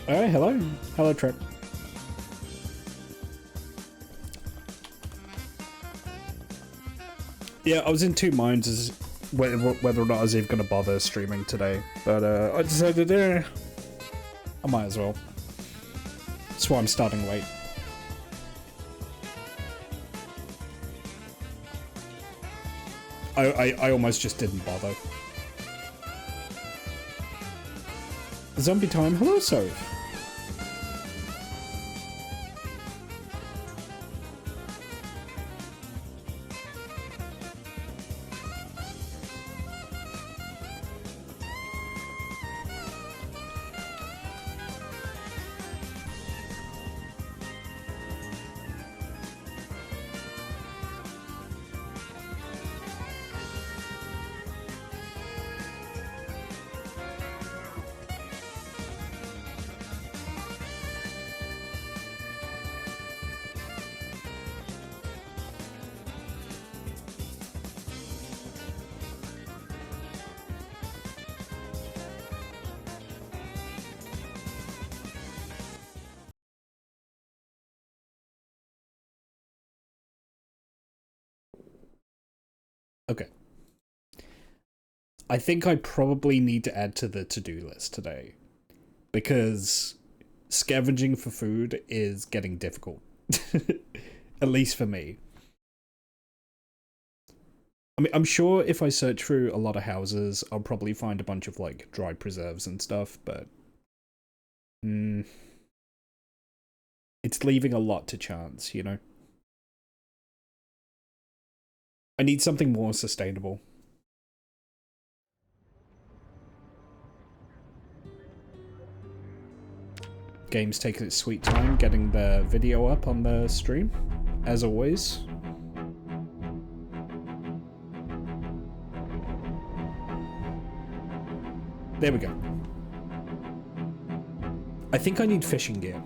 Alright, hello. Hello, Trip. Yeah, I was in two minds as whether or not I was even going to bother streaming today, but I decided, I might as well. That's why I'm starting late. I almost just didn't bother. Zombie time. Hello, Soph. Okay. I think I probably need to add to the to-do list today, because scavenging for food is getting difficult. At least for me. I mean, I'm sure if I search through a lot of houses, I'll probably find a bunch of, like, dried preserves and stuff, but... it's leaving a lot to chance, you know? I need something more sustainable. Game's taking its sweet time getting the video up on the stream, as always. There we go. I think I need fishing gear.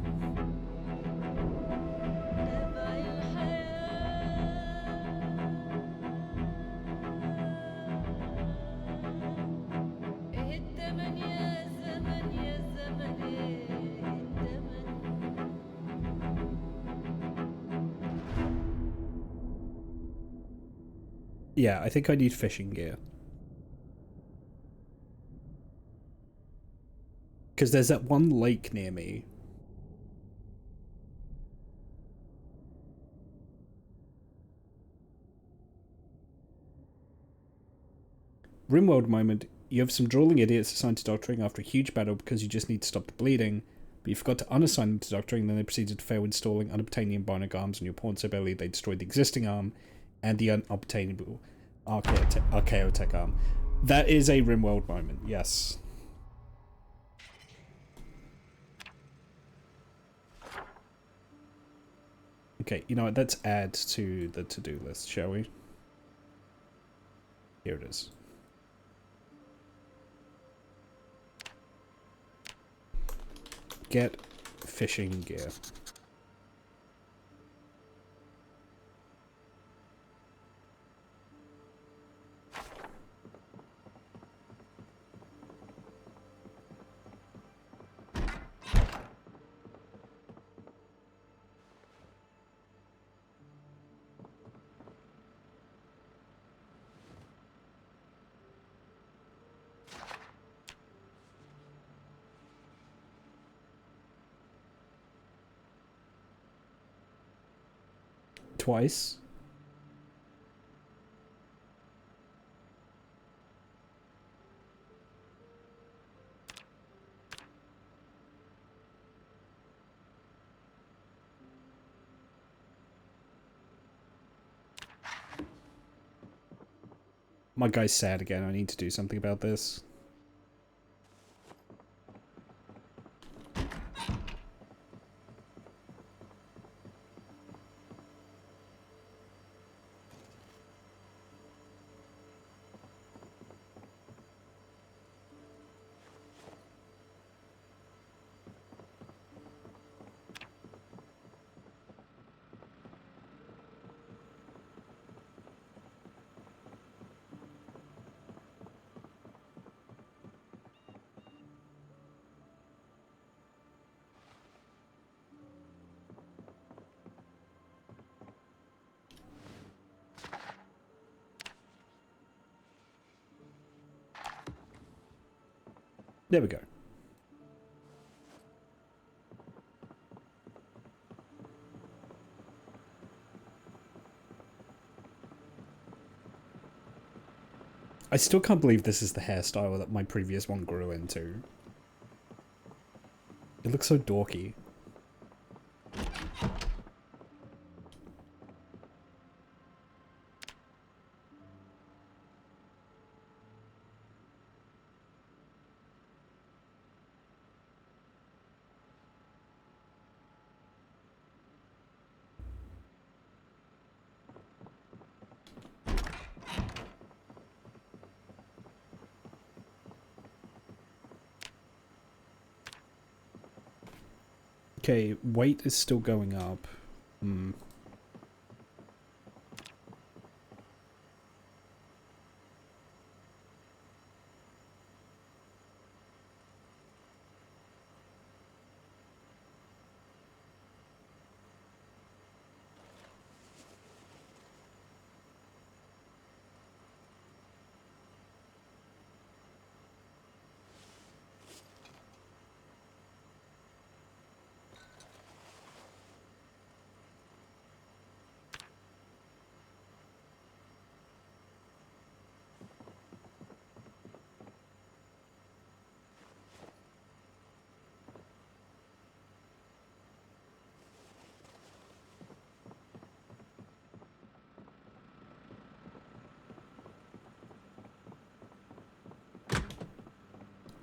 Yeah, I think I need fishing gear. Because there's that one lake near me. Rimworld moment. You have some drooling idiots assigned to doctoring after a huge battle because you just need to stop the bleeding, but you forgot to unassign them to doctoring, then they proceeded to fail installing unobtainium bionic arms on your pawn so badly they destroyed the existing arm and the unobtainable Archaeotech arm. That is a Rimworld moment, yes. Okay, you know what, let's add to the to-do list, shall we? Here it is. Get fishing gear. Twice. My guy's sad again. I need to do something about this. There we go. I still can't believe this is the hairstyle that my previous one grew into. It looks so dorky. Okay, weight is still going up.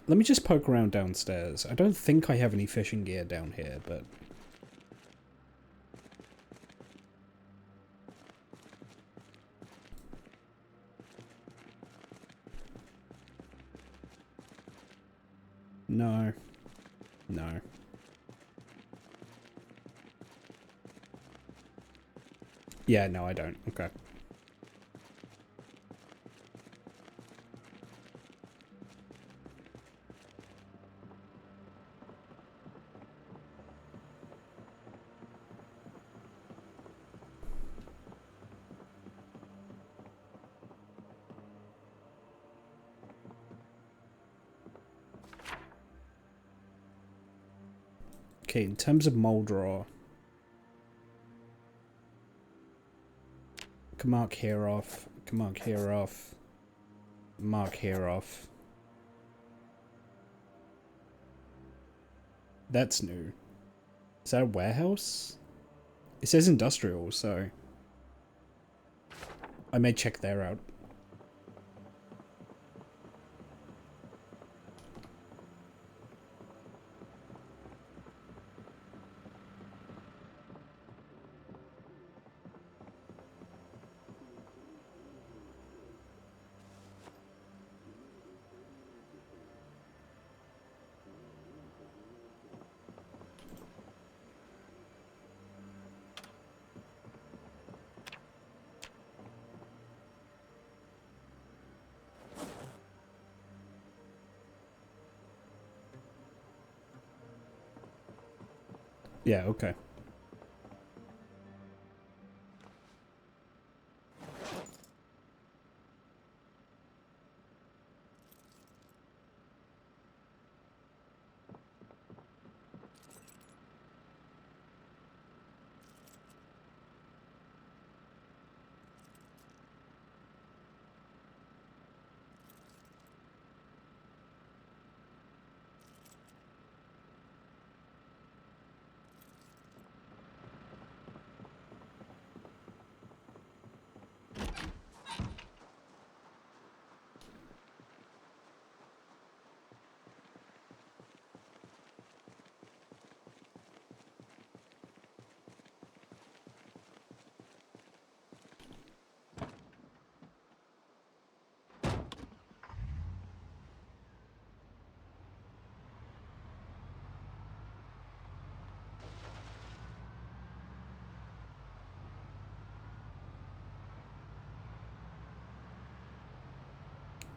Let me just poke around downstairs. I don't think I have any fishing gear down here, but... No. No. Yeah, no, I don't. Okay. Okay, in terms of mold draw, can mark here off, can mark here off, mark here off. That's new. Is that a warehouse? It says industrial, so I may check there out. Yeah, okay.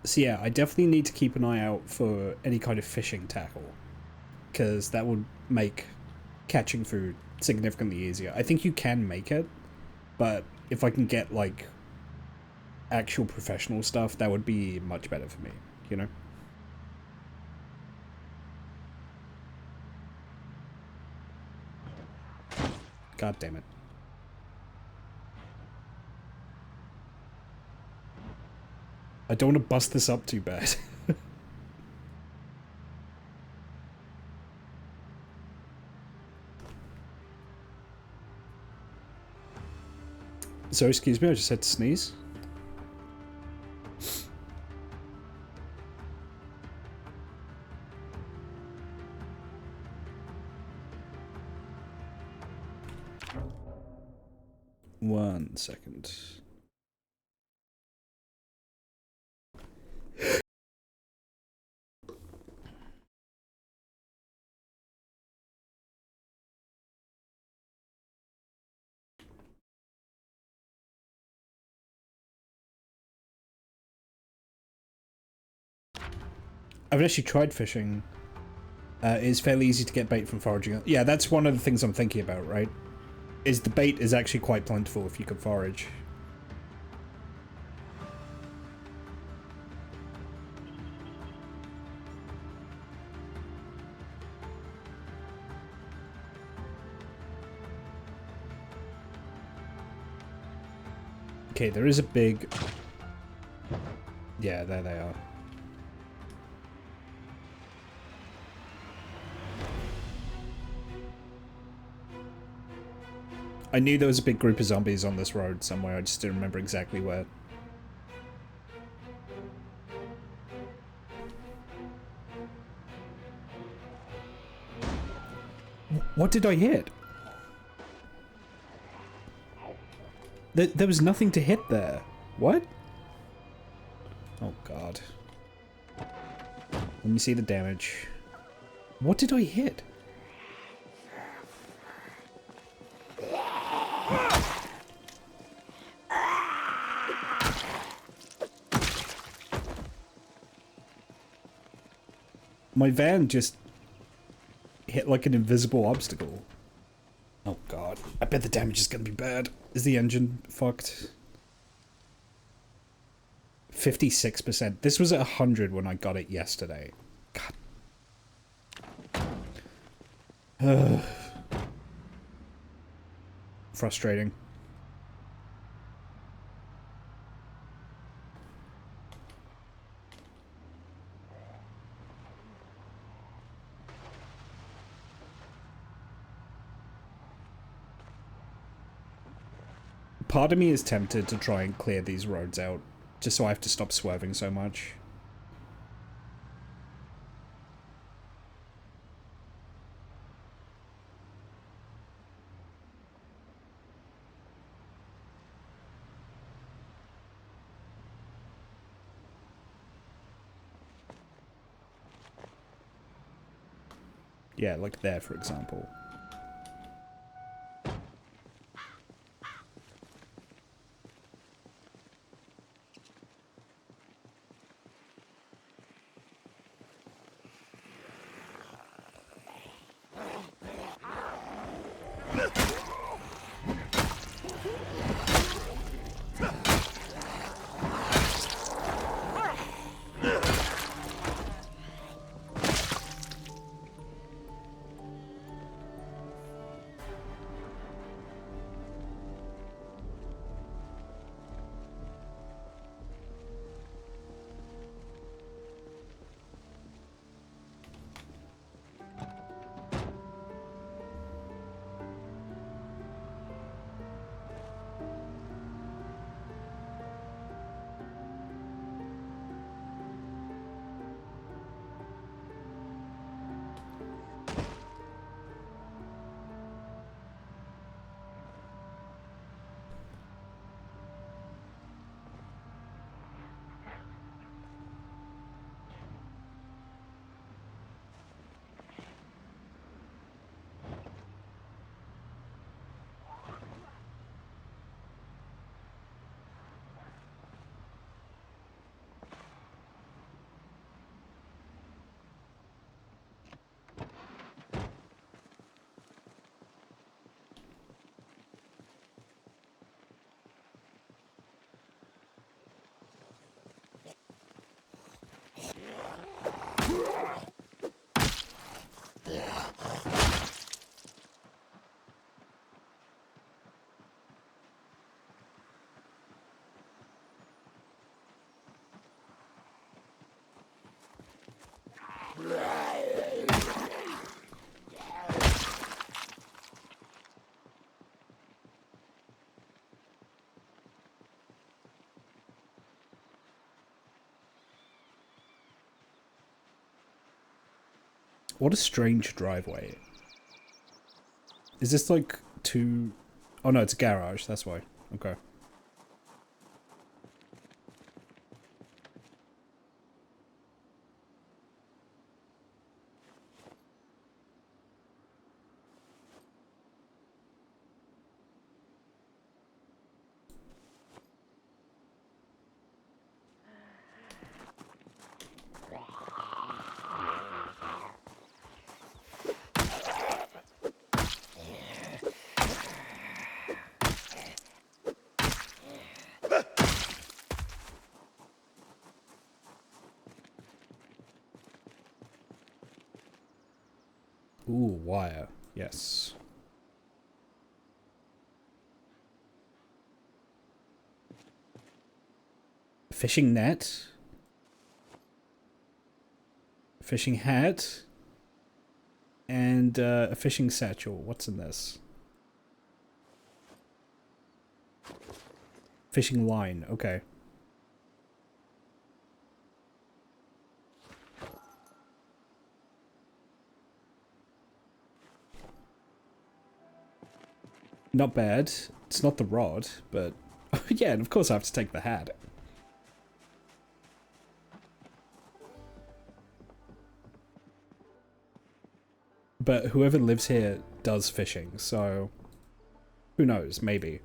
So yeah, I definitely need to keep an eye out for any kind of fishing tackle, because that would make catching food significantly easier. I think you can make it, but if I can get, like, actual professional stuff, that would be much better for me, you know? God damn it. I don't want to bust this up too bad. So, excuse me, I just had to sneeze. One second. I've actually tried fishing. It's fairly easy to get bait from foraging. Yeah, that's one of the things I'm thinking about, right? Is the bait is actually quite plentiful if you can forage. Okay, there is a big... Yeah, there they are. I knew there was a big group of zombies on this road somewhere, I just didn't remember exactly where. What did I hit? There was nothing to hit there. What? Oh god. Let me see the damage. What did I hit? My van just hit like an invisible obstacle. Oh god. I bet the damage is gonna be bad. Is the engine fucked? 56%. This was at 100 when I got it yesterday. God. Frustrating. Part of me is tempted to try and clear these roads out, just so I have to stop swerving so much. Yeah, like there, for example. What a strange driveway. Is this like two... Oh no, it's a garage, that's why. Okay. Ooh, wire. Yes. Fishing net. Fishing hat. And a fishing satchel. What's in this? Fishing line. Okay. Not bad. It's not the rod, but... yeah, and of course I have to take the hat. But whoever lives here does fishing, so... who knows, maybe.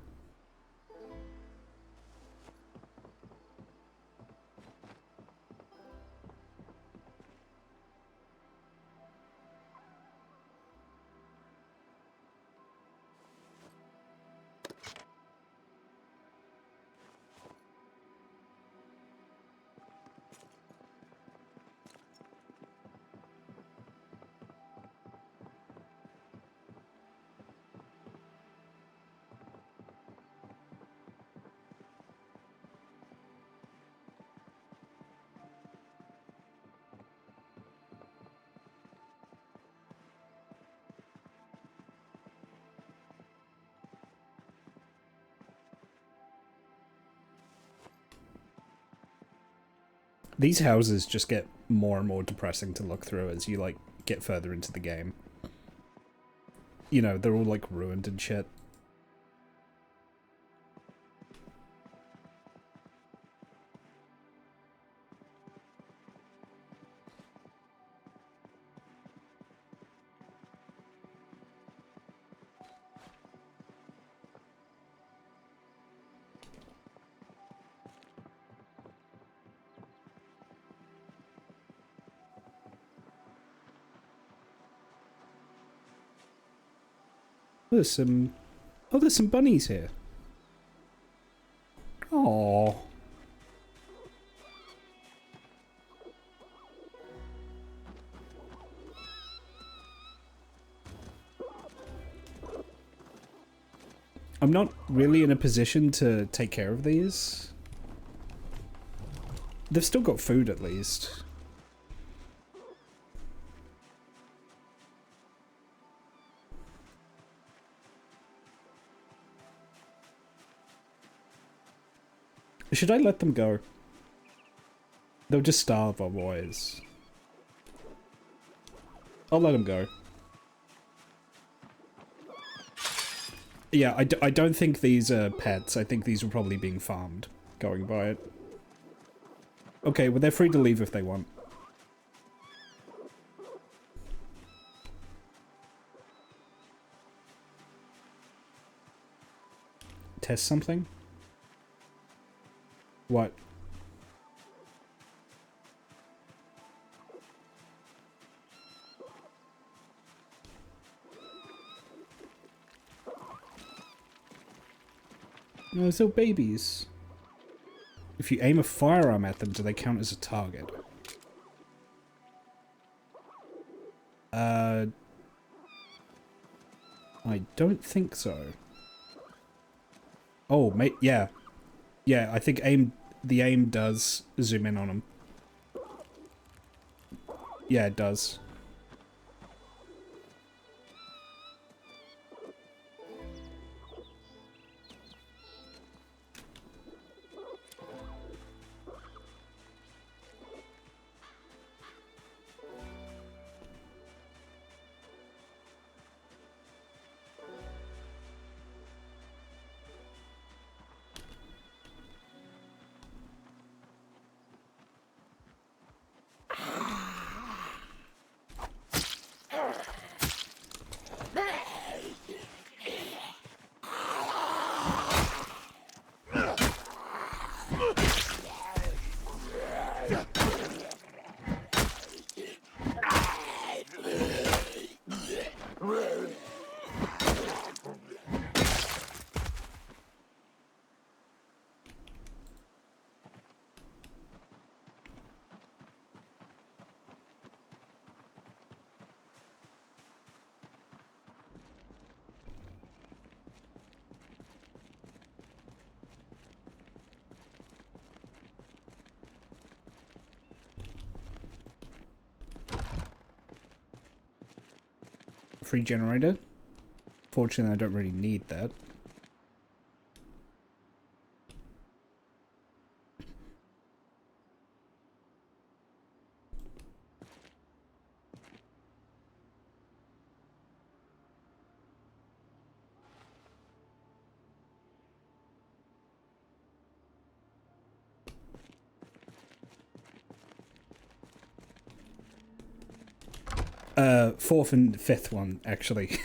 These houses just get more and more depressing to look through as you, like, get further into the game. You know, they're all, like, ruined and shit. There's some... oh, there's some bunnies here. Aww. I'm not really in a position to take care of these. They've still got food, at least. Should I let them go? They'll just starve otherwise. I'll let them go. Yeah, I don't think these are pets. I think these were probably being farmed, going by it. Okay, well, they're free to leave if they want. Test something? What? No, they're still babies. If you aim a firearm at them, do they count as a target? I don't think so. Oh, mate, yeah. Yeah, I think the aim does zoom in on them. Yeah, it does. Free generator. Fortunately, I don't really need that. Fourth and fifth one, actually.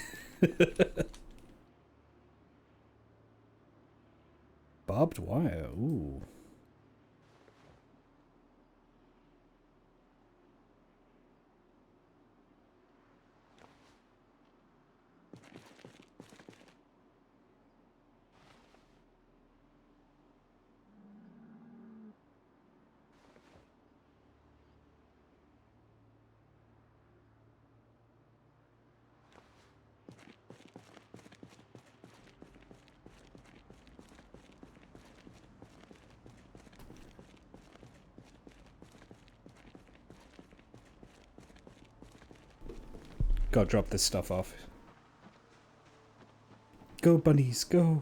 Barbed wire, ooh. Gotta drop this stuff off. Go, bunnies, go!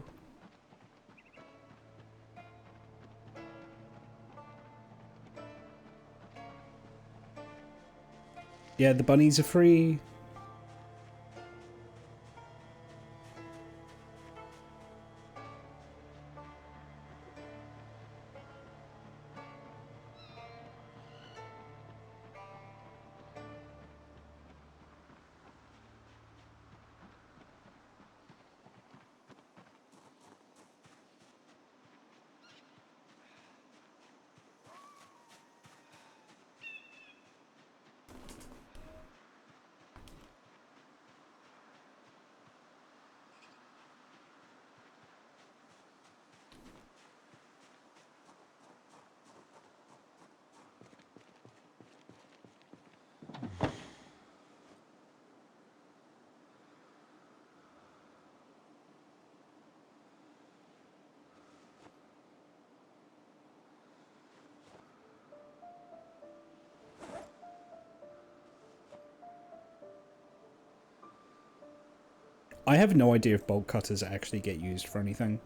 Yeah, the bunnies are free. I have no idea if bolt cutters actually get used for anything.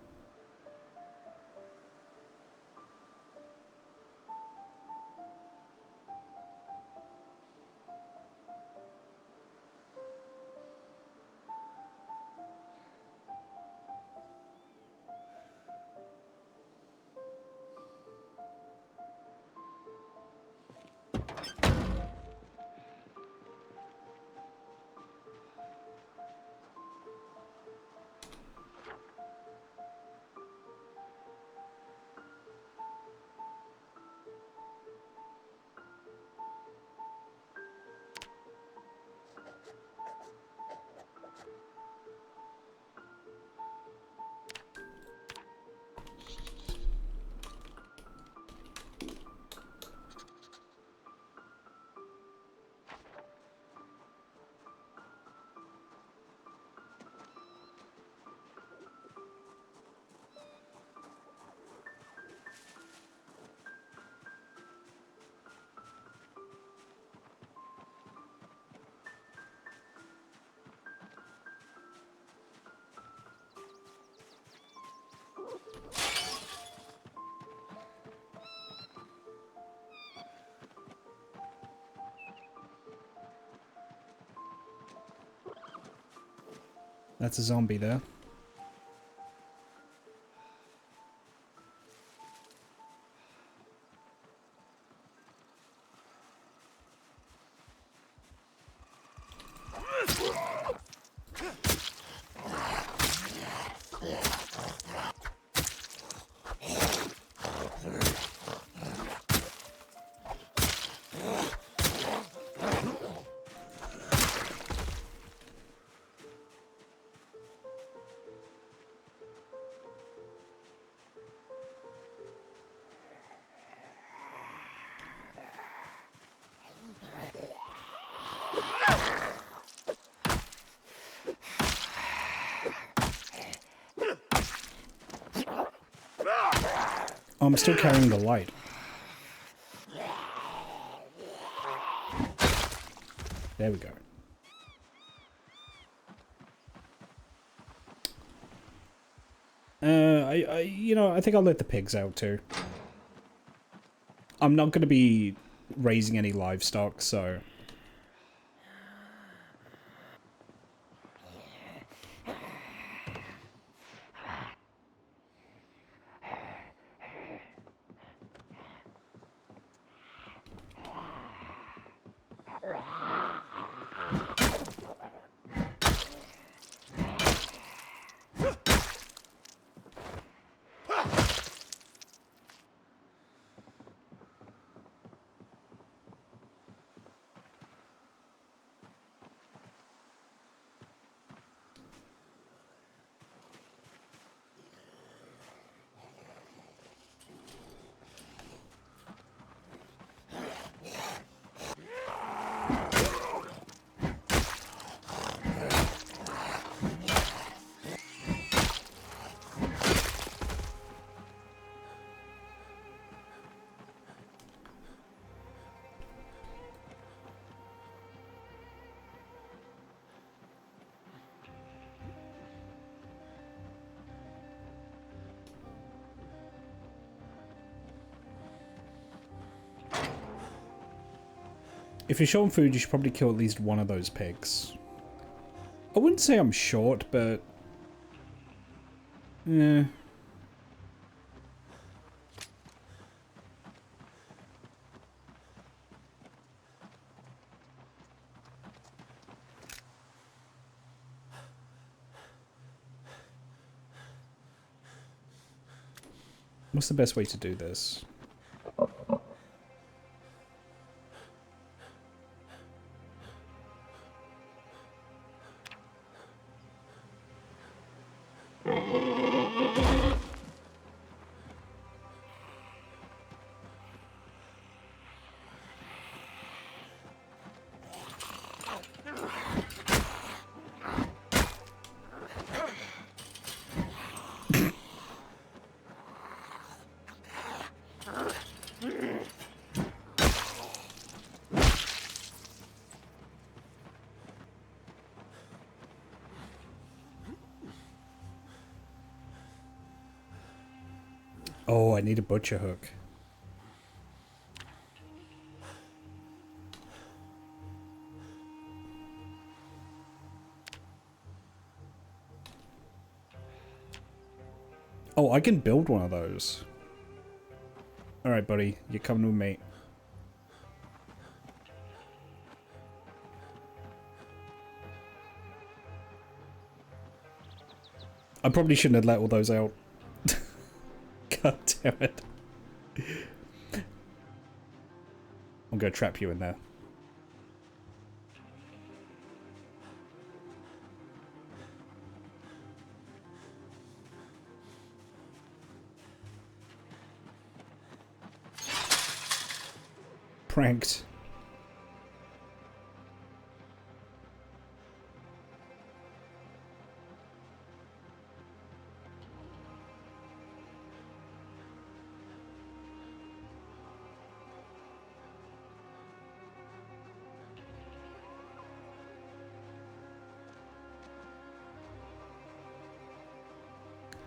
That's a zombie there. Oh, I'm still carrying the light. There we go. I think I'll let the pigs out too. I'm not going to be raising any livestock, so... If you're short on food, you should probably kill at least one of those pigs. I wouldn't say I'm short, but... eh. What's the best way to do this? Oh, I need a butcher hook. Oh, I can build one of those. Alright, buddy. You're coming with me. I probably shouldn't have let all those out. God damn it. I'm gonna trap you in there. Pranked.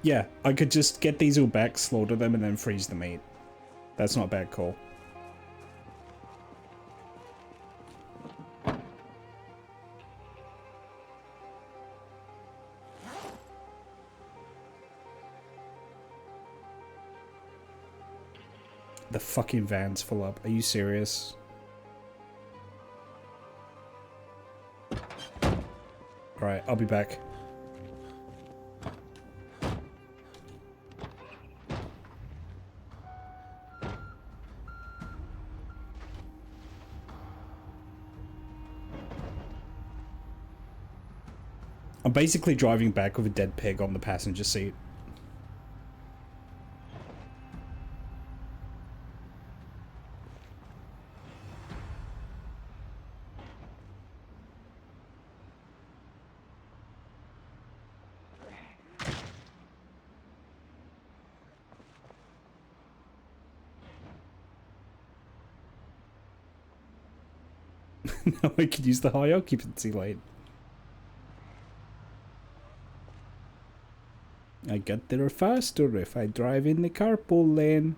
Yeah, I could just get these all back, slaughter them, and then freeze the meat. That's not a bad call. The fucking van's full up. Are you serious? Alright, I'll be back. I'm basically driving back with a dead pig on the passenger seat. Now I could use the high occupancy lane. I get there faster if I drive in the carpool lane.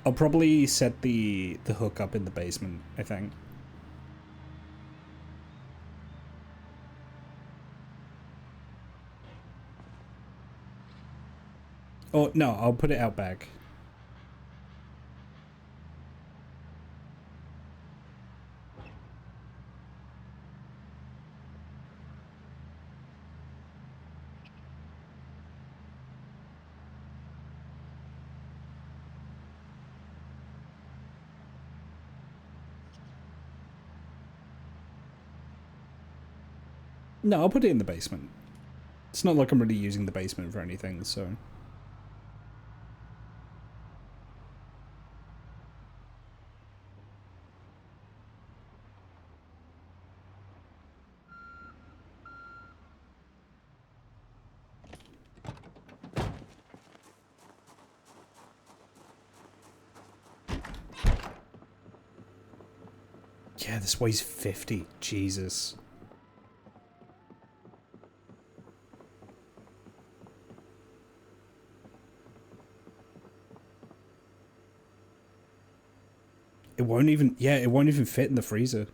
I'll probably set the hook up in the basement, I think. Oh, no, I'll put it out back. No, I'll put it in the basement. It's not like I'm really using the basement for anything, so... Yeah, this weighs 50. Jesus. It won't even... Yeah, it won't even fit in the freezer.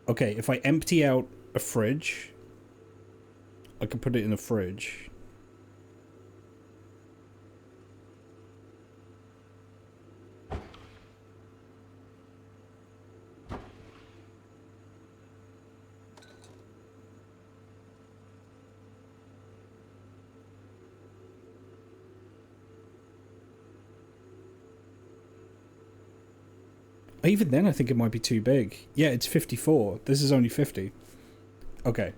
Okay, if I empty out a fridge, I can put it in a fridge. Even then, I think it might be too big. Yeah, it's 54. This is only 50. Okay.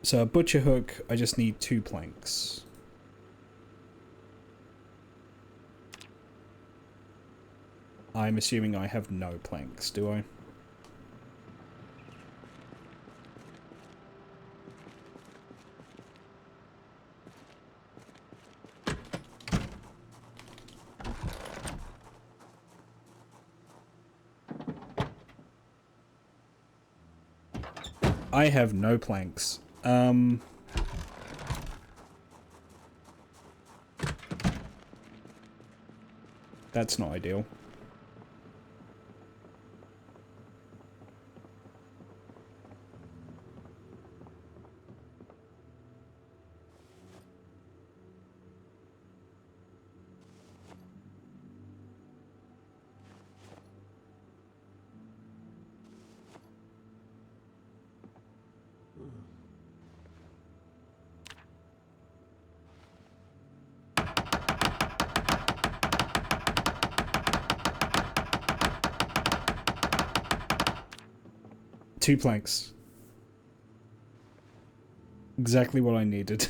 So a butcher hook, I just need 2 planks. I'm assuming I have no planks, do I? I have no planks. That's not ideal. 2 planks. Exactly what I needed.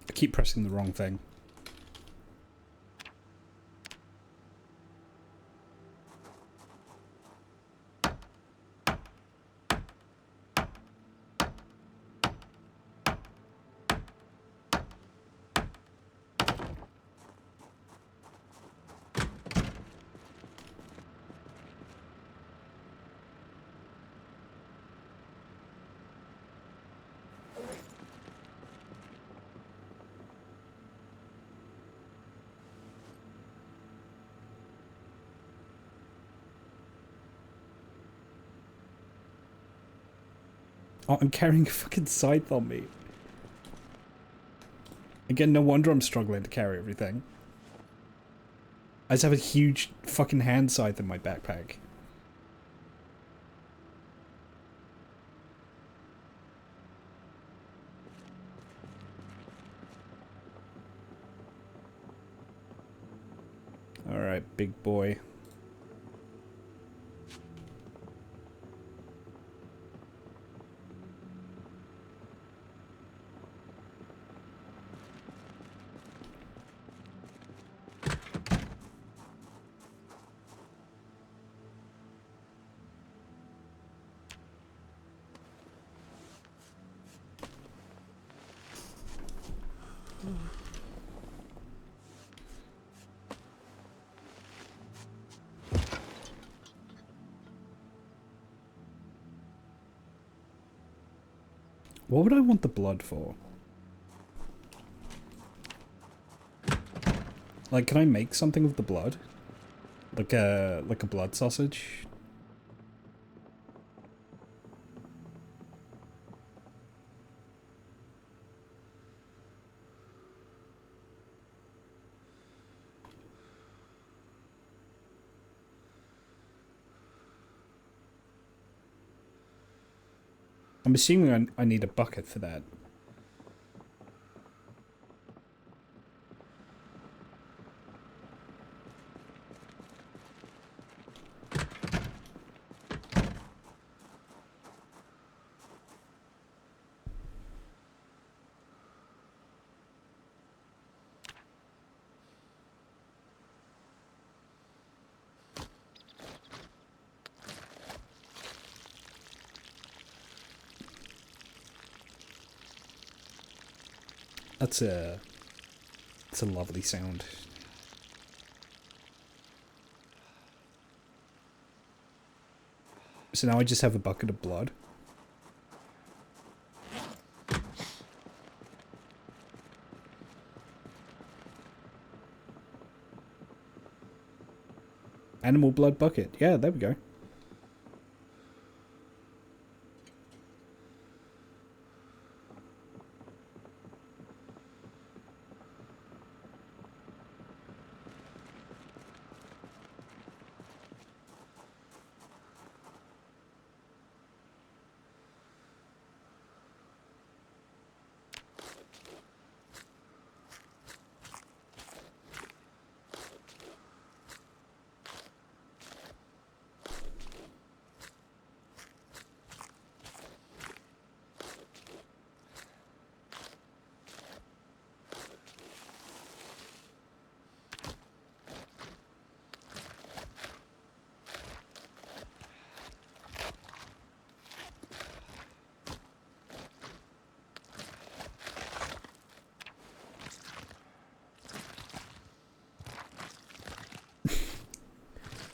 I keep pressing the wrong thing. Oh, I'm carrying a fucking scythe on me. Again, no wonder I'm struggling to carry everything. I just have a huge fucking hand scythe in my backpack. Alright, big boy. What would I want the blood for? Like, can I make something with the blood? Like a blood sausage? I'm assuming I need a bucket for that. That's a lovely sound. So now I just have a bucket of blood. Animal blood bucket. Yeah, there we go.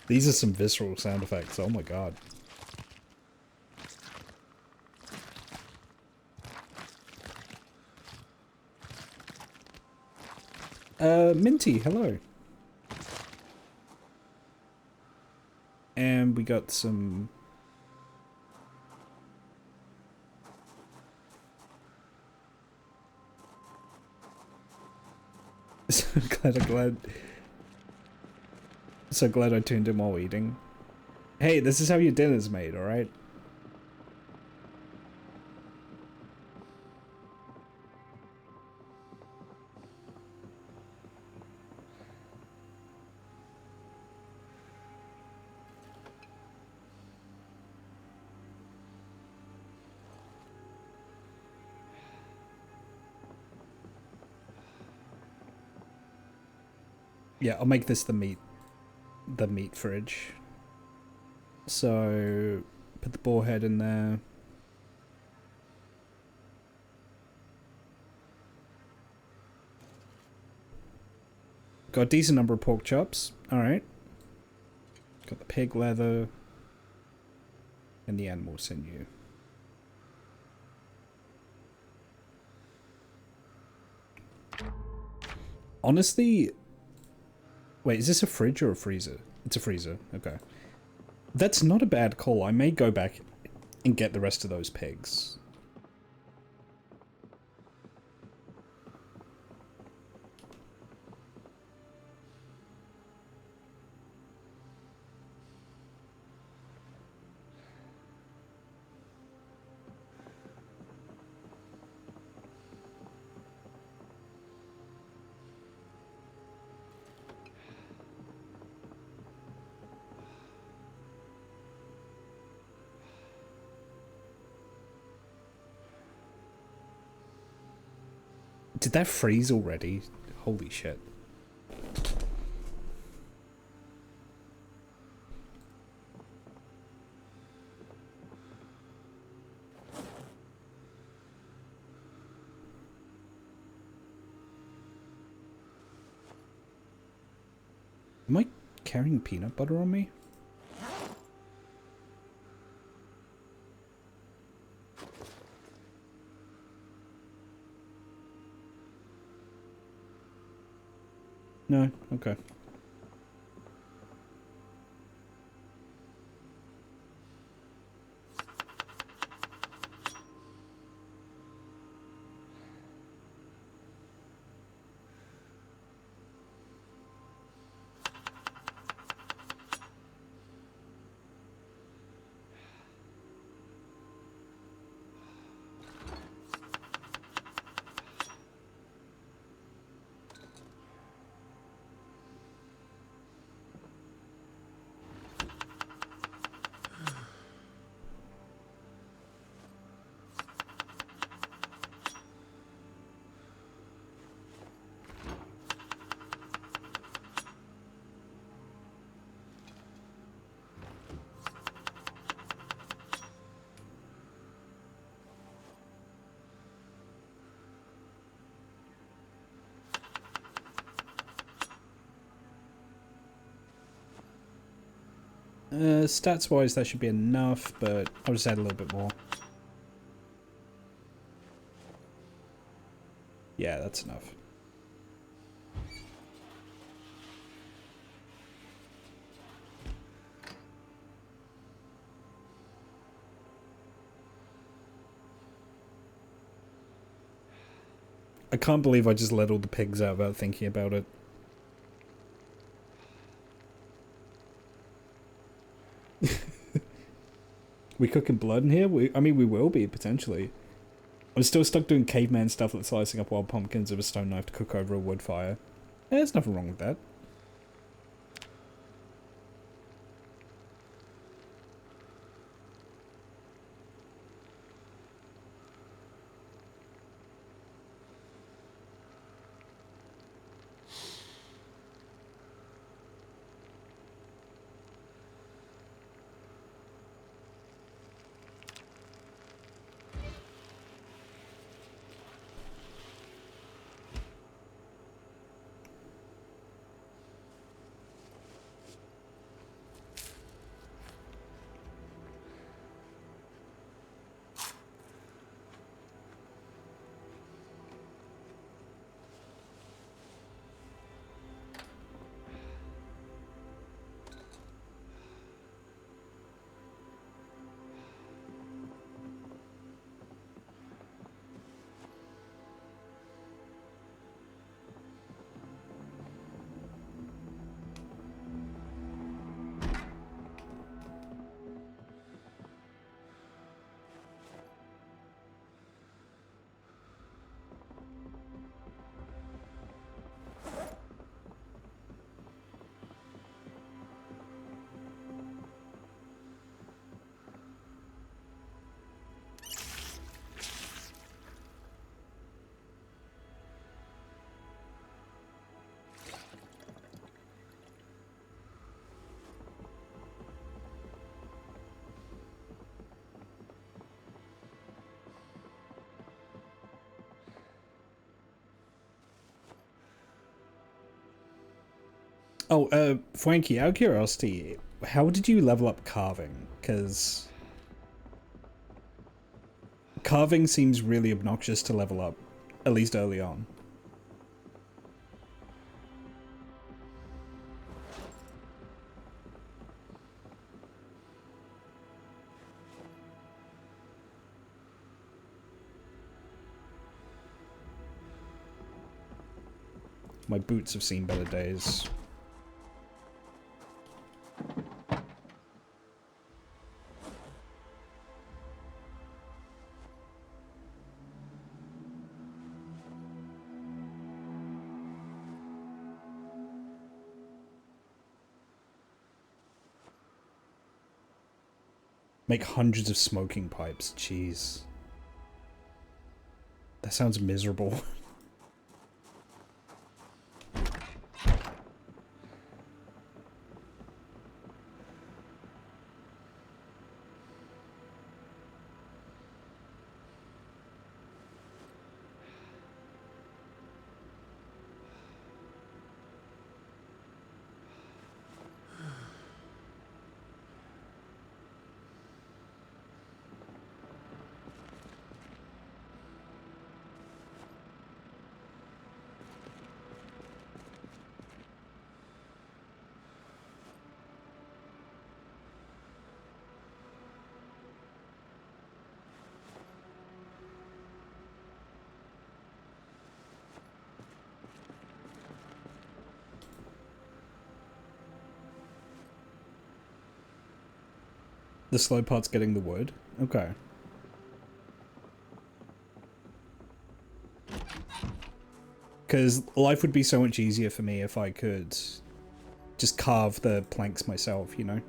These are some visceral sound effects. Oh my god. Minty, hello. And we got some... So glad I tuned in while eating. Hey, this is how your dinner's made, alright? Yeah, I'll make this the meat fridge. So, put the boar head in there. Got a decent number of pork chops. Alright. Got the pig leather. And the animal sinew. Honestly... Wait, is this a fridge or a freezer? It's a freezer. Okay. That's not a bad call. I may go back and get the rest of those pigs. Did that freeze already? Holy shit. Am I carrying peanut butter on me? No? Okay. Stats wise that should be enough, but I'll just add a little bit more. Yeah, that's enough. I can't believe I just let all the pigs out without thinking about it. We cooking blood in here? I mean, we will be, potentially. I'm still stuck doing caveman stuff like slicing up wild pumpkins with a stone knife to cook over a wood fire. There's nothing wrong with that. Oh, Frankie, out of curiosity, how did you level up carving? Because carving seems really obnoxious to level up, at least early on. My boots have seen better days. Make hundreds of smoking pipes. Jeez. That sounds miserable. The slow part's getting the wood? Okay. Because life would be so much easier for me if I could just carve the planks myself, you know?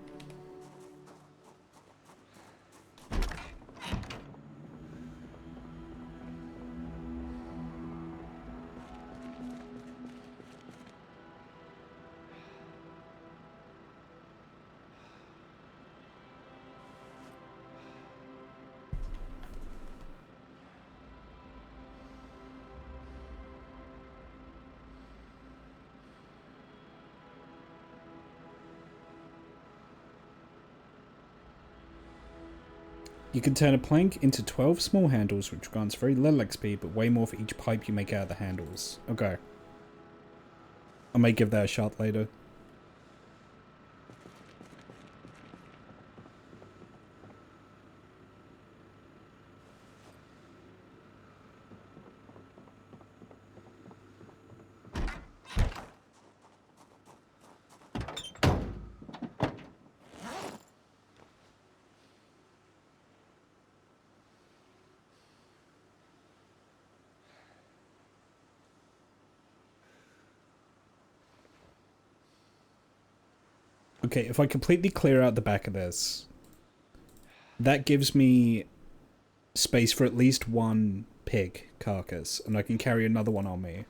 You can turn a plank into 12 small handles, which grants very little XP, but way more for each pipe you make out of the handles. Okay. I may give that a shot later. Okay, if I completely clear out the back of this, that gives me space for at least one pig carcass, and I can carry another one on me.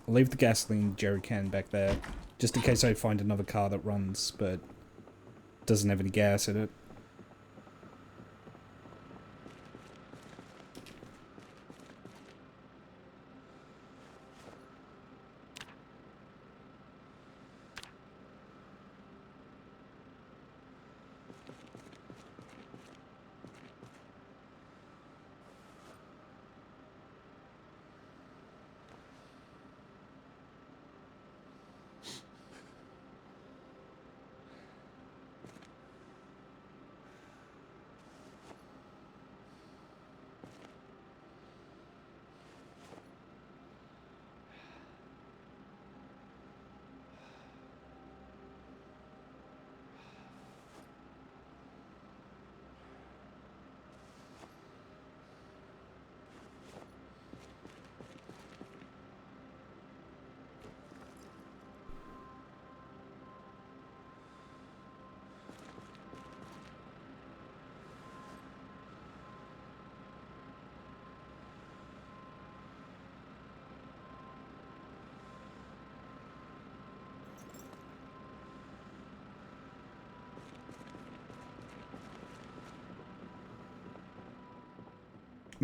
I'll leave the gasoline jerry can back there, just in case I find another car that runs, but doesn't have any gas in it.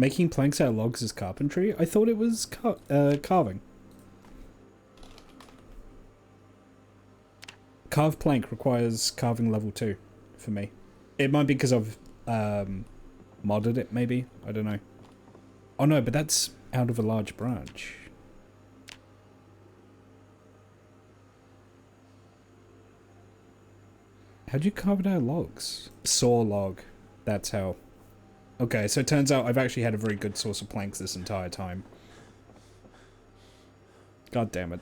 Making planks out of logs is carpentry? I thought it was carving. Carved plank requires carving level 2 for me. It might be because I've modded it, maybe. I don't know. Oh no, but that's out of a large branch. How'd you carve it out of logs? Saw log. That's how. Okay, so it turns out I've actually had a very good source of planks this entire time. God damn it.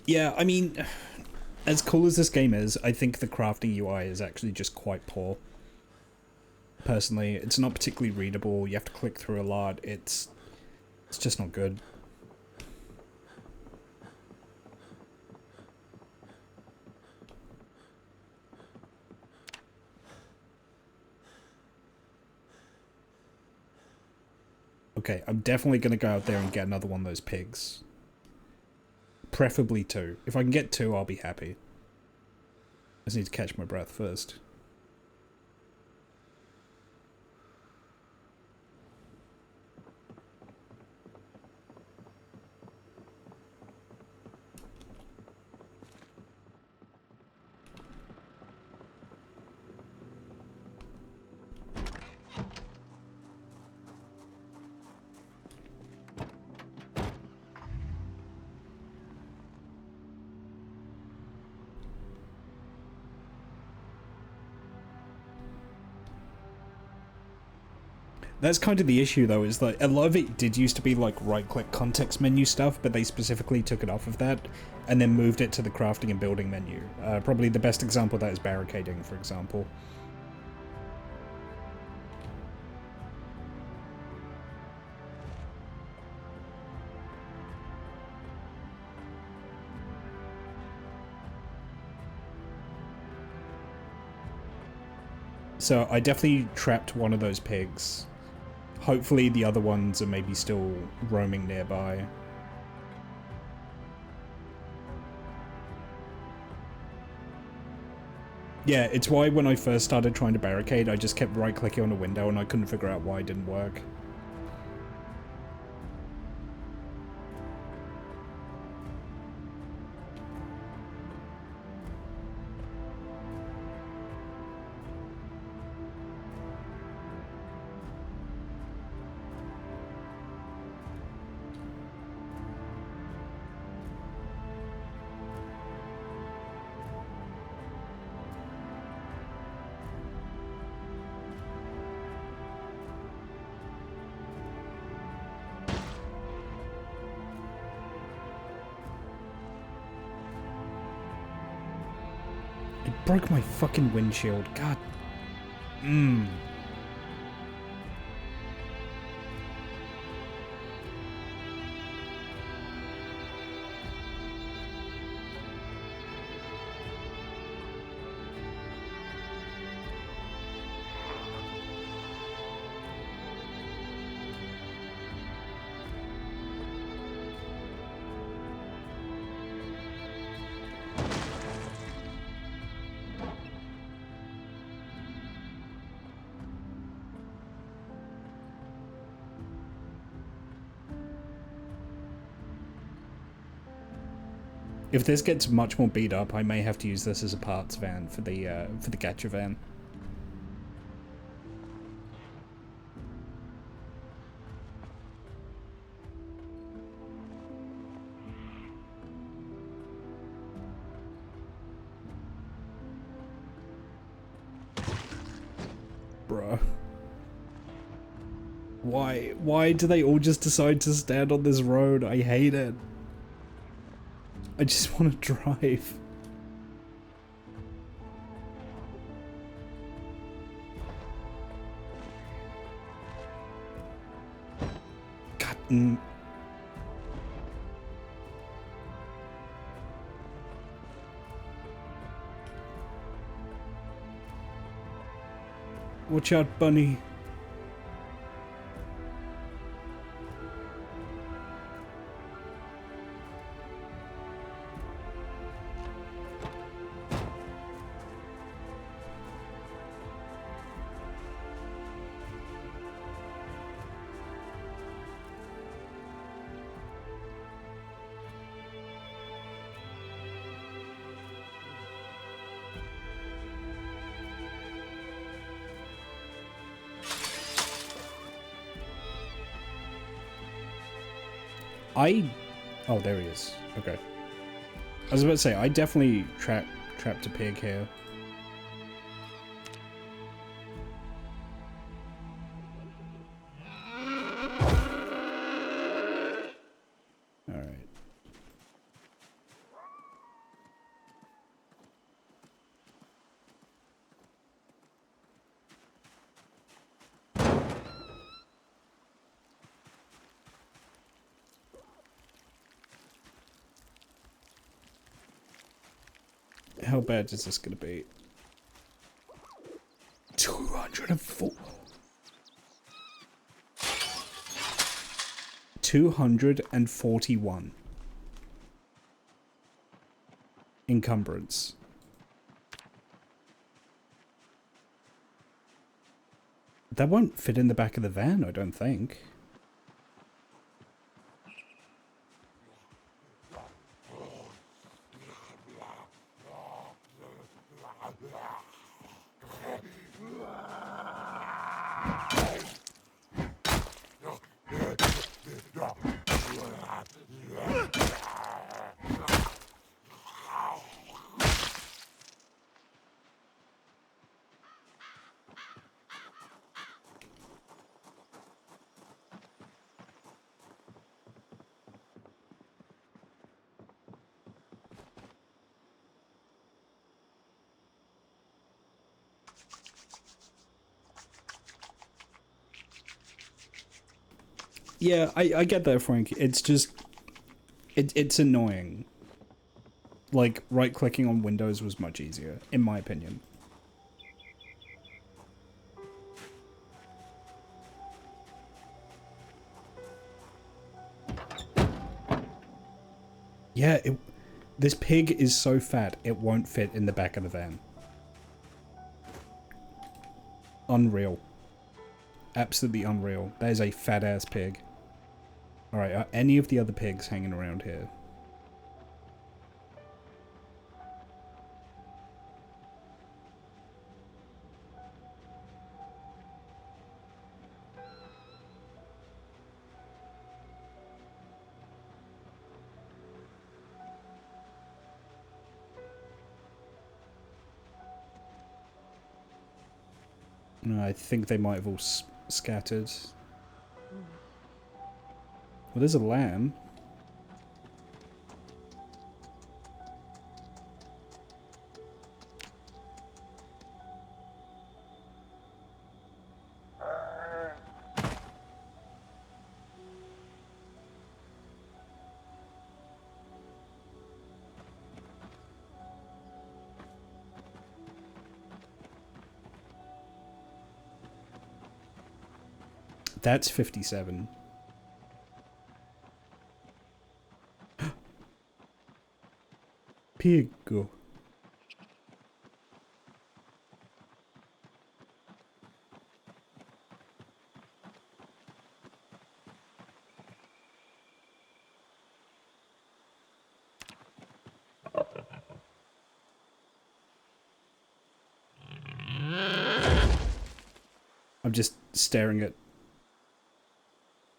Yeah, I mean, as cool as this game is, I think the crafting UI is actually just quite poor. Personally, it's not particularly readable. You have to click through a lot. It's just not good. Okay, I'm definitely going to go out there and get another one of those pigs. Preferably 2. If I can get 2, I'll be happy. I just need to catch my breath first. That's kind of the issue though, is that a lot of it did used to be like right-click context menu stuff, but they specifically took it off of that and then moved it to the crafting and building menu. Probably the best example of that is barricading, for example. So I definitely trapped one of those pigs. Hopefully the other ones are maybe still roaming nearby. Yeah, it's why when I first started trying to barricade, I just kept right-clicking on a window and I couldn't figure out why it didn't work. Broke my fucking windshield. God. If this gets much more beat up, I may have to use this as a parts van for the gacha van. Bruh. Why do they all just decide to stand on this road? I hate it. I just want to drive. God. Watch out, bunny. Oh, there he is. Okay. I was about to say, I definitely trapped a pig here. Alright. How bad is this gonna be? 204. 241. Encumbrance. That won't fit in the back of the van, I don't think. Yeah, I get that, Frank. It's just... It's annoying. Like, right-clicking on Windows was much easier, in my opinion. Yeah, this pig is so fat, it won't fit in the back of the van. Unreal. Absolutely unreal. That is a fat-ass pig. Alright, are any of the other pigs hanging around here? No, I think they might have all scattered. Well, there's a lamb. That's 57. Piggo. I'm just staring at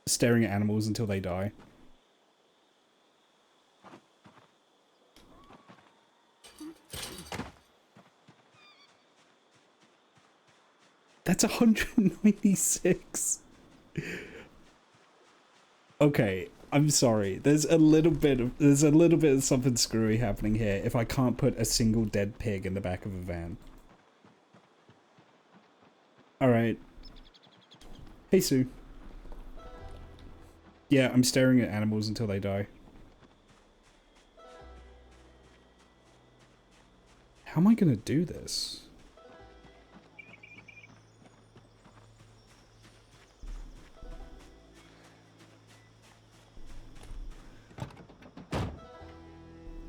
animals until they die. That's 196. Okay, I'm sorry. There's a little bit of something screwy happening here if I can't put a single dead pig in the back of a van. Alright. Hey, Sue. Yeah, I'm staring at animals until they die. How am I gonna do this?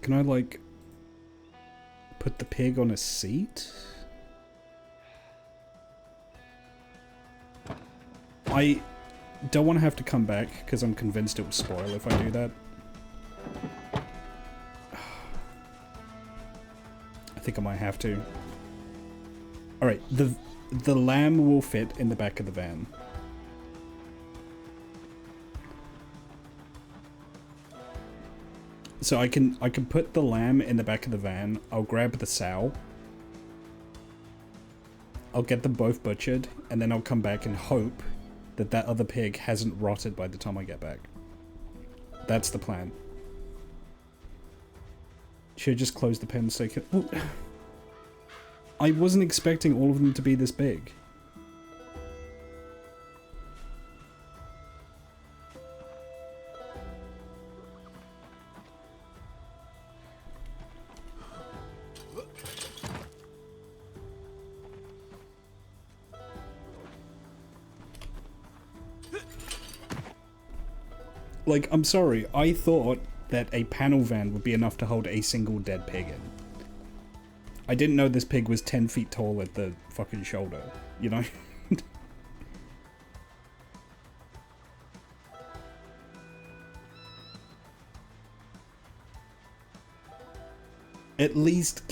Can I, like, put the pig on a seat? I don't want to have to come back, because I'm convinced it will spoil if I do that. I think I might have to. Alright, the lamb will fit in the back of the van. So I can put the lamb in the back of the van. I'll grab the sow. I'll get them both butchered, and then I'll come back and hope that that other pig hasn't rotted by the time I get back. That's the plan. Should I just close the pen so I can... Well, I wasn't expecting all of them to be this big. Like, I'm sorry, I thought that a panel van would be enough to hold a single dead pig in. I didn't know this pig was 10 feet tall at the fucking shoulder, you know? At least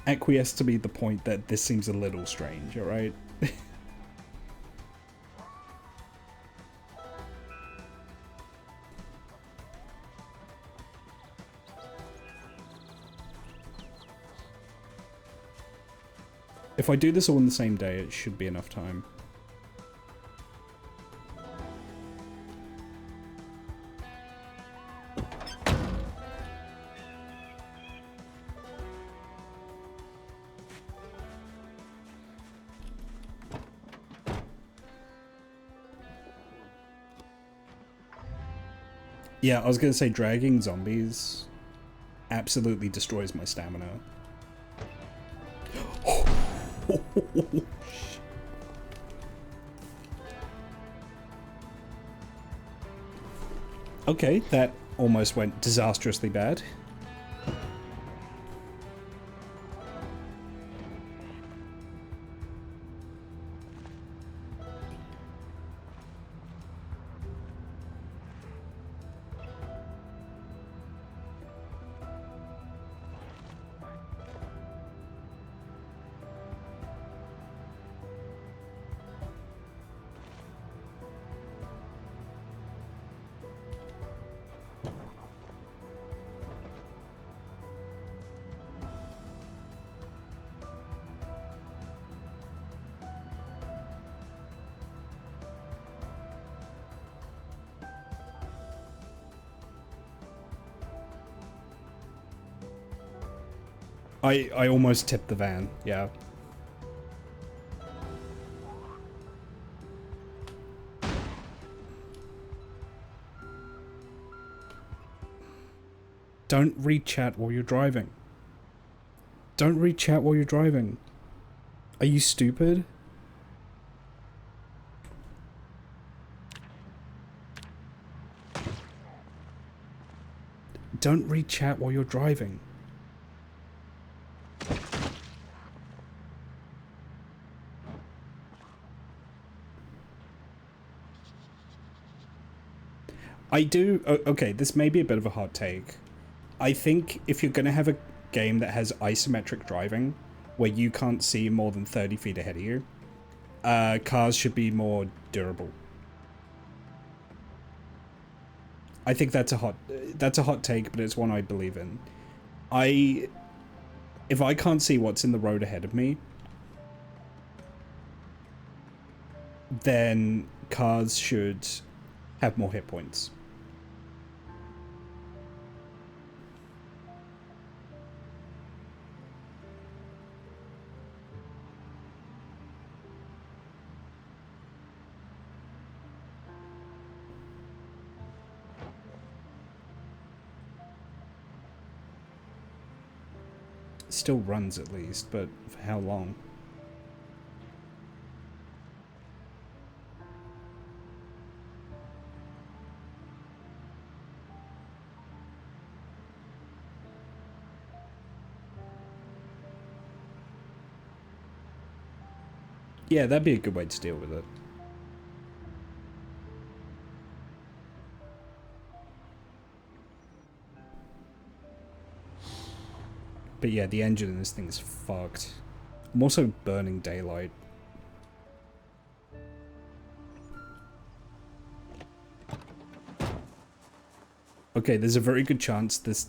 acquiesce to me the point that this seems a little strange, alright? If I do this all in the same day, it should be enough time. Yeah, I was gonna say dragging zombies absolutely destroys my stamina. Okay, that almost went disastrously bad. I almost tipped the van, yeah. Don't read chat while you're driving. Don't read chat while you're driving. Are you stupid? Don't read chat while you're driving. Okay, this may be a bit of a hot take. I think if you're going to have a game that has isometric driving, where you can't see more than 30 feet ahead of you, Cars should be more durable. I think that's a hot take, but it's one I believe in. If I can't see what's in the road ahead of me, then cars should have more hit points. Still runs at least, but for how long? Yeah, that'd be a good way to deal with it. But yeah, the engine in this thing is fucked. I'm also burning daylight. Okay, there's a very good chance this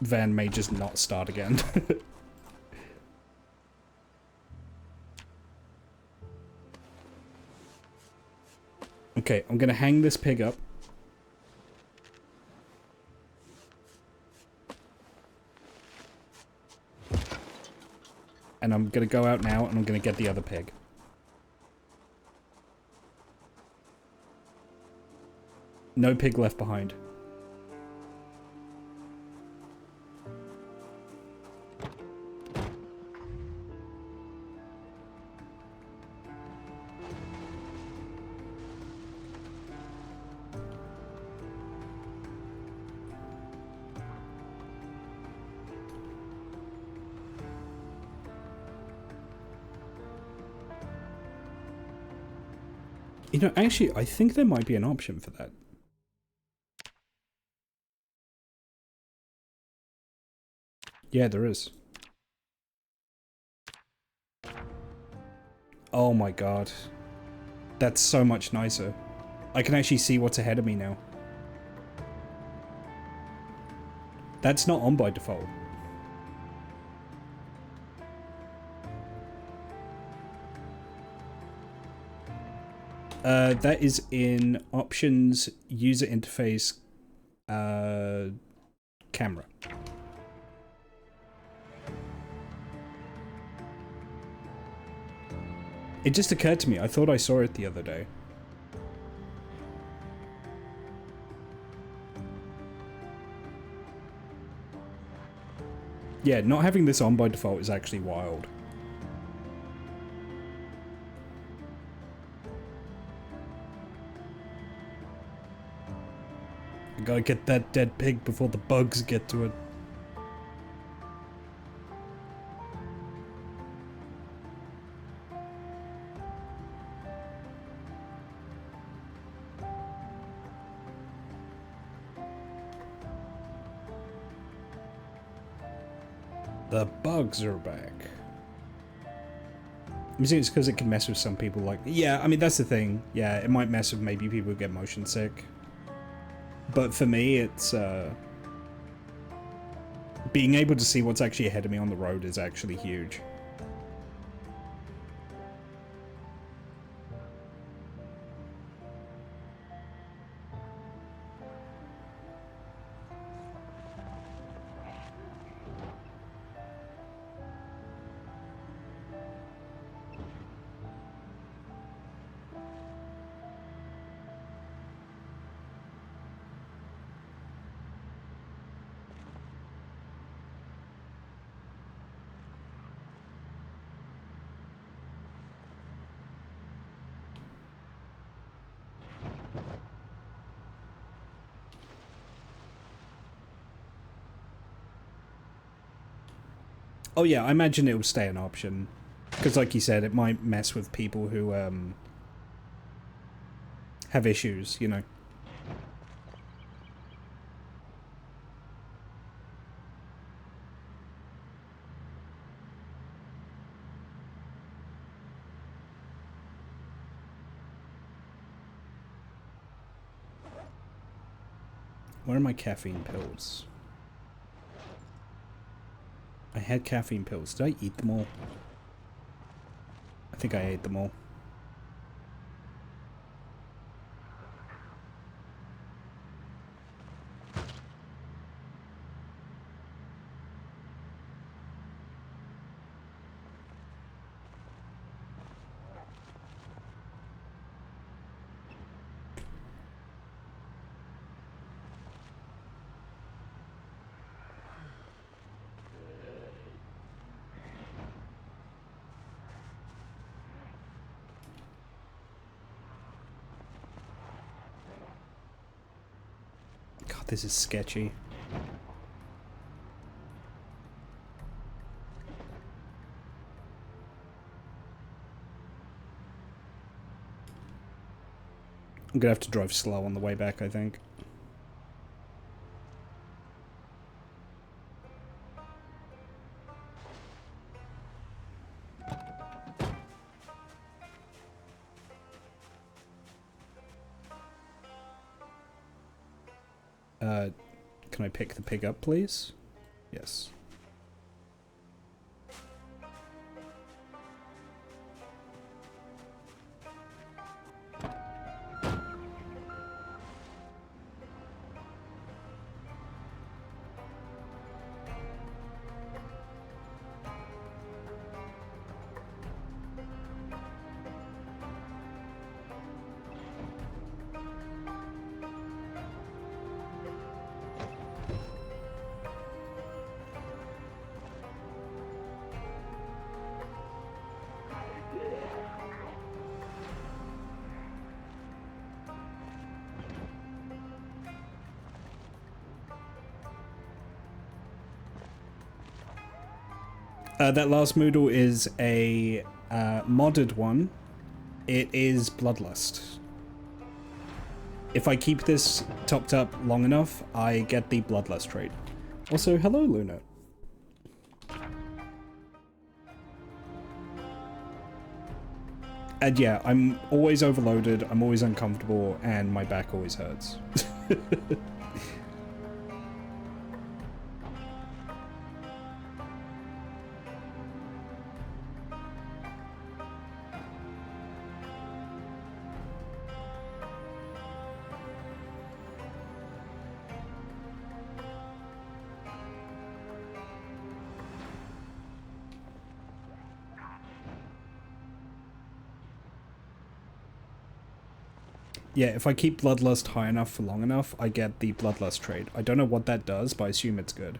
van may just not start again. Okay, I'm gonna hang this pig up. And I'm gonna go out now and I'm gonna get the other pig. No pig left behind. You know, actually, I think there might be an option for that. Yeah, there is. Oh my god. That's so much nicer. I can actually see what's ahead of me now. That's not on by default. That is in options, user interface, camera. It just occurred to me, I thought I saw it the other day. Yeah, not having this on by default is actually wild. I gotta get that dead pig before the bugs get to it. The bugs are back. I'm assuming it's because it can mess with some people like... Yeah, I mean, that's the thing. Yeah, it might mess with maybe people who get motion sick. But for me, it's... being able to see what's actually ahead of me on the road is actually huge. Oh yeah, I imagine it will stay an option. Because like you said, it might mess with people who have issues, you know. Where are my caffeine pills? I had caffeine pills. Did I eat them all? I think I ate them all. God, this is sketchy. I'm gonna have to drive slow on the way back, I think. Can I pick the pig up, please? Yes. That last Moodle is a modded one. It is Bloodlust. If I keep this topped up long enough, I get the Bloodlust trait. Also, hello, Luna. And yeah, I'm always overloaded, I'm always uncomfortable, and my back always hurts. Yeah, if I keep Bloodlust high enough for long enough, I get the Bloodlust trait. I don't know what that does, but I assume it's good.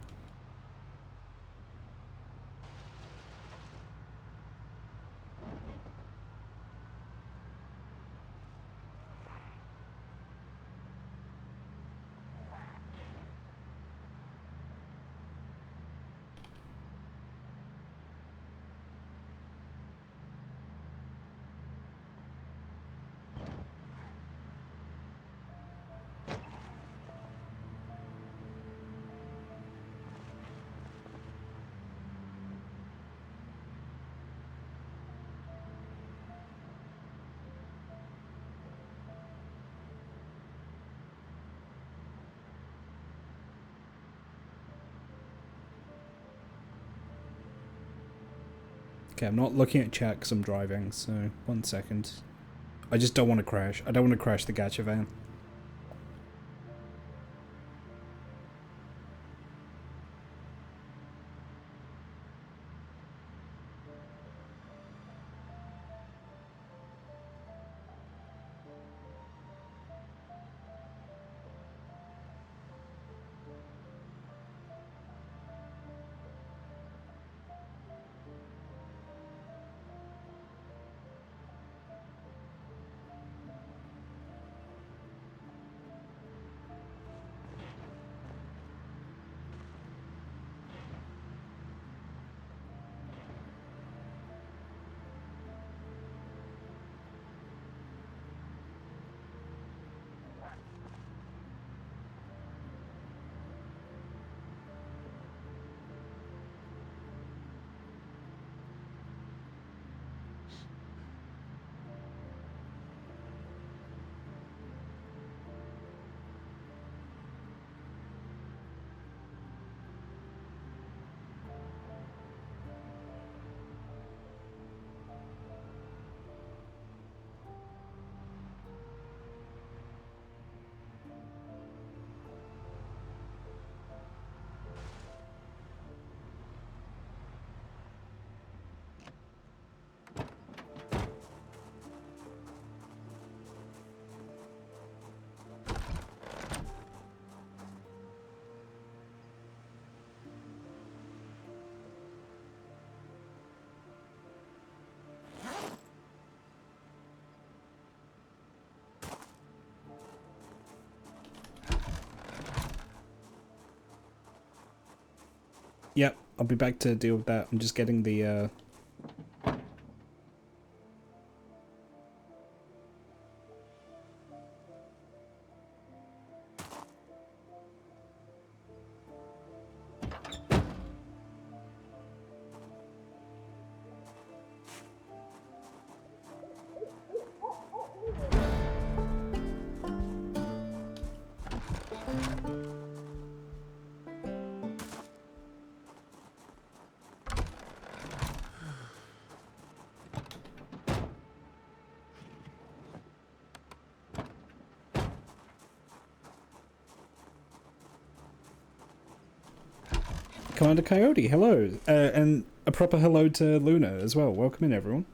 Okay, I'm not looking at chat because I'm driving, so 1 second. I just don't want to crash. I don't want to crash the gacha van. I'll be back to deal with that. I'm just getting the, Commander Coyote, hello. And a proper hello to Luna as well. Welcome in, everyone.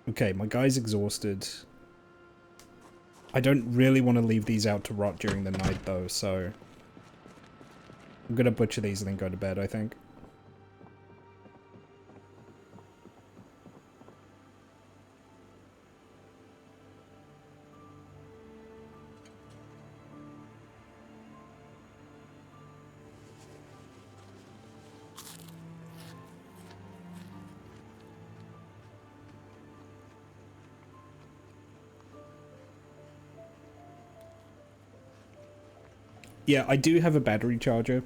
Okay, my guy's exhausted. I don't really want to leave these out to rot during the night, though, so... I'm gonna butcher these and then go to bed, I think. Yeah, I do have a battery charger,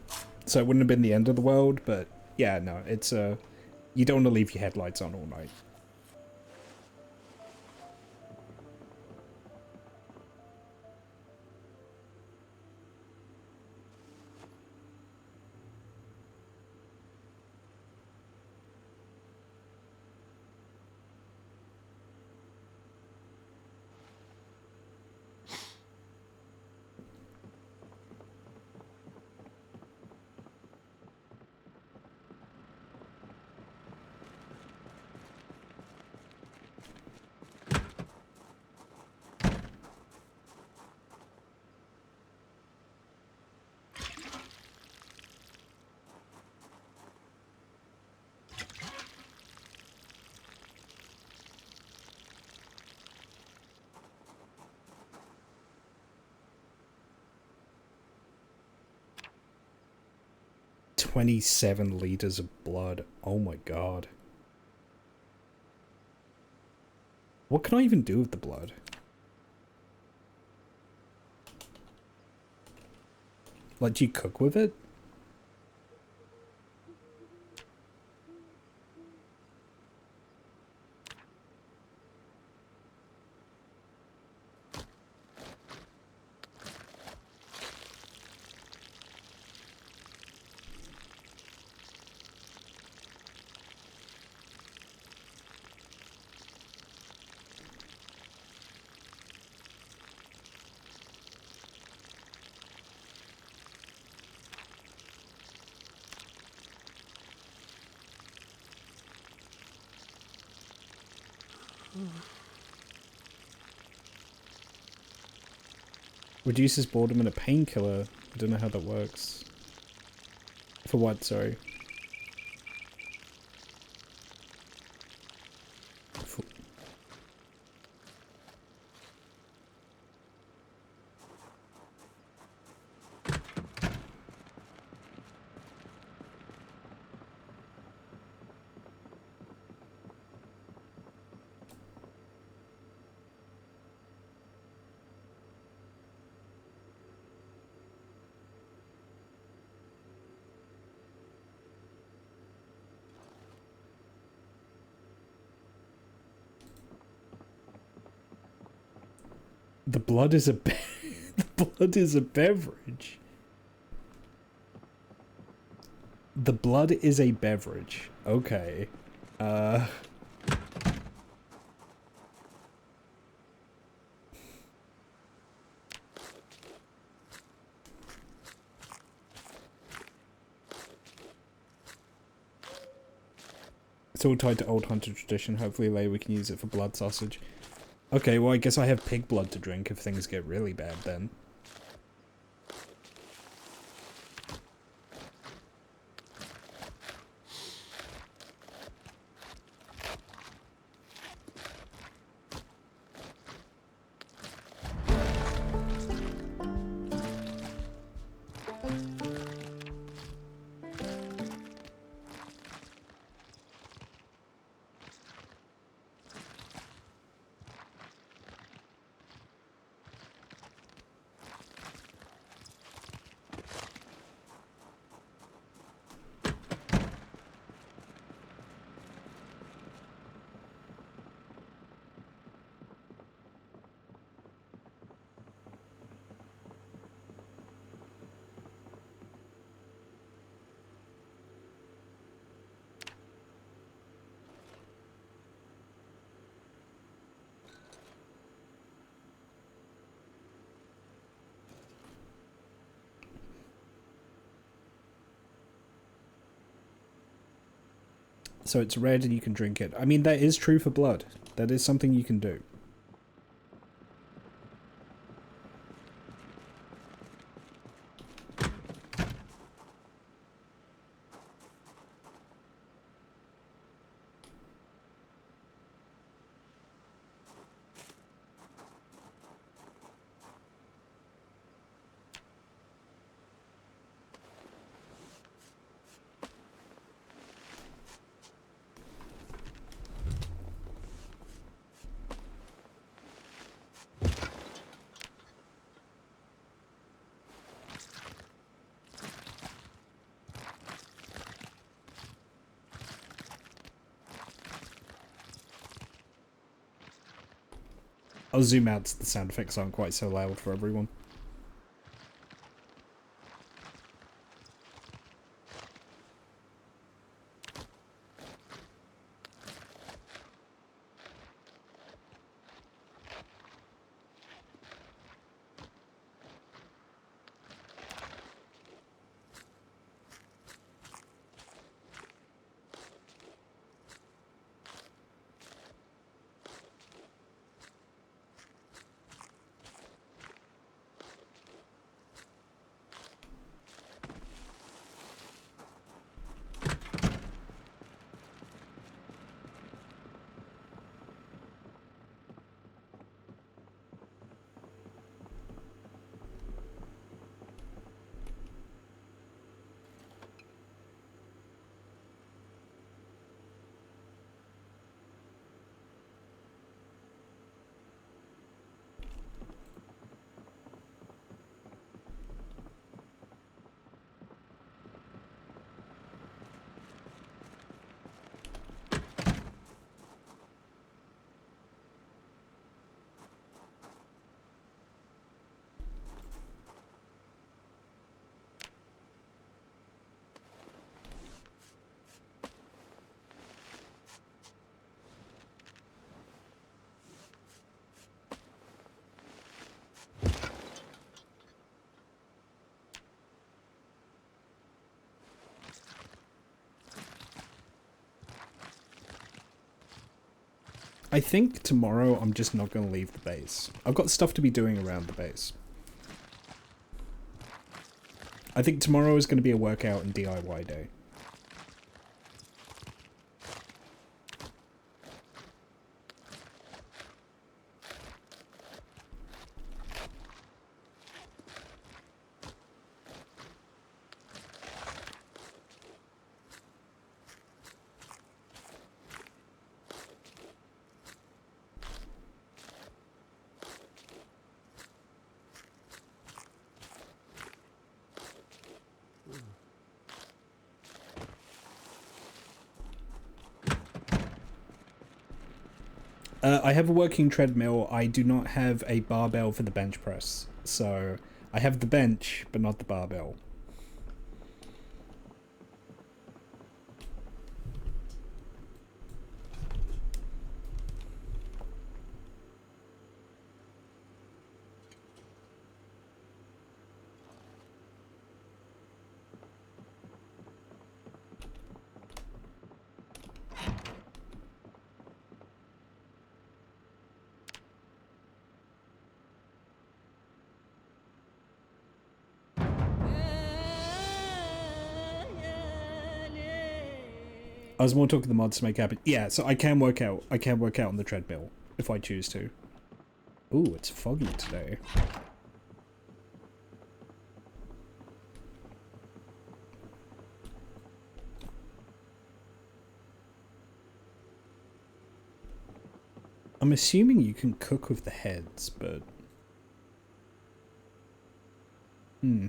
so it wouldn't have been the end of the world, but yeah, no, it's, you don't want to leave your headlights on all night. $27 liters of blood. Oh my god. What can I even do with the blood? Like, do you cook with it? Reduces boredom and a painkiller. I don't know how that works. For what, sorry? For the blood is a the blood is a beverage. The blood is a beverage. Okay. It's all tied to old hunter tradition. Hopefully later we can use it for blood sausage. Okay, well I guess I have pig blood to drink if things get really bad then. So it's red and you can drink it. I mean, that is true for blood. That is something you can do. I'll zoom out so the sound effects aren't quite so loud for everyone. I think tomorrow I'm just not going to leave the base. I've got stuff to be doing around the base. I think tomorrow is going to be a workout and DIY day. I have a working treadmill. I do not have a barbell for the bench press. So I have the bench, but not the barbell. I was more talking the mods to make happen. Yeah, so I can work out. I can work out on the treadmill if I choose to. Ooh, it's foggy today. I'm assuming you can cook with the heads, but... Hmm.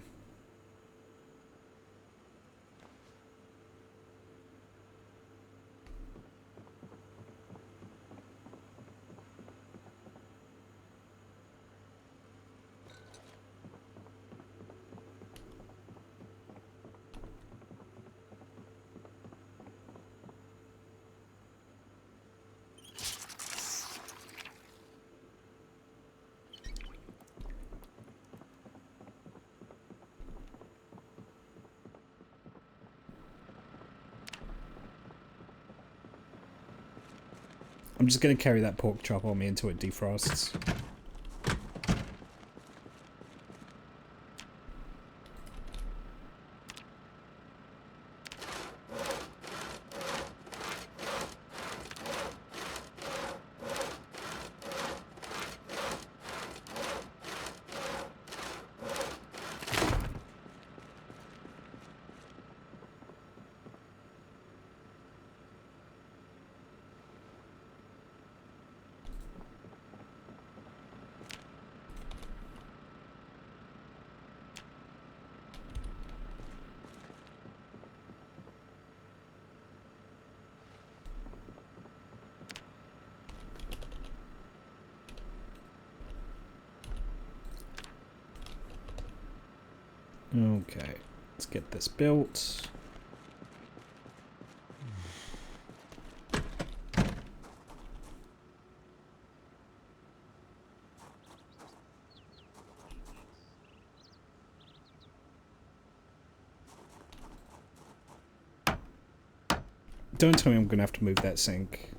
I'm just going to carry that pork chop on me until it defrosts. Okay, let's get this built. Don't tell me I'm going to have to move that sink.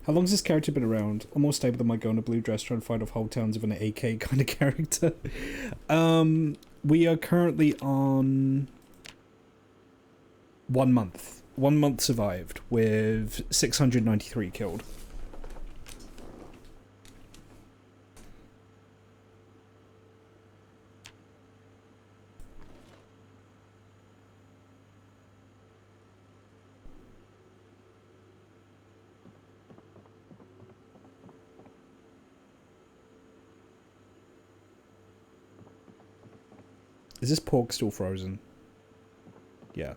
How long has this character been around? I'm more stable than my girl in a blue dress trying to fight off whole towns of an AK kind of character. We are currently on 1 month. 1 month survived with 693 killed. Is this pork still frozen? Yeah.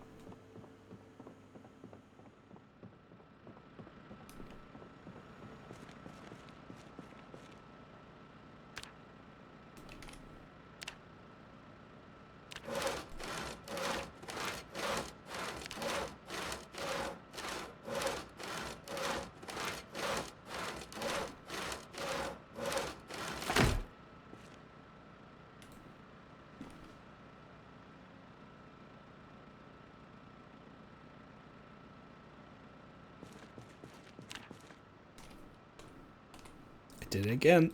Did it again.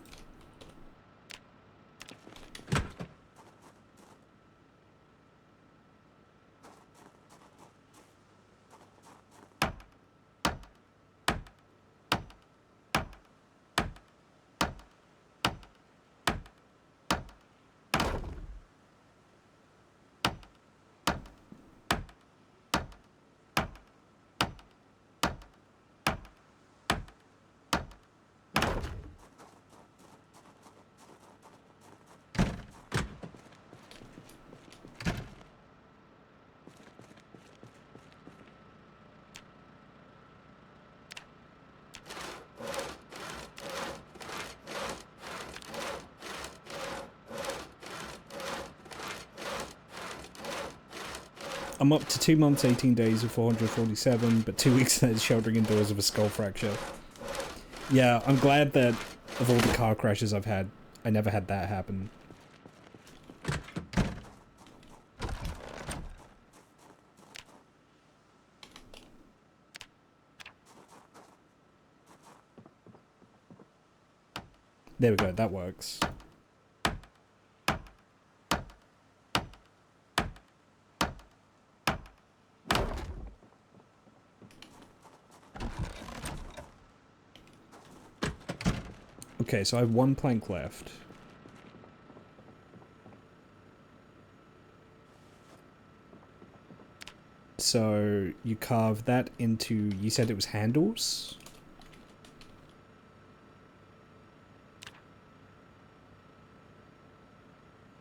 I'm up to 2 months, 18 days of 447, but 2 weeks later sheltering indoors of a skull fracture. Yeah, I'm glad that of all the car crashes I've had, I never had that happen. There we go, that works. Okay, so I have 1 plank left. So you carve that into, you said it was handles?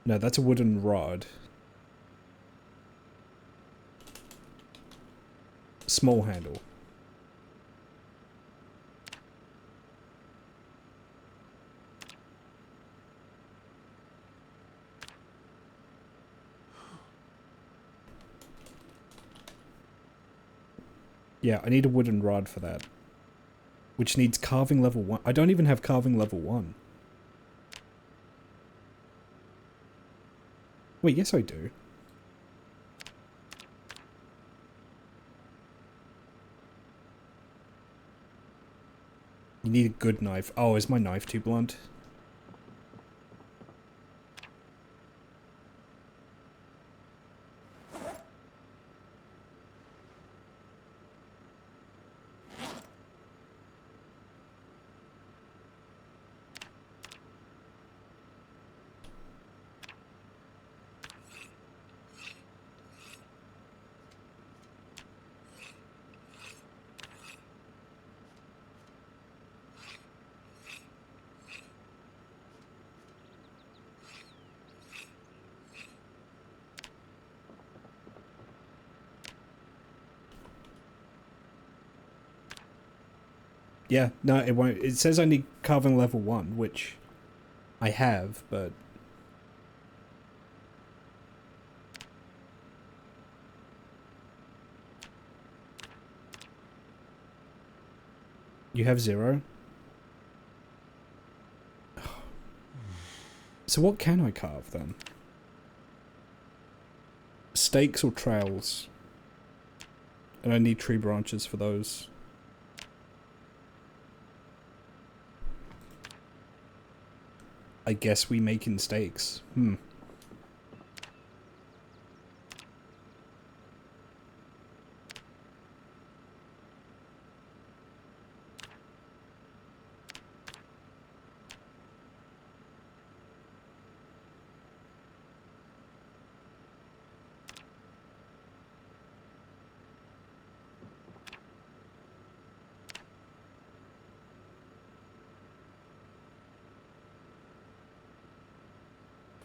No, that's a wooden rod. small handle. Yeah, I need a wooden rod for that. Which needs carving level 1. I don't even have carving level 1. Wait, yes I do. You need a good knife. Oh, is my knife too blunt? Yeah, no, it won't. It says I need carving level 1, which I have, but... You have 0? So what can I carve, then? Stakes or trails? And I need tree branches for those. I guess we make in stakes.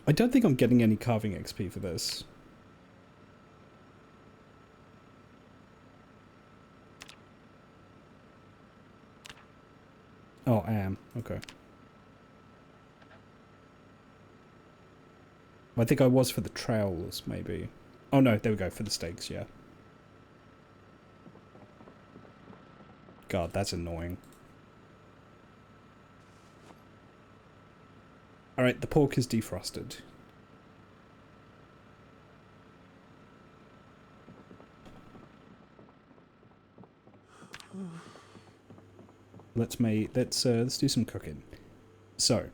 I don't think I'm getting any carving XP for this. Oh, I am. Okay. I think I was for the trails, maybe. Oh no, there we go, for the stakes, yeah. God, that's annoying. Alright, the pork is defrosted. Let's do some cooking. So,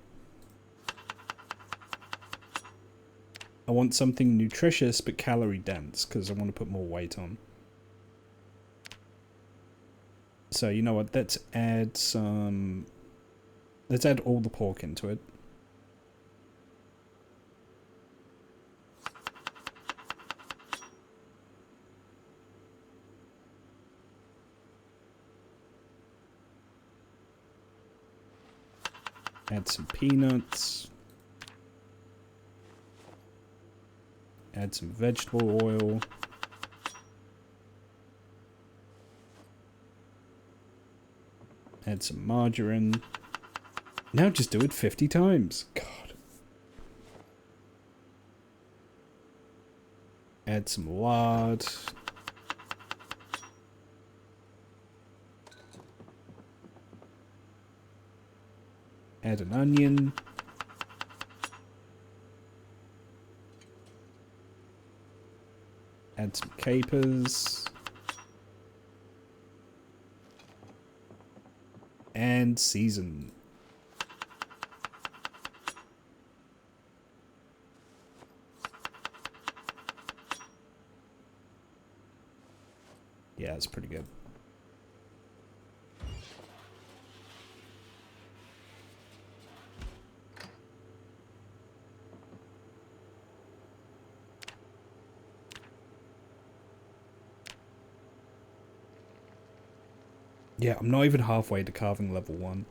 I want something nutritious but calorie dense because I want to put more weight on. So you know what? Let's add some. Let's add all the pork into it. Add some peanuts. Add some vegetable oil. Add some margarine. Now just do it 50 times. God. Add some lard. Add an onion. Add some capers. And season. Yeah, it's pretty good. Yeah, I'm not even halfway to carving level 1.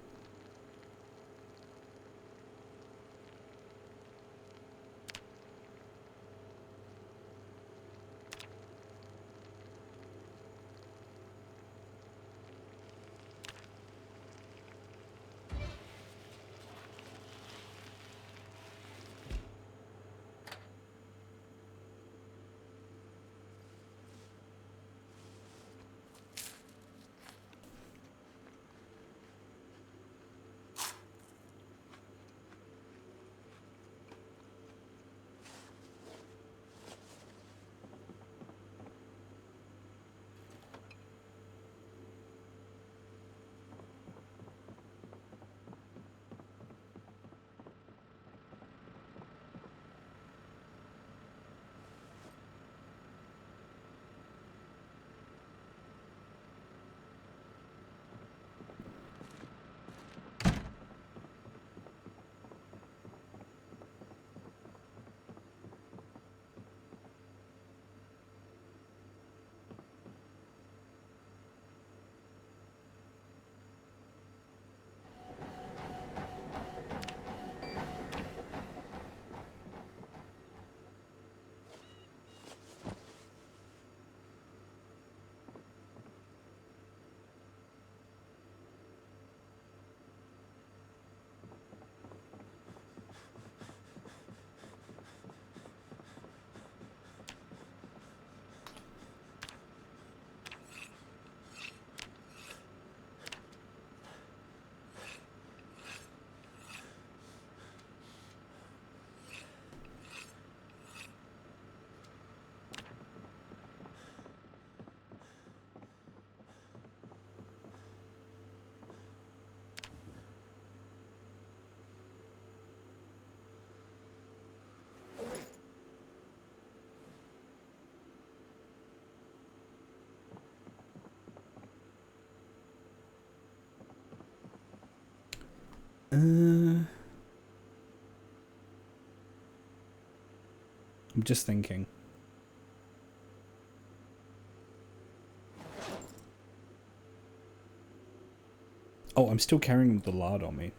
I'm just thinking. Oh, I'm still carrying the lard on me.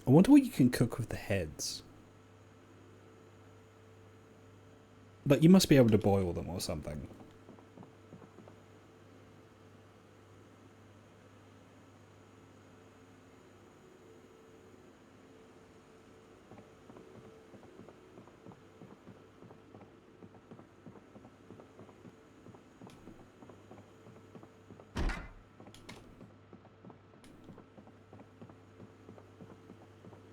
I wonder what you can cook with the heads. But you must be able to boil them or something.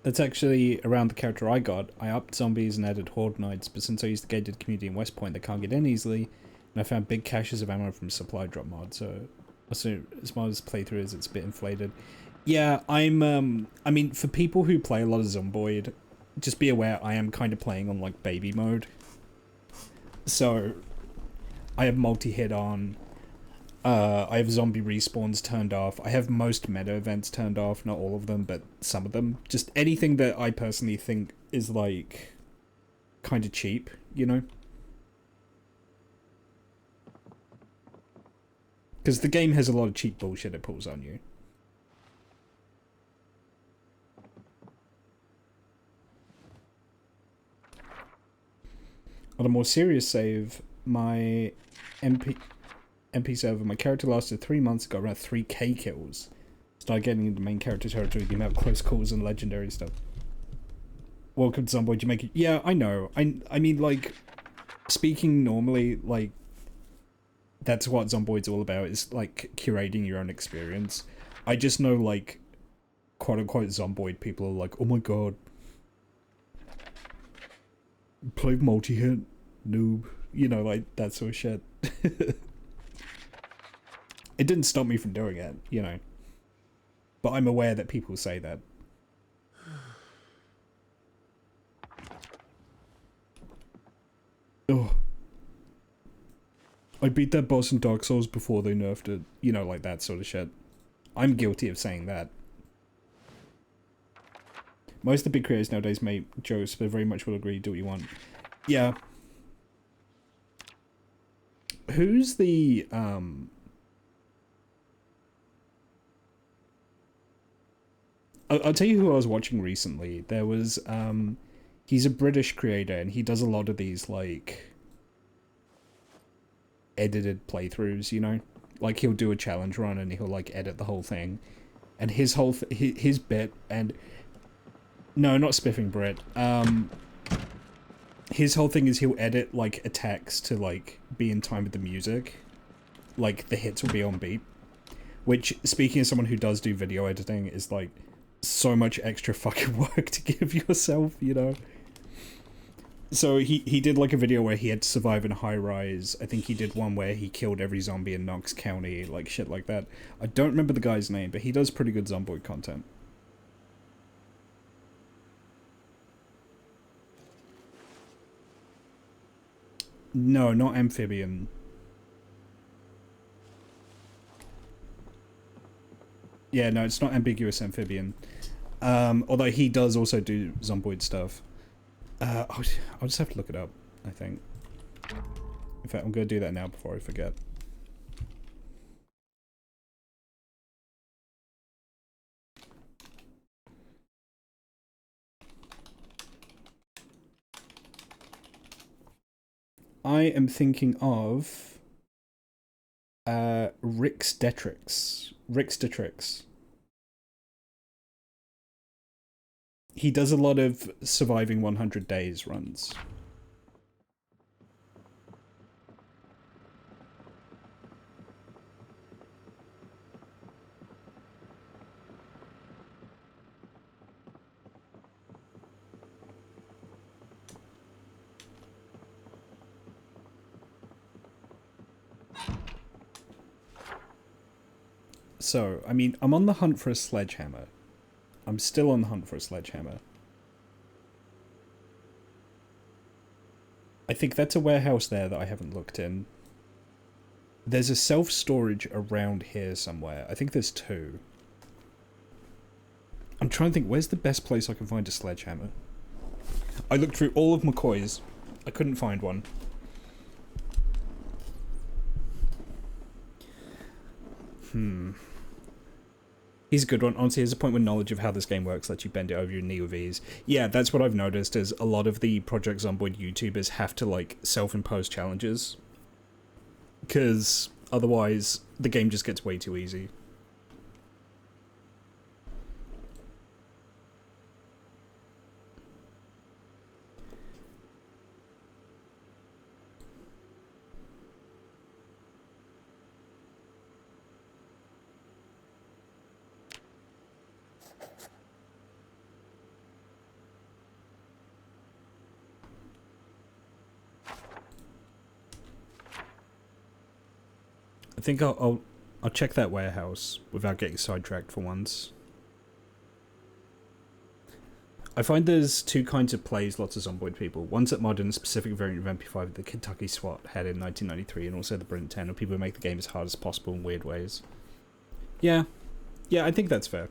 That's actually around the character I got. I upped zombies and added horde knights, but since I used the gated community in West Point, they can't get in easily, and I found big caches of ammo from supply drop mod, so also, as far as playthrough is, it's a bit inflated. Yeah, I mean, for people who play a lot of Zomboid, just be aware I am kind of playing on, like, baby mode. So, I have multi-hit on, I have zombie respawns turned off. I have most meta events turned off, not all of them, but some of them. Just anything that I personally think is, like, kind of cheap, you know? Because the game has a lot of cheap bullshit it pulls on you. On a more serious save, my MP server, my character lasted 3 months, got around 3k kills. Started getting into main character territory, the amount of close calls and legendary stuff. Welcome to Zomboid, you make it. Yeah, I know. I mean, like, speaking normally, like, that's what Zomboid's all about, is, like, curating your own experience. I just know, like, quote-unquote Zomboid people are like, oh my god. Play multi-hit, noob. You know, like, that sort of shit. It didn't stop me from doing it, you know. But I'm aware that people say that. Oh. I beat that boss in Dark Souls before they nerfed it. You know, like that sort of shit. I'm guilty of saying that. Most of the big creators nowadays make jokes, but very much will agree, do what you want. Yeah. Who's the, I'll tell you who I was watching recently. There was, he's a British creator, and he does a lot of these, like, edited playthroughs, you know? Like, he'll do a challenge run, and he'll, like, edit the whole thing. And his whole, his bit, and... No, not Spiffing Brit. His whole thing is he'll edit, like, attacks to, like, be in time with the music. Like, the hits will be on beat. Which, speaking as someone who does do video editing, is, like, so much extra fucking work to give yourself, you know? So he did, like, a video where he had to survive in a high-rise. I think he did one where he killed every zombie in Knox County, like, shit like that. I don't remember the guy's name, but he does pretty good Zomboid content. No, not Amphibian. Yeah, no, it's not Ambiguous Amphibian. Although he does also do Zomboid stuff. I'll just have to look it up, I think. In fact, I'm going to do that now before I forget. I am thinking of... Rix Detrix. Rix Detrix. He does a lot of surviving 100 days runs. So, I mean, I'm on the hunt for a sledgehammer. I'm still on the hunt for a sledgehammer. I think that's a warehouse there that I haven't looked in. There's a self-storage around here somewhere. I think there's two. I'm trying to think, where's the best place I can find a sledgehammer? I looked through all of McCoy's. I couldn't find one. He's a good one. Honestly, there's a point where knowledge of how this game works lets you bend it over your knee with ease. Yeah, that's what I've noticed, is a lot of the Project Zomboid YouTubers have to, like, self-impose challenges. Because otherwise, the game just gets way too easy. I think I'll check that warehouse without getting sidetracked for once. I find there's two kinds of plays lots of Zomboid people. One's that mod in a specific variant of MP5 that the Kentucky SWAT had in 1993, and also the Brent 10, of people who make the game as hard as possible in weird ways. Yeah. Yeah, I think that's fair.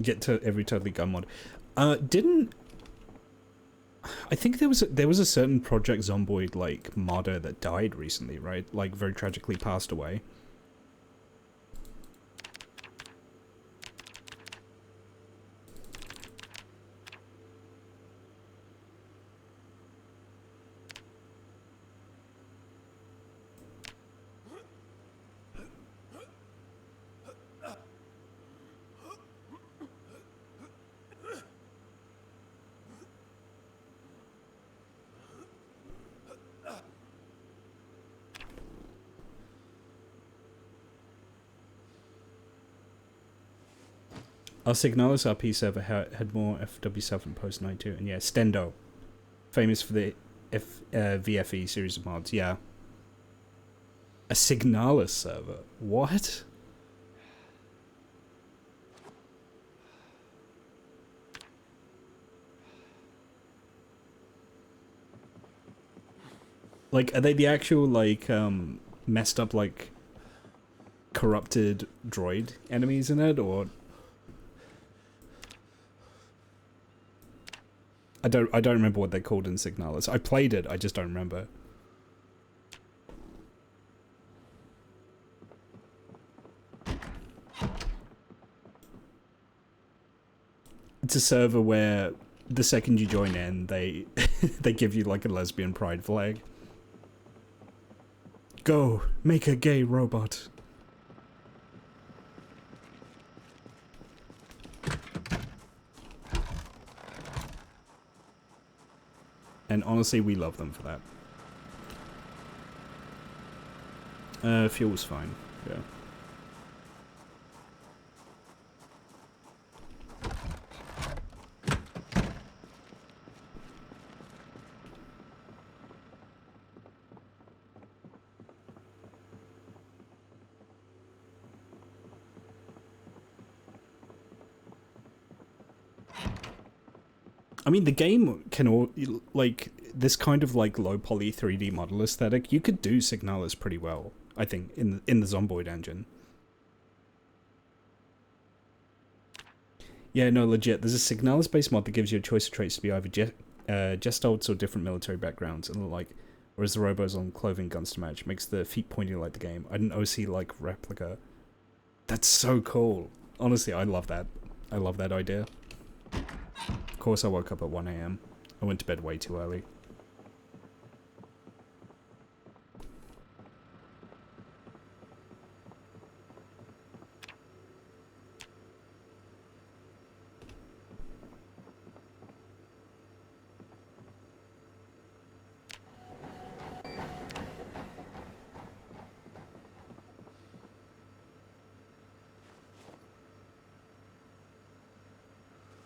Get to every totally gun mod. Didn't I think there was a certain Project Zomboid like modder that died recently, right? Like very tragically passed away. Our Signalis RP server had more FW stuff in post 92, and yeah, Stendo, famous for the VFE series of mods. Yeah, a Signalis server. What? Like, are they the actual like messed up like corrupted droid enemies in it, or? I don't remember what they're called in Signalis. I played it, I just don't remember. It's a server where the second you join in, they they give you like a lesbian pride flag. Go, make a gay robot. And honestly, we love them for that. Fuel's fine, yeah. I mean, the game can all, like, this kind of, like, low poly 3D model aesthetic, you could do Signalis pretty well, I think, in the Zomboid engine. Yeah, no, legit, there's a Signalis-based mod that gives you a choice of traits to be either Gestalt or different military backgrounds, and like, Whereas the robos on clothing guns to match makes the feet pointing like the game. I didn't OC like replica. That's so cool. Honestly, I love that. I love that idea. Of course I woke up at 1 AM. I went to bed way too early.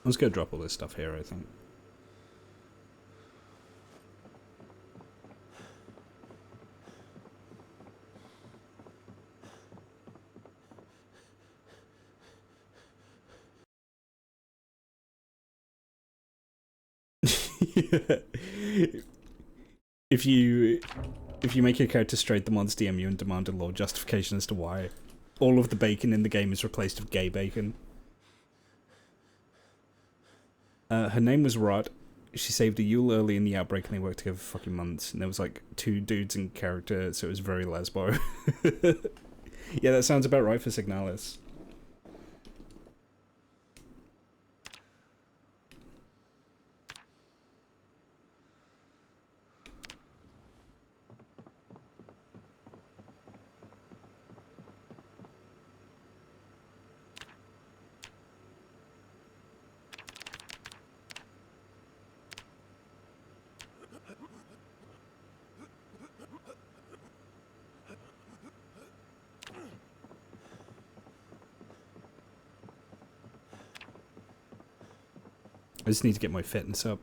I'm just gonna drop all this stuff here, I think. If you make your character straight, the mods DM you and demand a law justification as to why all of the bacon in the game is replaced with gay bacon. Her name was Rot. She saved a Yule early in the outbreak and they worked together for fucking months. And there was like 2 dudes in character, so it was very lesbo. Yeah, that sounds about right for Signalis. I just need to get my fitness up.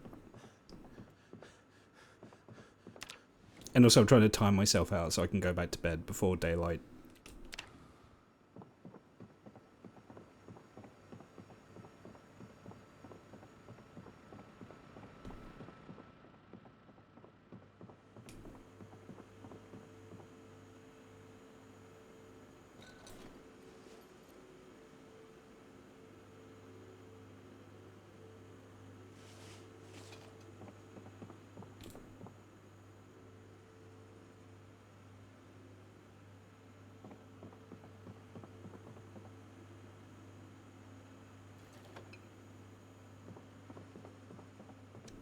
And also I'm trying to time myself out so I can go back to bed before daylight.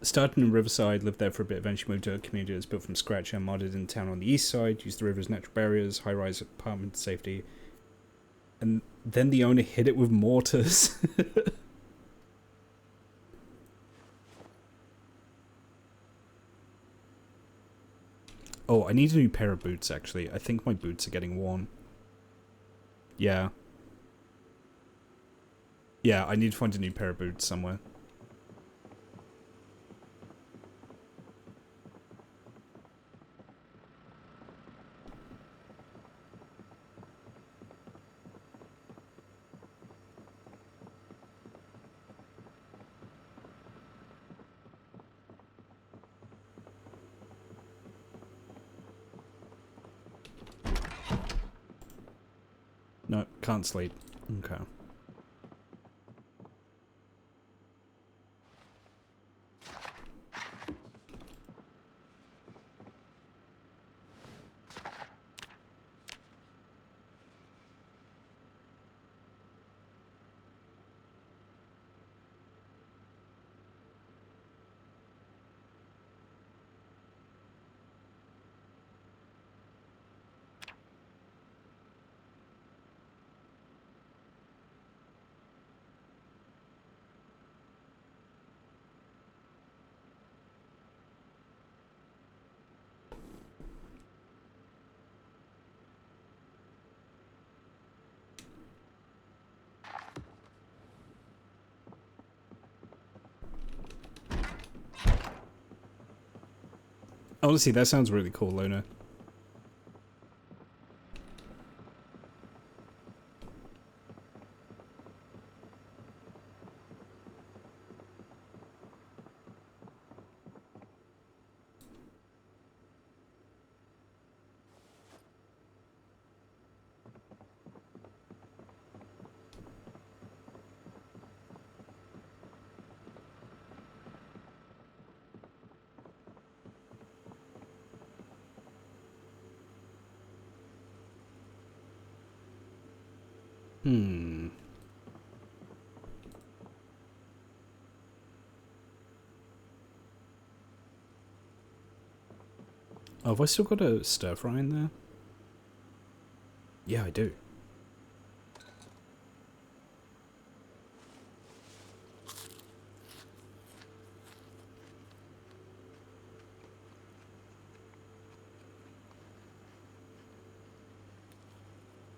Started in Riverside, lived there for a bit, eventually moved to a community that was built from scratch and modded in town on the east side, used the river as natural barriers, high-rise apartment safety, and then the owner hit it with mortars. Oh, I need a new pair of boots, actually. I think my boots are getting worn. Yeah. Yeah, I need to find a new pair of boots somewhere. No, can't sleep. Okay. Honestly, that sounds really cool, Luna. Hmm. Oh, have I still got a stir fry in there? Yeah, I do.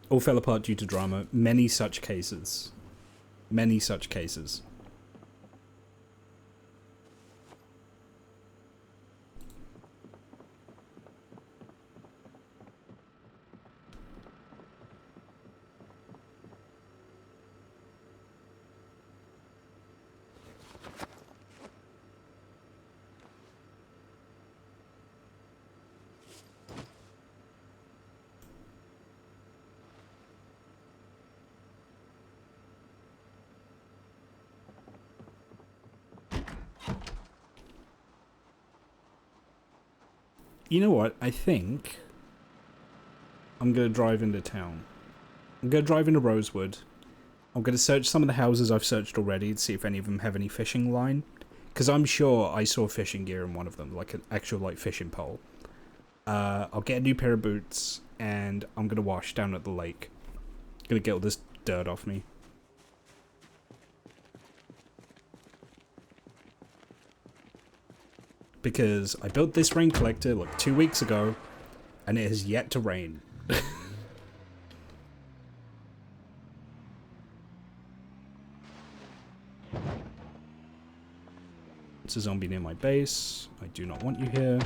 All fell apart due to drama. Many such cases. Many such cases. You know what? I think I'm going to drive into town. I'm going to drive into Rosewood. I'm going to search some of the houses I've searched already to see if any of them have any fishing line. Because I'm sure I saw fishing gear in one of them, like an actual like fishing pole. I'll get a new pair of boots, and I'm going to wash down at the lake. Going to get all this dirt off me. Because I built this rain collector like 2 weeks ago, and it has yet to rain. It's a zombie near my base. I do not want you here.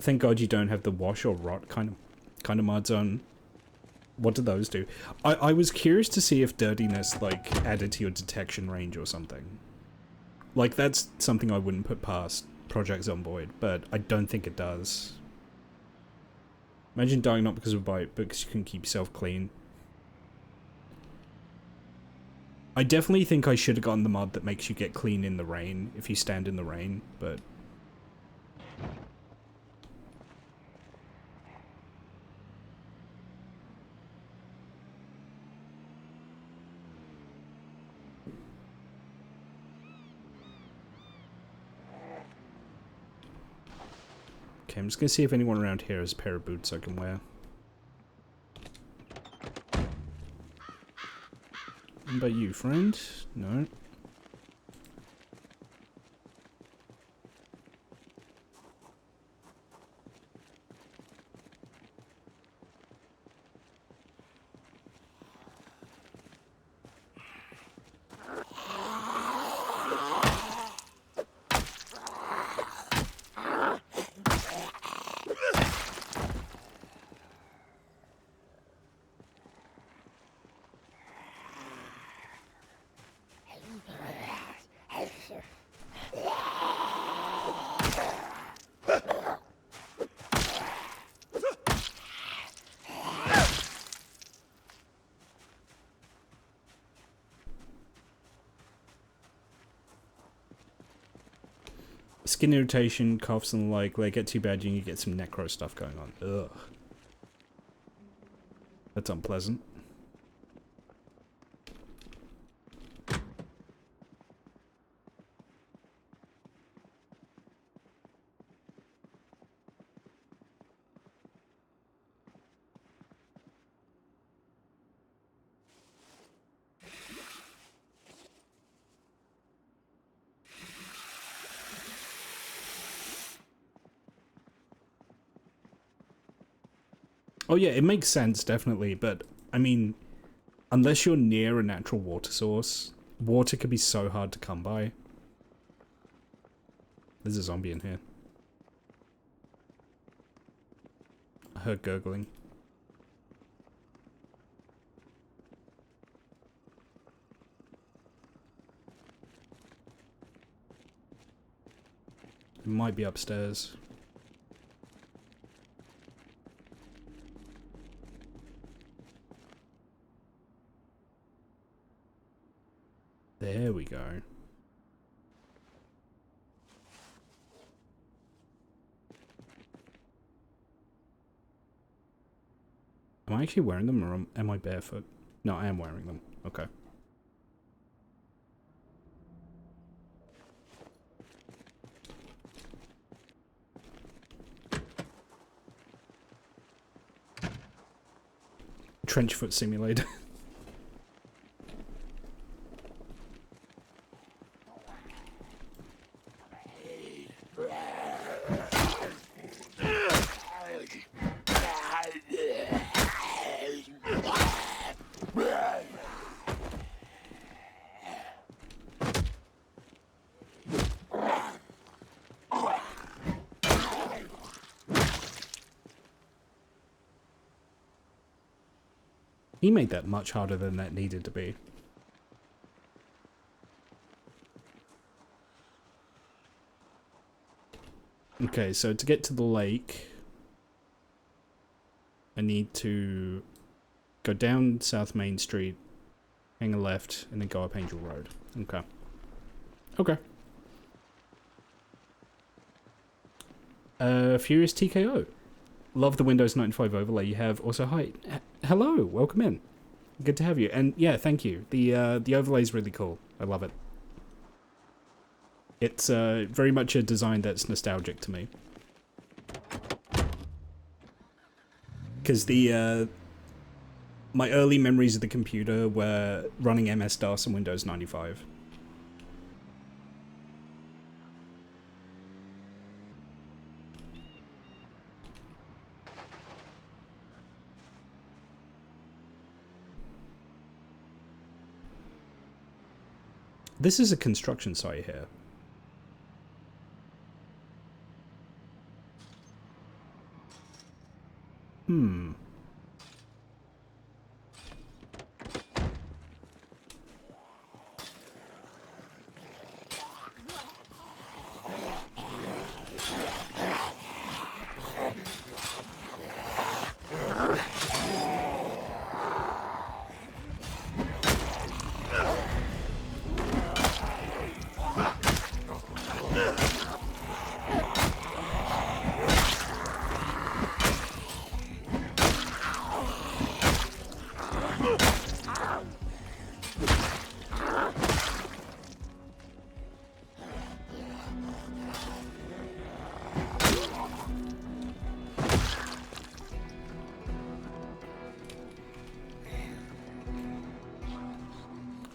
Thank God you don't have the wash or rot kind of mods on. What do those do? I was curious to see if dirtiness like added to your detection range or something. Like that's something I wouldn't put past Project Zomboid, but I don't think it does. Imagine dying not because of a bite, but because you can keep yourself clean. I definitely think I should have gotten the mod that makes you get clean in the rain if you stand in the rain, but okay, I'm just gonna see if anyone around here has a pair of boots I can wear. What about you, friend? No. Skin irritation, coughs and the like, they get too bad, you get some necro stuff going on. Ugh. That's unpleasant. Oh yeah, it makes sense, definitely, but, I mean, unless you're near a natural water source, water can be so hard to come by. There's a zombie in here. I heard gurgling. It might be upstairs. There we go. Am I actually wearing them, or am I barefoot? No, I am wearing them. Okay. Trench foot simulator. He made that much harder than that needed to be. Okay, so to get to the lake, I need to go down South Main Street, hang a left, and then go up Angel Road. Okay. Okay. Furious TKO. Love the Windows 95 overlay you have. Also, hi. Hello, welcome in. Good to have you. And yeah, thank you. The overlay is really cool. I love it. It's very much a design that's nostalgic to me. Because my early memories of the computer were running MS-DOS and Windows 95. This is a construction site here. Hmm.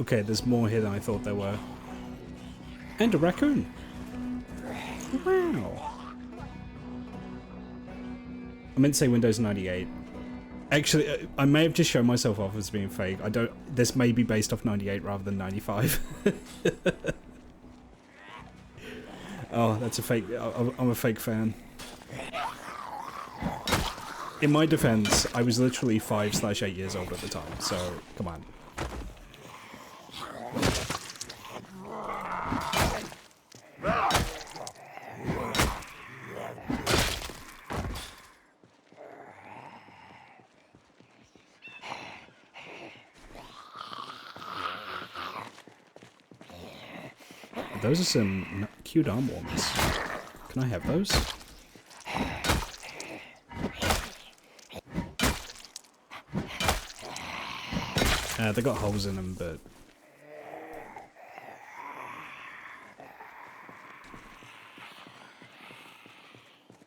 Okay, there's more here than I thought there were. And a raccoon. Wow. I meant to say Windows 98. Actually, I may have just shown myself off as being fake. I don't. This may be based off 98 rather than 95. Oh, that's a fake. I'm a fake fan. In my defense, I was literally 5/8 years old at the time, so come on. Those are some cute arm warmers. Can I have those? They got holes in them, but...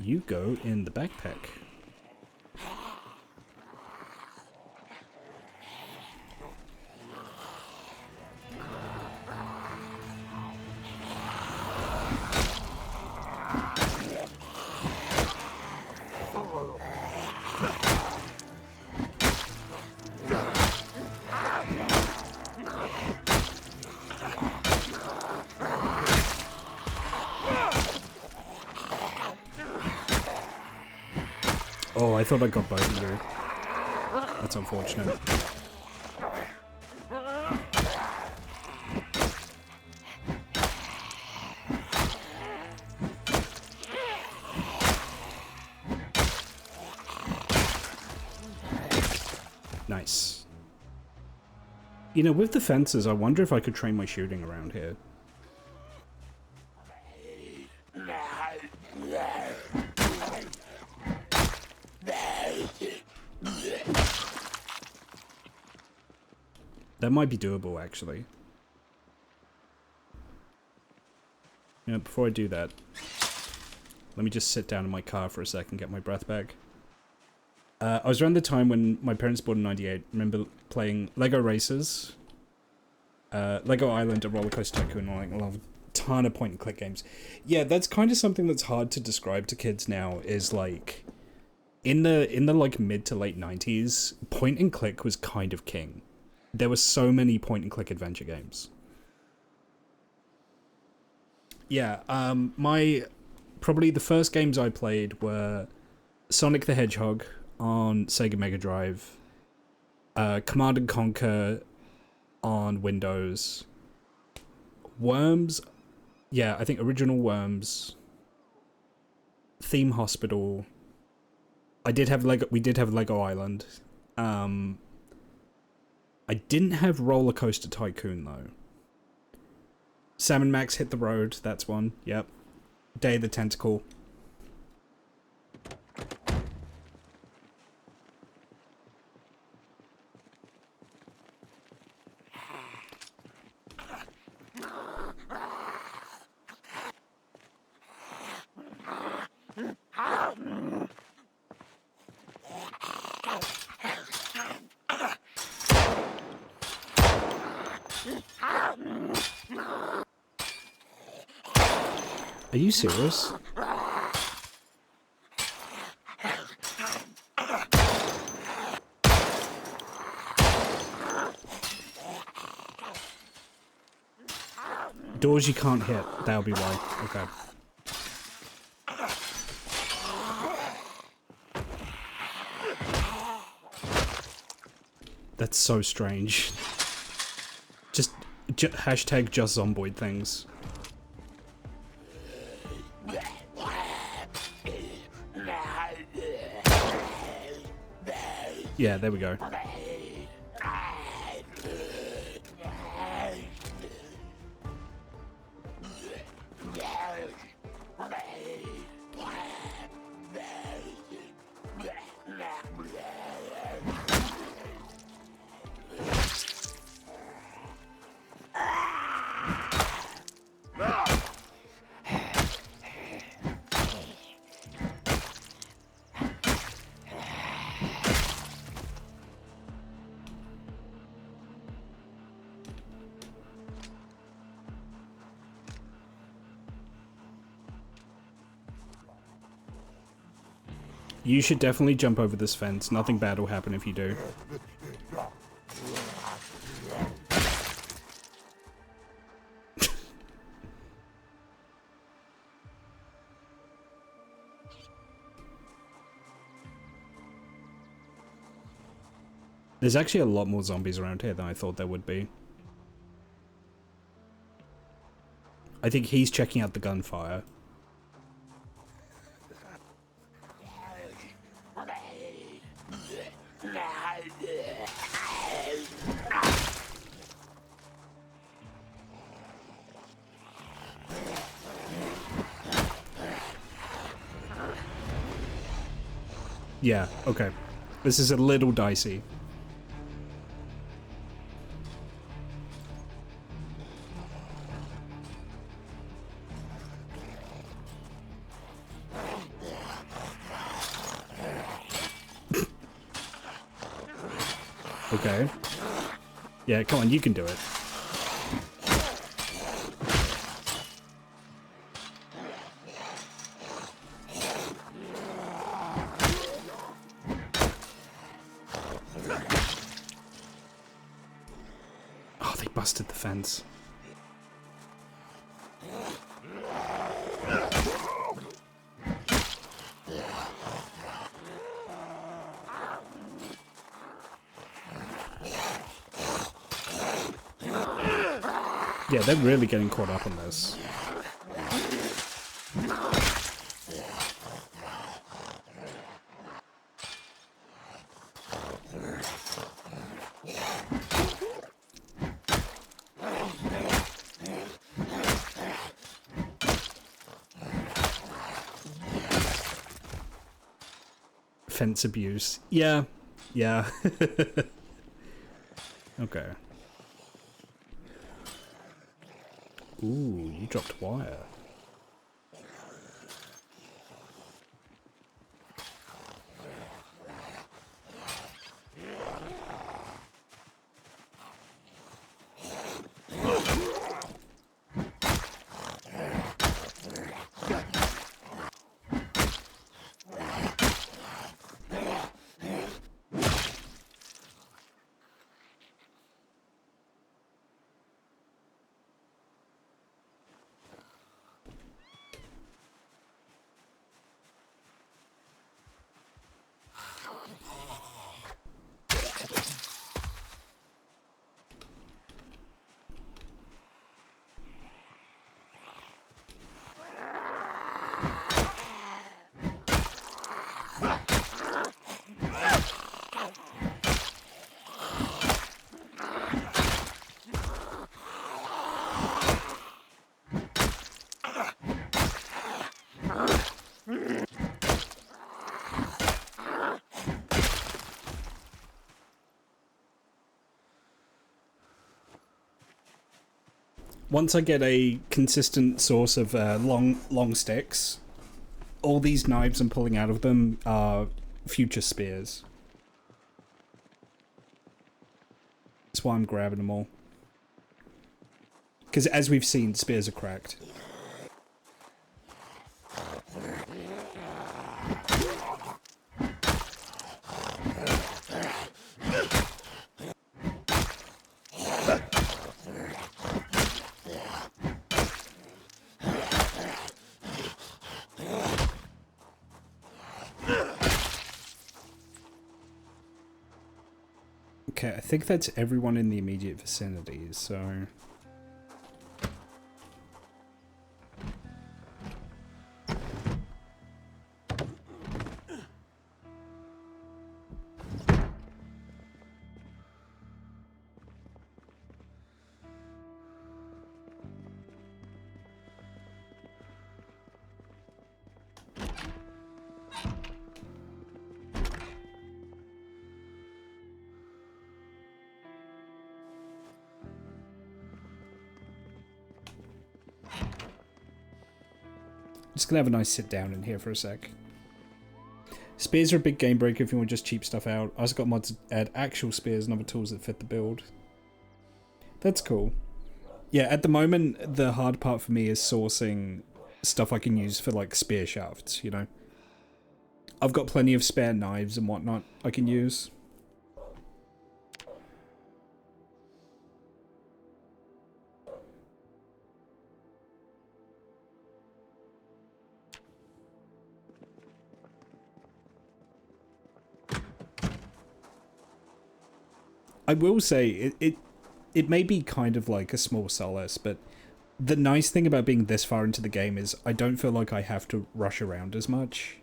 You go in the backpack. Oh, I thought I got both of you. That's unfortunate. Nice. You know, with the fences, I wonder if I could train my shooting around here. That might be doable, actually. You know, before I do that, let me just sit down in my car for a second, get my breath back. I was around the time when my parents bought a 98. Remember playing Lego Racers, Lego Island, and Roller Coaster Tycoon, like a ton of point-and-click games. Yeah, that's kind of something that's hard to describe to kids now. Is like in the like mid to late 90s, point-and-click was kind of king. There were so many point-and-click adventure games. Yeah, probably the first games I played were Sonic the Hedgehog on Sega Mega Drive, Command and Conquer on Windows, Worms, yeah, I think original Worms, Theme Hospital. We did have Lego Island. I didn't have Roller Coaster Tycoon though. Sam and Max Hit the Road, that's one. Yep. Day of the Tentacle. Are you serious? Doors you can't hit, that'll be why. Okay. That's so strange. Just hashtag just zomboid things. Yeah, there we go. You should definitely jump over this fence. Nothing bad will happen if you do. There's actually a lot more zombies around here than I thought there would be. I think he's checking out the gunfire. Yeah, okay. This is a little dicey. Okay. Yeah, come on, you can do it. Oh, they busted the fence. Yeah, they're really getting caught up on this. defense abuse. Yeah. Yeah. Okay. Ooh, you dropped wire. Once I get a consistent source of long sticks, all these knives I'm pulling out of them are future spears. That's why I'm grabbing them all. Because as we've seen, spears are cracked. Okay, I think that's everyone in the immediate vicinity, so... Just gonna have a nice sit down in here for a sec. Spears are a big game breaker if you want just cheap stuff out. I also got mods to add actual spears and other tools that fit the build. That's cool. Yeah, at the moment, the hard part for me is sourcing stuff I can use for, like, spear shafts, you know? I've got plenty of spare knives and whatnot I can use. I will say, it may be kind of like a small solace, but the nice thing about being this far into the game is I don't feel like I have to rush around as much,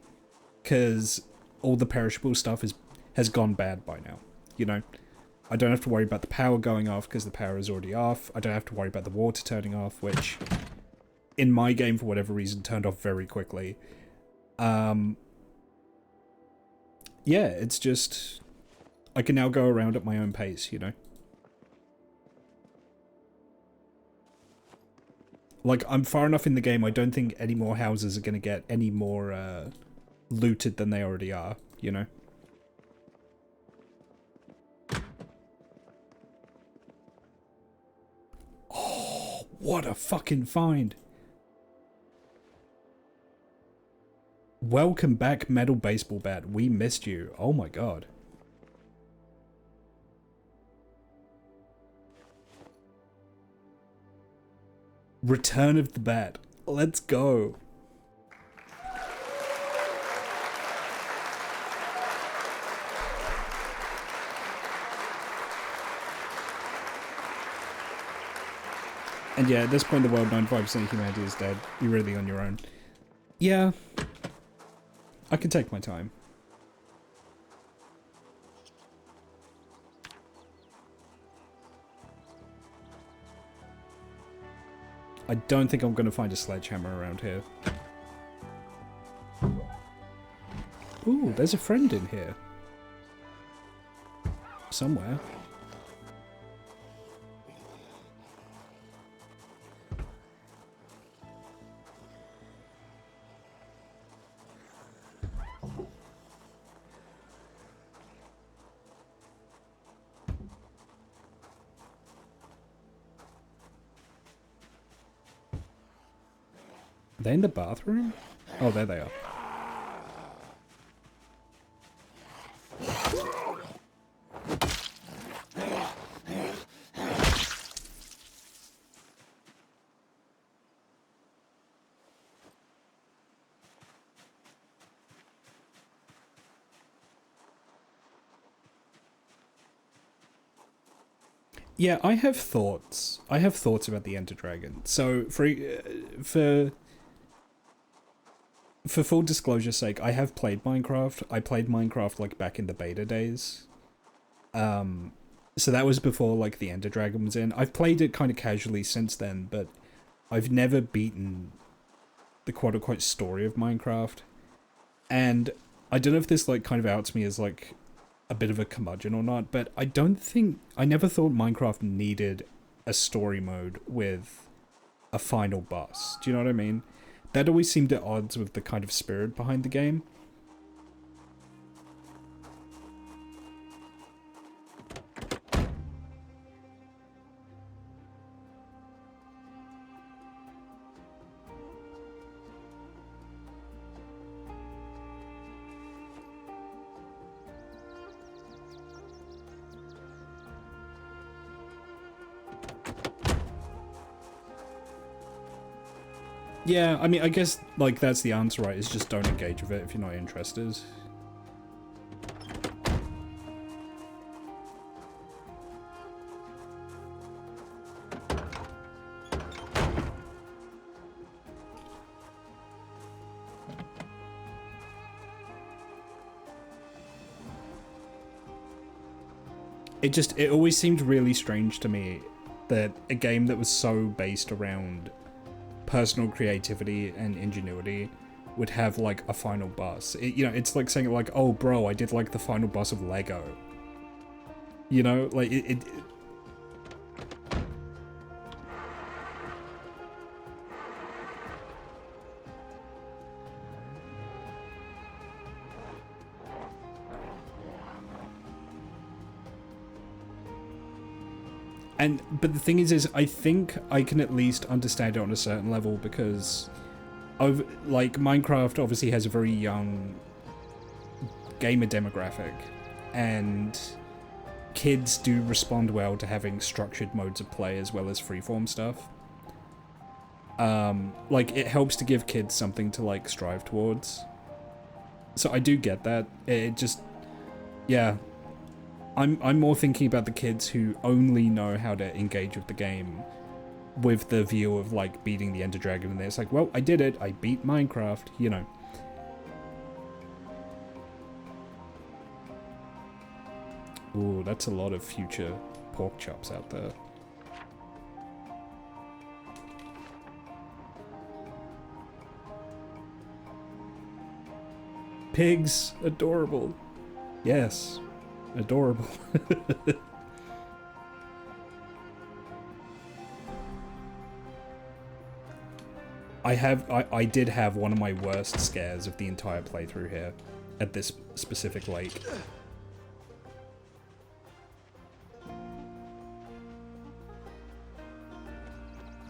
because all the perishable stuff has gone bad by now, you know? I don't have to worry about the power going off because the power is already off. I don't have to worry about the water turning off, which in my game, for whatever reason, turned off very quickly. Yeah, it's just... I can now go around at my own pace, you know? Like, I'm far enough in the game, I don't think any more houses are going to get any more looted than they already are, you know? Oh, what a fucking find! Welcome back, Metal Baseball Bat. We missed you. Oh my god. Return of the Bat. Let's go. And yeah, at this point in the world, 95% of humanity is dead. You're really on your own. Yeah. I can take my time. I don't think I'm going to find a sledgehammer around here. Ooh, there's a friend in here. Somewhere. Are they in the bathroom? Oh, there they are. Yeah, I have thoughts. I have thoughts about the Ender Dragon. So, for full disclosure's sake, I have played Minecraft. I played Minecraft like back in the beta days. So that was before like the Ender Dragon was in. I've played it kind of casually since then, but I've never beaten the quote-unquote story of Minecraft. And I don't know if this like kind of outs me as like a bit of a curmudgeon or not, but I never thought Minecraft needed a story mode with a final boss. Do you know what I mean? That always seemed at odds with the kind of spirit behind the game. Yeah, I mean, I guess, like, that's the answer, right? Is just don't engage with it if you're not interested. It always seemed really strange to me that a game that was so based around personal creativity and ingenuity would have like a final boss. It's like saying like, oh bro, I did like the final boss of Lego. You know, like but the thing is I think I can at least understand it on a certain level because of like Minecraft obviously has a very young gamer demographic, and kids do respond well to having structured modes of play as well as freeform stuff. Like it helps to give kids something to like strive towards. So I do get that. It just, yeah. I'm more thinking about the kids who only know how to engage with the game with the view of like beating the Ender Dragon, and it's like, well, I did it, I beat Minecraft, you know. Ooh, that's a lot of future pork chops out there. Pigs, adorable. Yes. Adorable. I did have one of my worst scares of the entire playthrough here at this specific lake.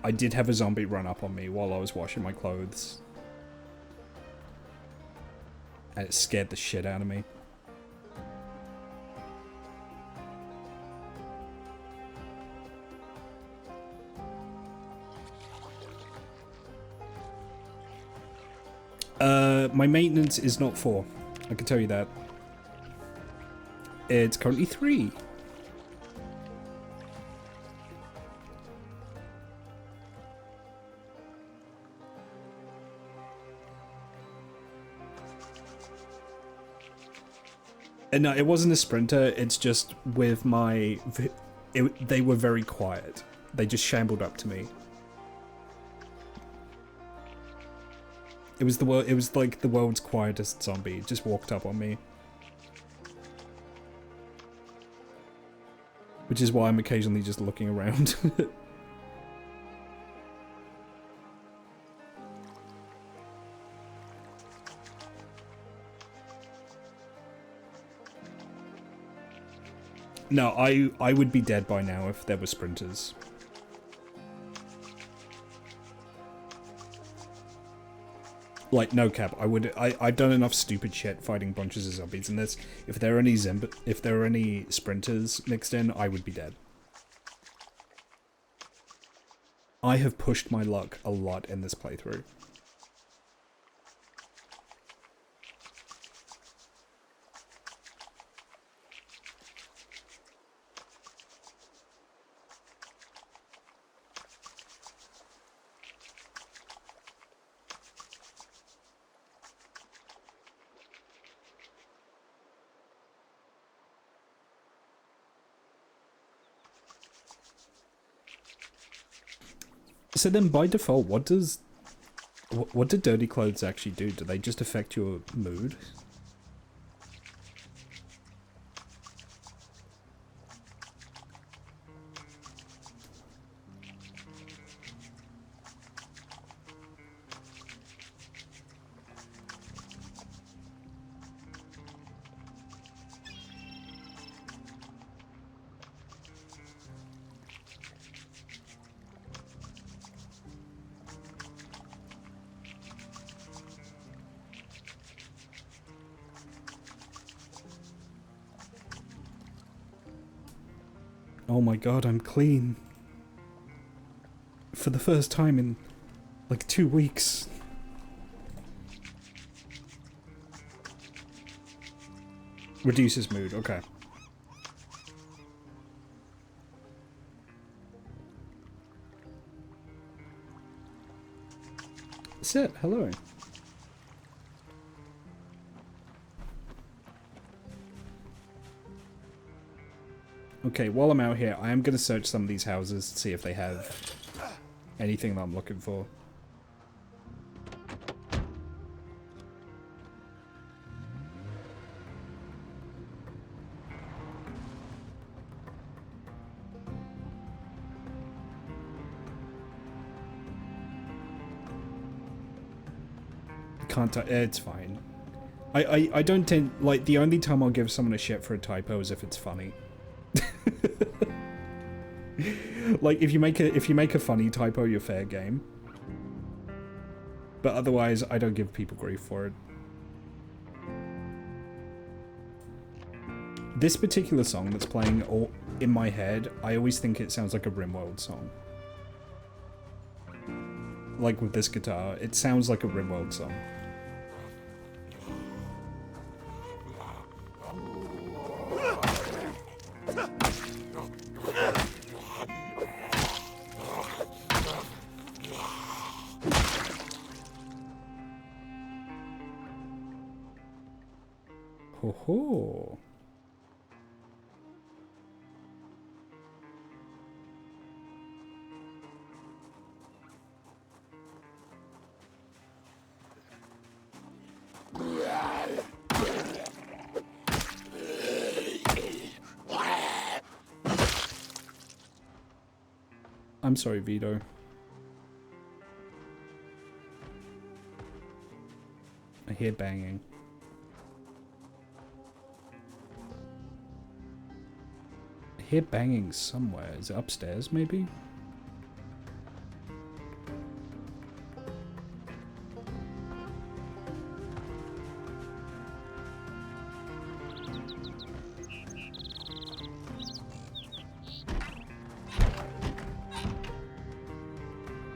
I did have a zombie run up on me while I was washing my clothes. And it scared the shit out of me. My maintenance is not 4. I can tell you that. It's currently 3. And no, it wasn't a sprinter, it's just with my... they were very quiet. They just shambled up to me. It was it was like the world's quietest zombie. It just walked up on me. Which is why I'm occasionally just looking around. No, I would be dead by now if there were sprinters. Like, no cap, I've done enough stupid shit fighting bunches of zombies in this. If there are any sprinters mixed in, I would be dead. I have pushed my luck a lot in this playthrough. So then, by default, what do dirty clothes actually do? Do they just affect your mood? Oh my god, I'm clean. For the first time in, like, 2 weeks. Reduces mood, okay. Sit, hello. Okay, while I'm out here, I am going to search some of these houses to see if they have anything that I'm looking for. Can't it's fine. I don't tend, like, the only time I'll give someone a shit for a typo is if it's funny. Like, if you make a funny typo, you're fair game. But otherwise, I don't give people grief for it. This particular song that's playing in my head, I always think it sounds like a RimWorld song. Like with this guitar, it sounds like a RimWorld song. Ho-ho. I'm sorry, Vito. I hear banging. I hear banging somewhere. Is it upstairs, maybe?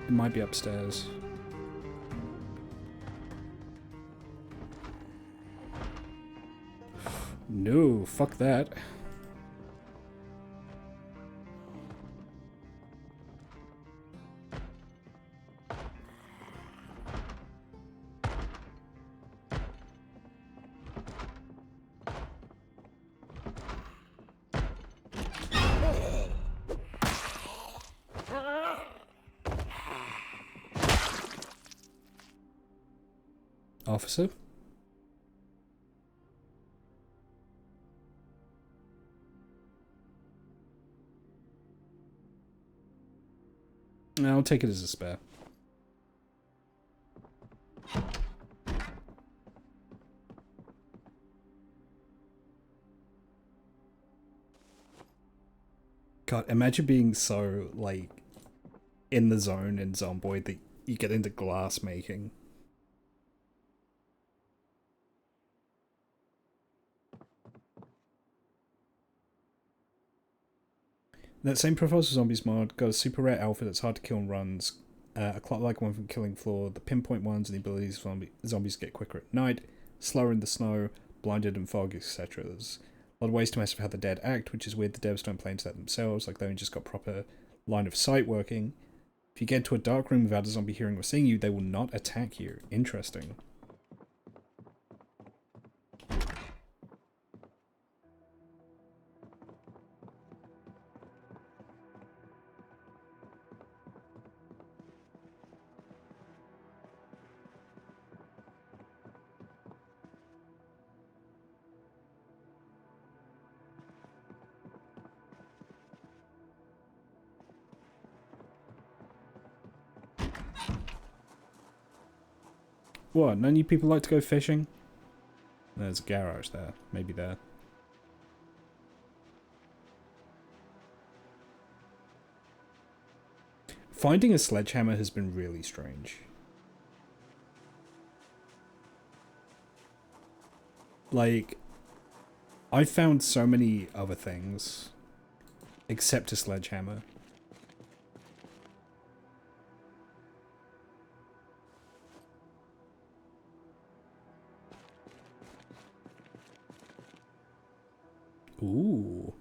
It might be upstairs. No, fuck that. Officer? I'll take it as a spare. God, imagine being so, like, in the zone in Zomboid that you get into glass making. That same Profile Zombies mod got a super rare outfit that's hard to kill and runs, a clock-like one from Killing Floor, the pinpoint ones, and the abilities of zombies get quicker at night, slower in the snow, blinded in fog, etc. There's a lot of ways to mess with how the dead act, which is weird the devs don't play into that themselves, like they only just got proper line of sight working. If you get to a dark room without a zombie hearing or seeing you, they will not attack you. Interesting. What, none of you people like to go fishing? There's a garage there. Maybe there. Finding a sledgehammer has been really strange. Like, I've found so many other things except a sledgehammer. Ooh.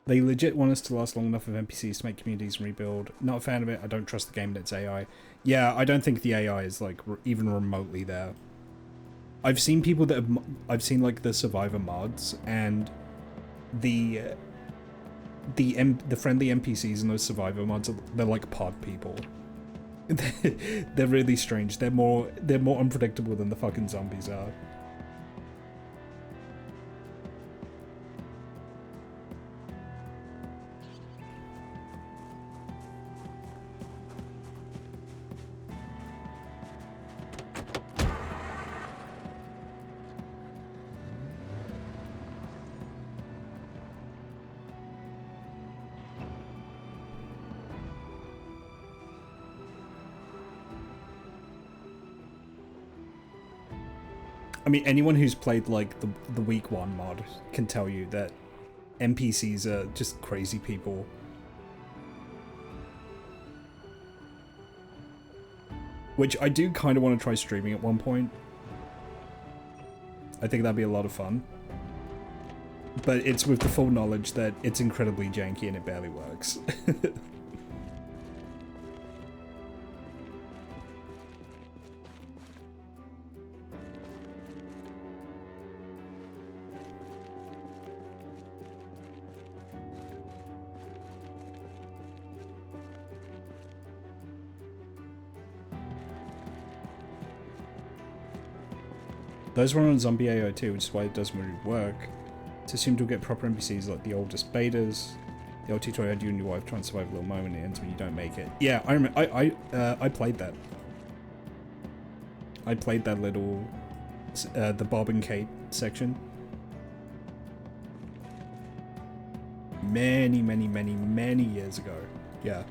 They legit want us to last long enough of NPCs to make communities and rebuild. Not a fan of it. I don't trust the game and its AI. Yeah, I don't think the AI is like even remotely there. I've seen people that have, I've seen like the Survivor mods and the friendly NPCs in those Survivor mods. They're like pod people. They're really strange. They're more unpredictable than the fucking zombies are. I mean, anyone who's played like the week 1 mod can tell you that NPCs are just crazy people. Which I do kind of want to try streaming at one point. I think that'd be a lot of fun. But it's with the full knowledge that it's incredibly janky and it barely works. Those run on Zombie AO too, which is why it doesn't really work. It's assumed you'll get proper NPCs like the oldest betas. The old tutorial had you and your wife trying to survive a little moment, it ends when you don't make it. Yeah, I remember. I played that. I played that little the Bob and Kate section. Many years ago. Yeah.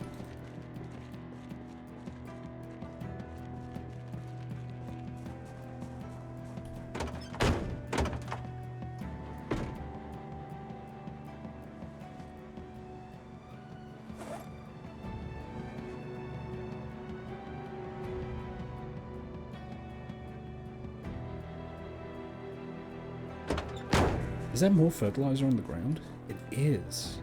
there more fertilizer on the ground? It is.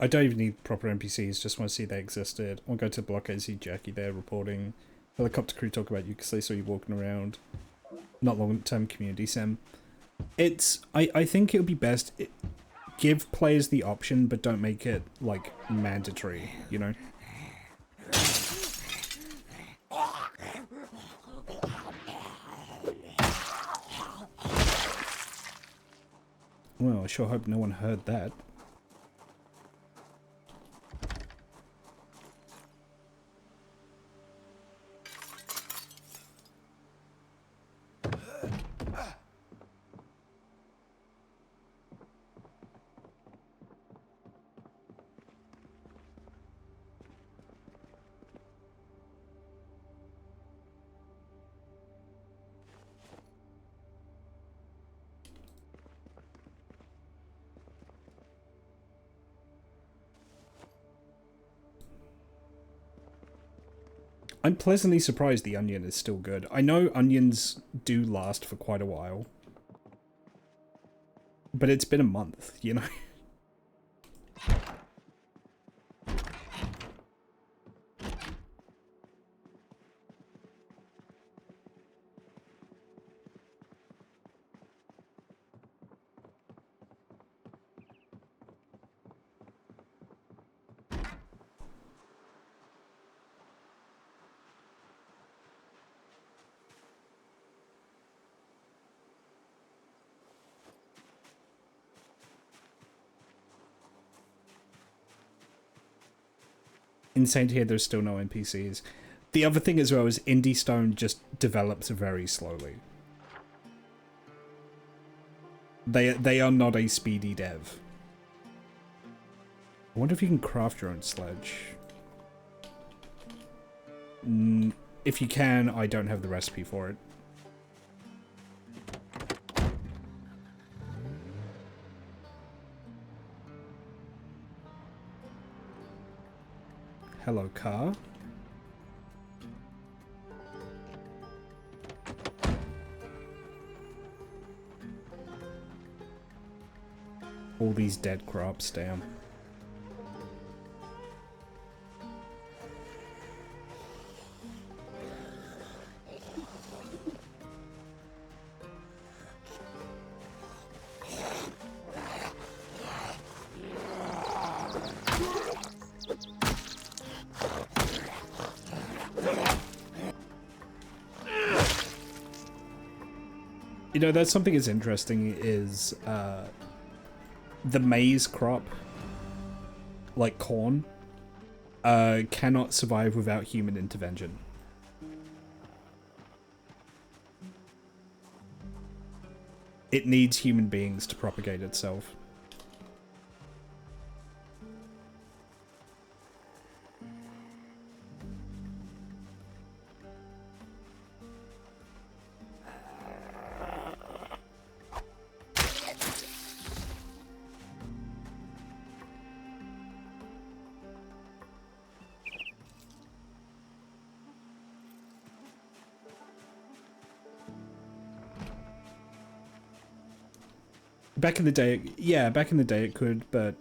I don't even need proper NPCs, just want to see they existed. I'll go to the blockade, see Jackie there reporting. Helicopter crew talk about you because they saw you walking around. Not long-term community sim. I think it would be best, give players the option, but don't make it, like, mandatory, you know? Well, I sure hope no one heard that. I'm pleasantly surprised the onion is still good. I know onions do last for quite a while. But it's been a month, you know? Insane to hear there's still no NPCs. The other thing as well is Indie Stone just develops very slowly. They are not a speedy dev. I wonder if you can craft your own sledge. If you can, I don't have the recipe for it. Hello, car. All these dead crops, damn. You know, that's something that's interesting is the maize crop, like corn, cannot survive without human intervention. It needs human beings to propagate itself. Back in the day, yeah, back in the day it could, but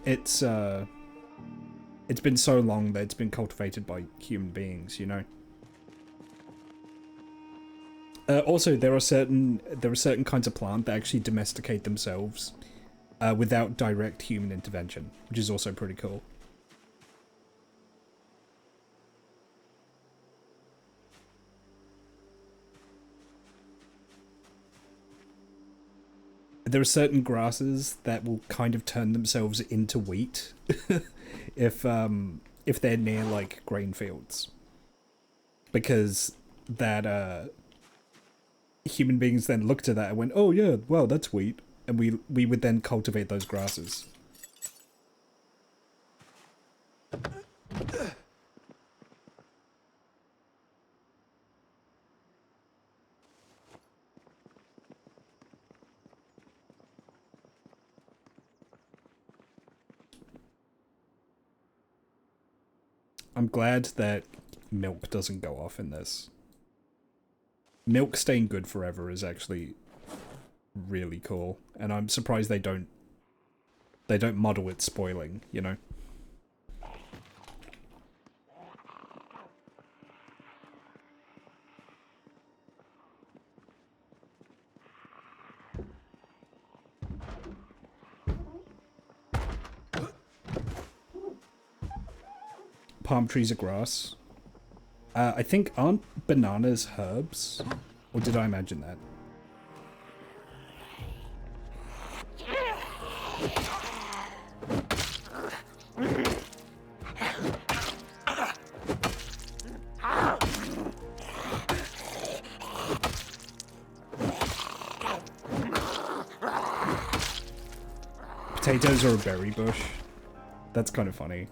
it's been so long that it's been cultivated by human beings, you know. Also, there are certain kinds of plant that actually domesticate themselves without direct human intervention, which is also pretty cool. There are certain grasses that will kind of turn themselves into wheat if they're near like grain fields, because that human beings then looked at that and went, oh yeah, well that's wheat, and we would then cultivate those grasses. I'm glad that milk doesn't go off in this. Milk staying good forever is actually really cool, and I'm surprised they don't model it spoiling, you know? Palm trees are grass. I think, aren't bananas herbs? Or did I imagine that? Potatoes are a berry bush. That's kind of funny.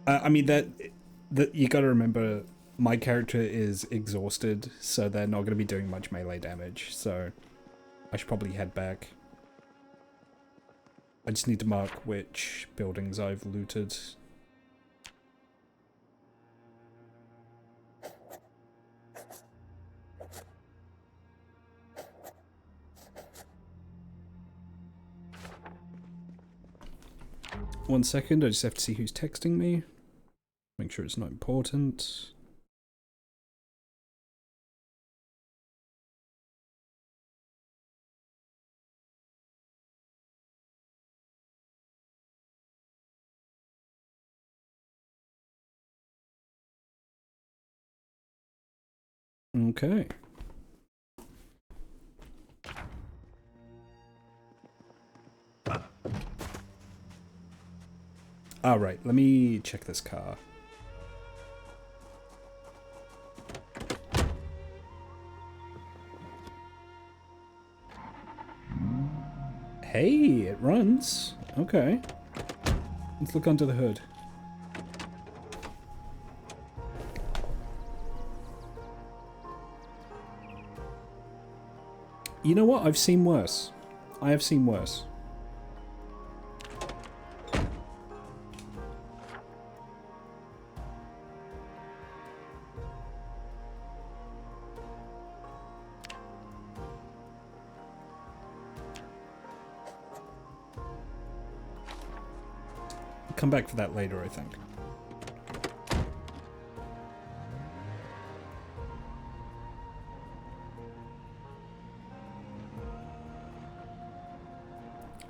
I mean, that you gotta remember, my character is exhausted, so they're not gonna be doing much melee damage, so I should probably head back. I just need to mark which buildings I've looted. One second, I just have to see who's texting me. Make sure it's not important. Okay. Alright, let me check this car. Hey, it runs. Okay. Let's look under the hood. You know what? I've seen worse. I have seen worse. Come back for that later, I think.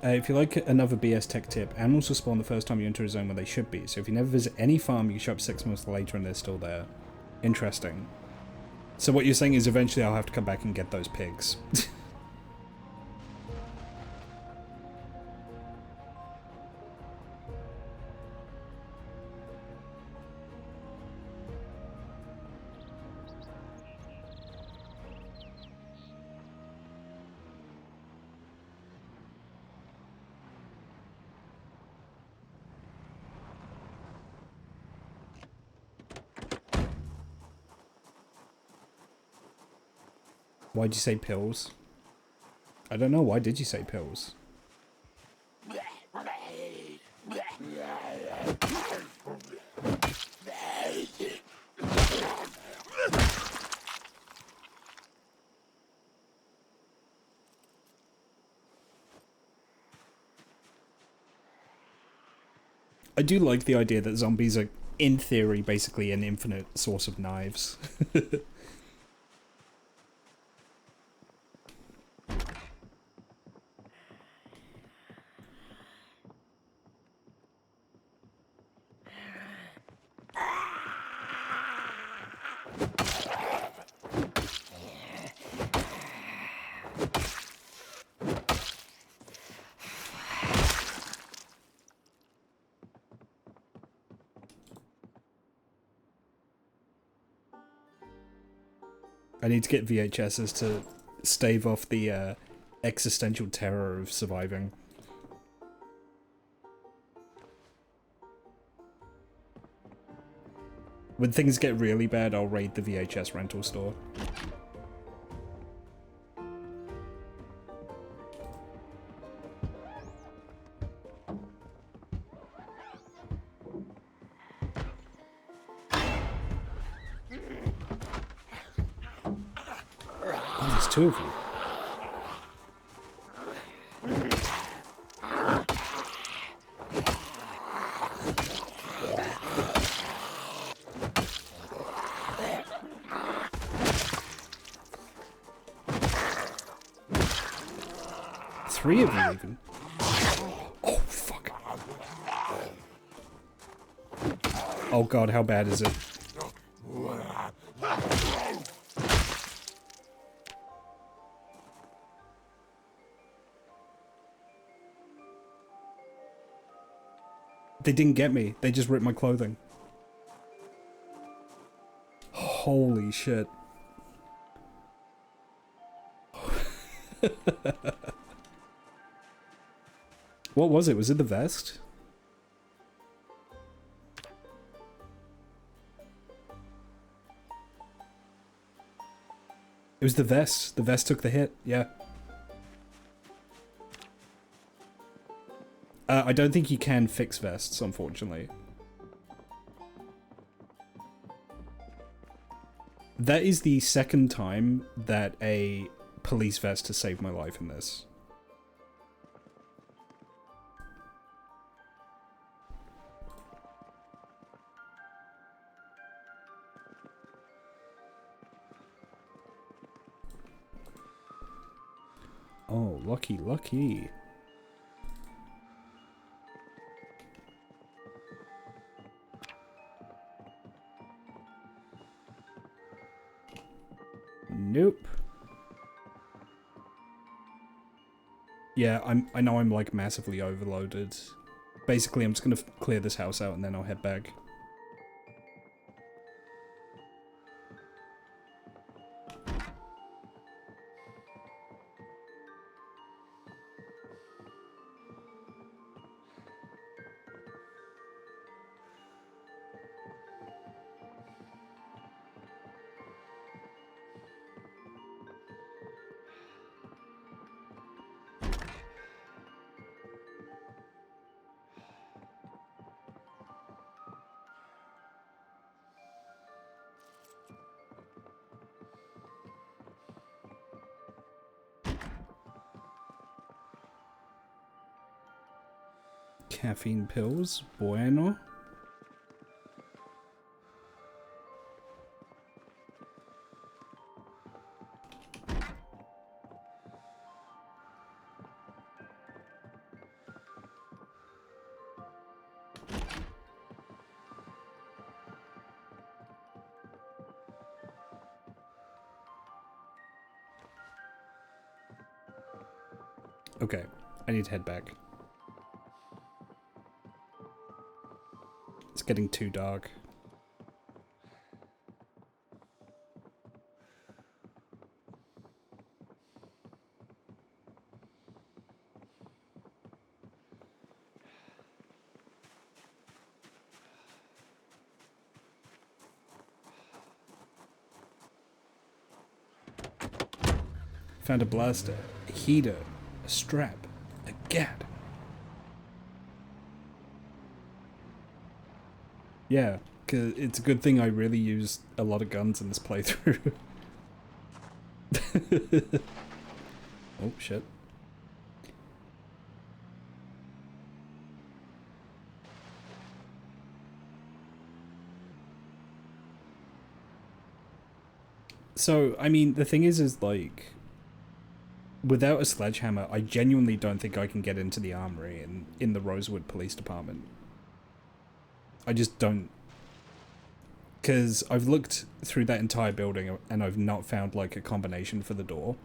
If you like another BS tech tip, animals will spawn the first time you enter a zone where they should be, so if you never visit any farm, you show up 6 months later and they're still there. Interesting. So what you're saying is eventually I'll have to come back and get those pigs. Why'd you say pills? I don't know. Why did you say pills? I do like the idea that zombies are, in theory, basically an infinite source of knives. I need to get VHSs to stave off the existential terror of surviving. When things get really bad, I'll raid the VHS rental store. Oh, there's two of you. Three of you, even. Oh, fuck. Oh, God, how bad is it? They didn't get me. They just ripped my clothing. Holy shit. What was it? Was it the vest? It was the vest. The vest took the hit, yeah. I don't think you can fix vests, unfortunately. That is the second time that a police vest has saved my life in this. Oh, lucky, lucky. Nope. Yeah, I know I'm like massively overloaded. Basically, I'm just gonna clear this house out and then I'll head back. Caffeine pills, bueno. Okay, I need to head back. It's getting too dark. Found a blaster, a heater, a strap, a gat. Yeah, cause it's a good thing I really use a lot of guns in this playthrough. Oh shit. So, I mean, the thing is like, without a sledgehammer, I genuinely don't think I can get into the armory in the Rosewood Police Department. I just don't. Because I've looked through that entire building and I've not found, like, a combination for the door.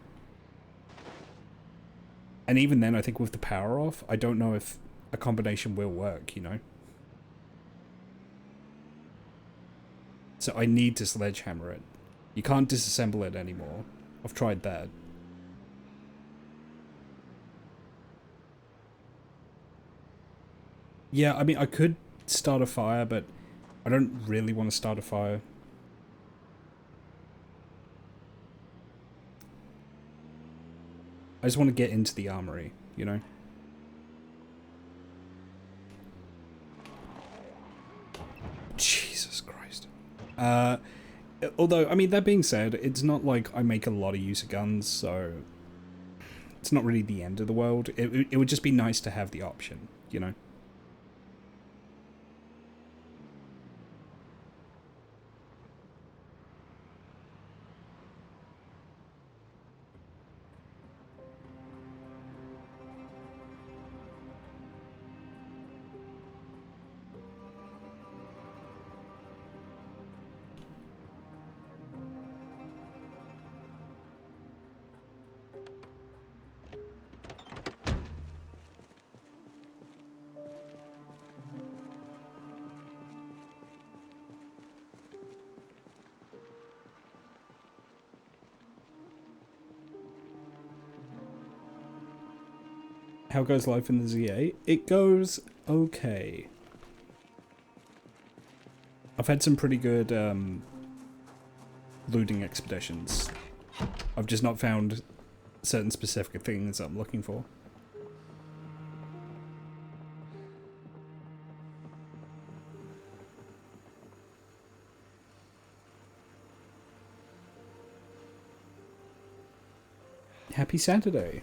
And even then, I think with the power off, I don't know if a combination will work, you know? So I need to sledgehammer it. You can't disassemble it anymore. I've tried that. Yeah, I mean, I could start a fire, but I don't really want to start a fire. I just want to get into the armory, you know? Jesus Christ. Although, I mean, that being said, it's not like I make a lot of use of guns, so it's not really the end of the world. It would just be nice to have the option, you know? How goes life in the ZA? It goes okay. I've had some pretty good looting expeditions. I've just not found certain specific things I'm looking for. Happy Saturday.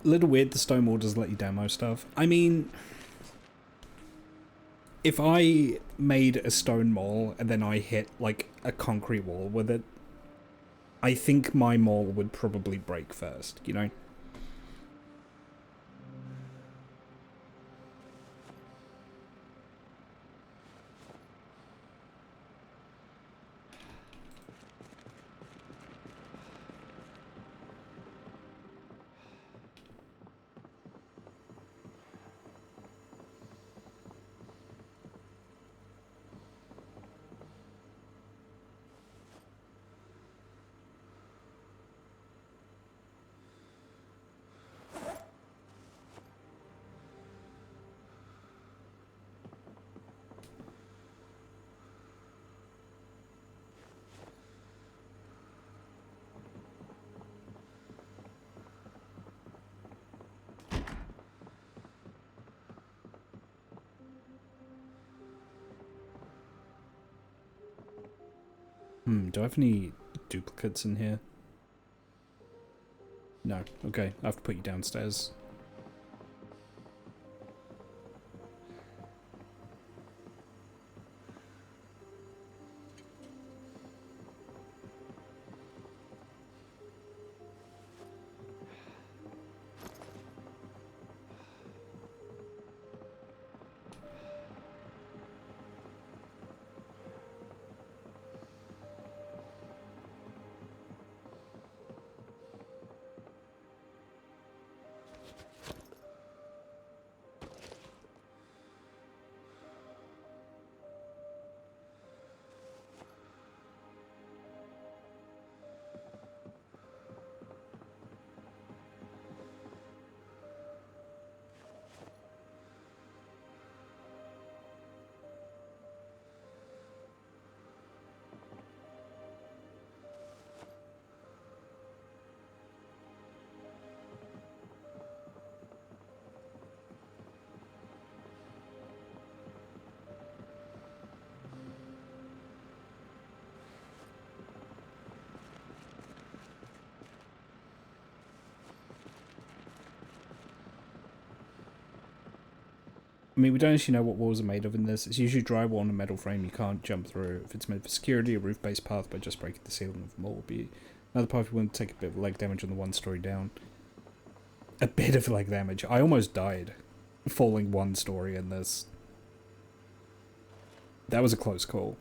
A little weird the stone wall doesn't let you demo stuff. I mean, if I made a stone wall and then I hit like a concrete wall with it, I think my mall would probably break first, you know? Do I have any duplicates in here? No. Okay, I have to put you downstairs. I mean, we don't actually know what walls are made of in this. It's usually drywall and a metal frame you can't jump through. If it's made for security, a roof-based path by just breaking the ceiling of the wall would be another path. You want to take a bit of leg damage on the one story down. A bit of leg damage. I almost died falling one story in this. That was a close call.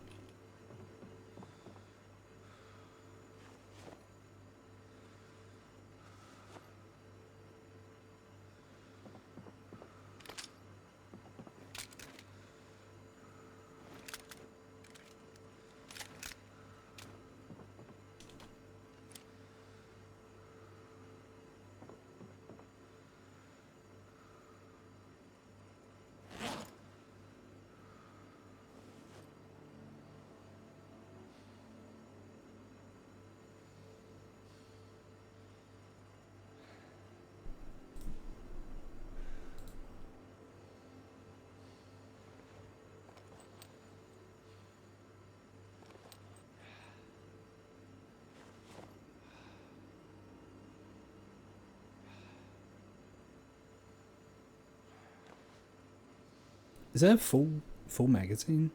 Is that a full magazine?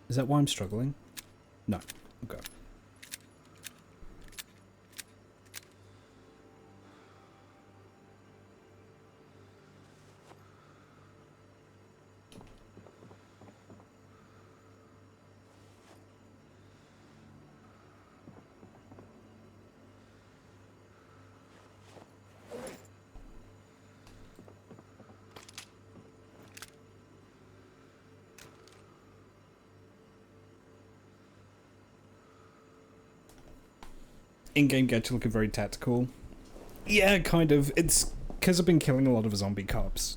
Is that why I'm struggling? No. Okay. In-game gadget looking very tactical. Yeah, kind of. It's because I've been killing a lot of zombie cops.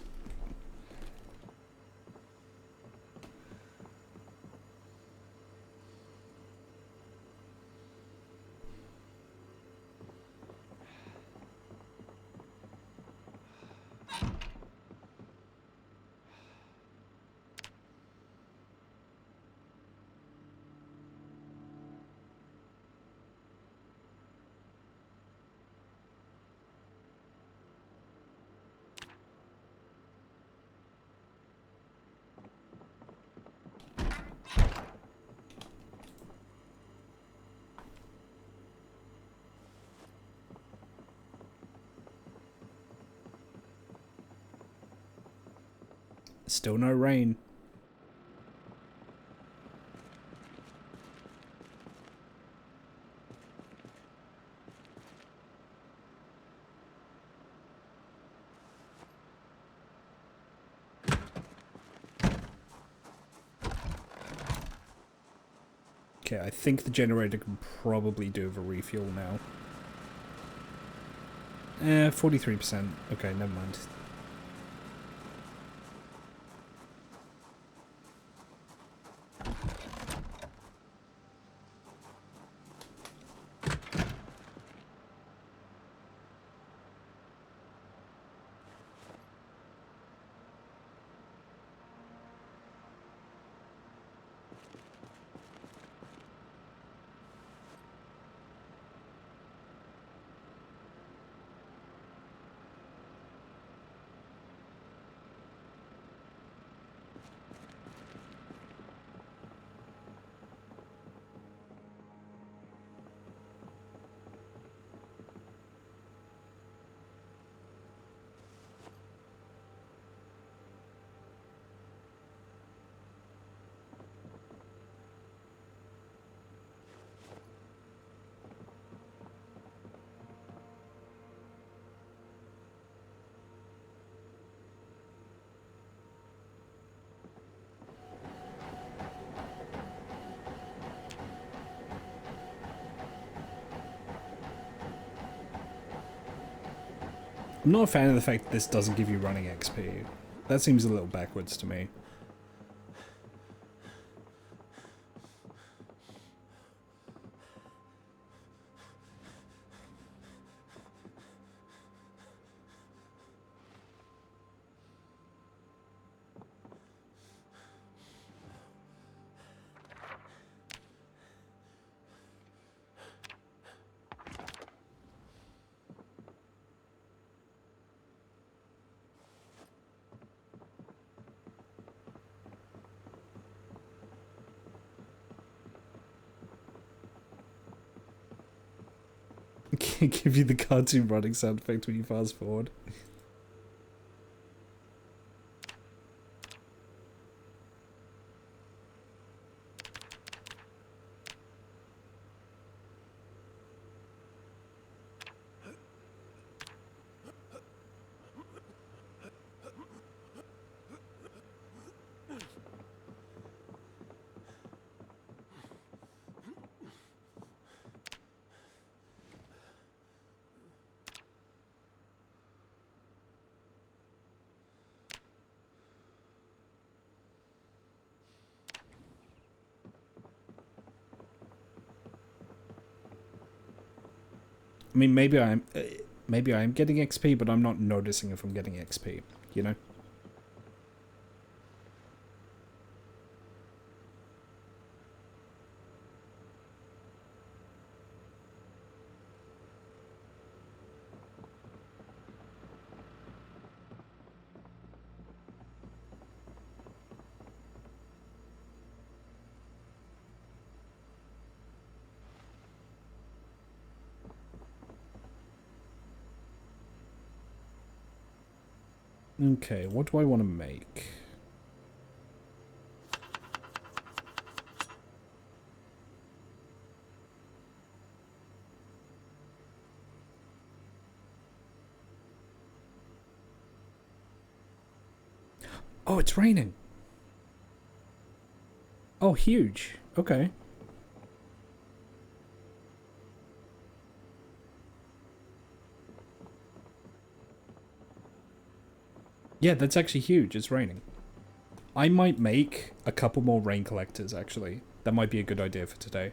Still no rain. Okay, I think the generator can probably do with a refuel now. 43%. Okay, never mind. I'm not a fan of the fact that this doesn't give you running XP. That seems a little backwards to me. Give you the cartoon running sound effect when you fast forward. I mean, maybe I am getting XP, but I'm not noticing if I'm getting XP, you know? Okay, what do I want to make? Oh, it's raining. Oh, huge. Okay. Yeah, that's actually huge. It's raining. I might make a couple more rain collectors, actually. That might be a good idea for today.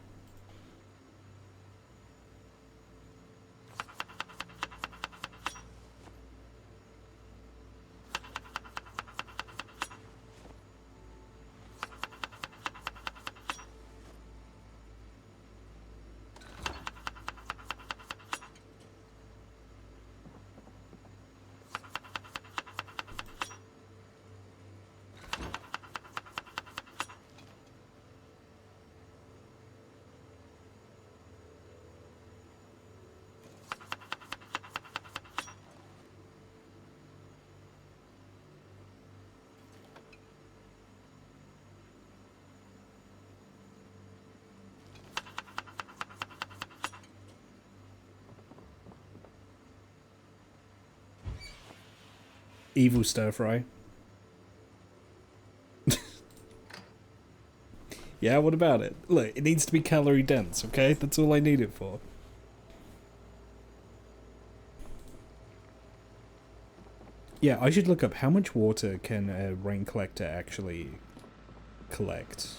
Evil stir fry. Yeah, what about it? Look, it needs to be calorie dense, okay? That's all I need it for. Yeah, I should look up how much water can a rain collector actually collect.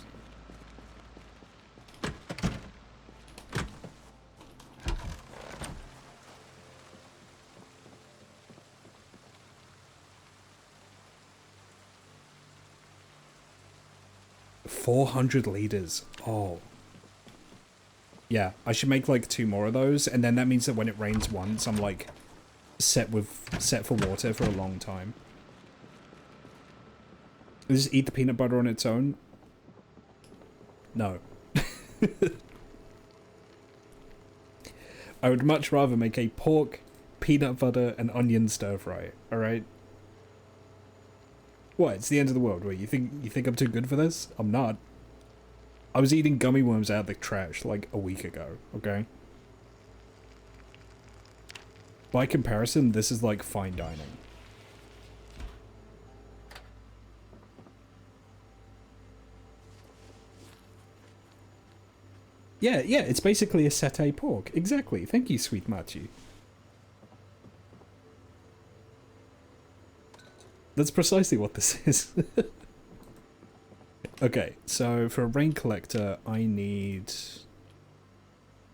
$400. Oh. Yeah, I should make like 2 more of those, and then that means that when it rains once, I'm like set for water for a long time. Just eat the peanut butter on its own? No. I would much rather make a pork, peanut butter, and onion stir fry. All right. What? It's the end of the world. Wait, you think I'm too good for this? I'm not. I was eating gummy worms out of the trash like a week ago. Okay. By comparison, this is like fine dining. Yeah, it's basically a satay pork. Exactly. Thank you, sweet Machi. That's precisely what this is. Okay, so for a rain collector, I need...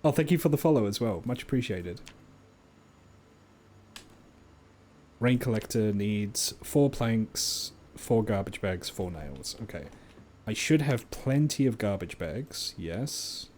Oh, thank you for the follow as well. Much appreciated. Rain collector needs 4 planks, 4 garbage bags, 4 nails. Okay. I should have plenty of garbage bags. Yes.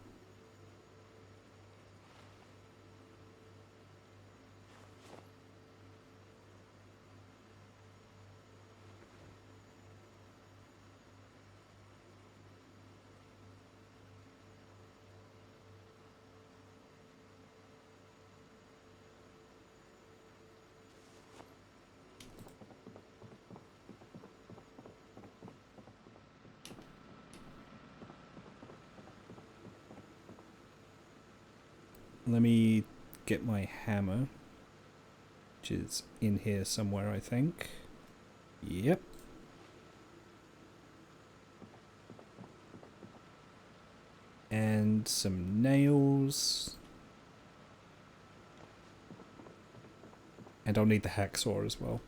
let me get my hammer, which is in here somewhere, I think. Yep. And some nails. And I'll need the hacksaw as well.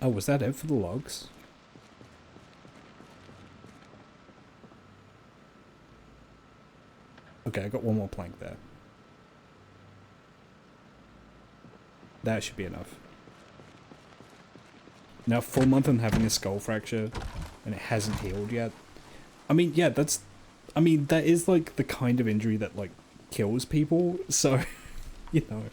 Oh, was that it for the logs? Okay, I got one more plank there. That should be enough. Now, 4 months and having a skull fracture, and it hasn't healed yet. I mean, yeah, that's... I mean, that is, like, the kind of injury that, like, kills people, so, you know...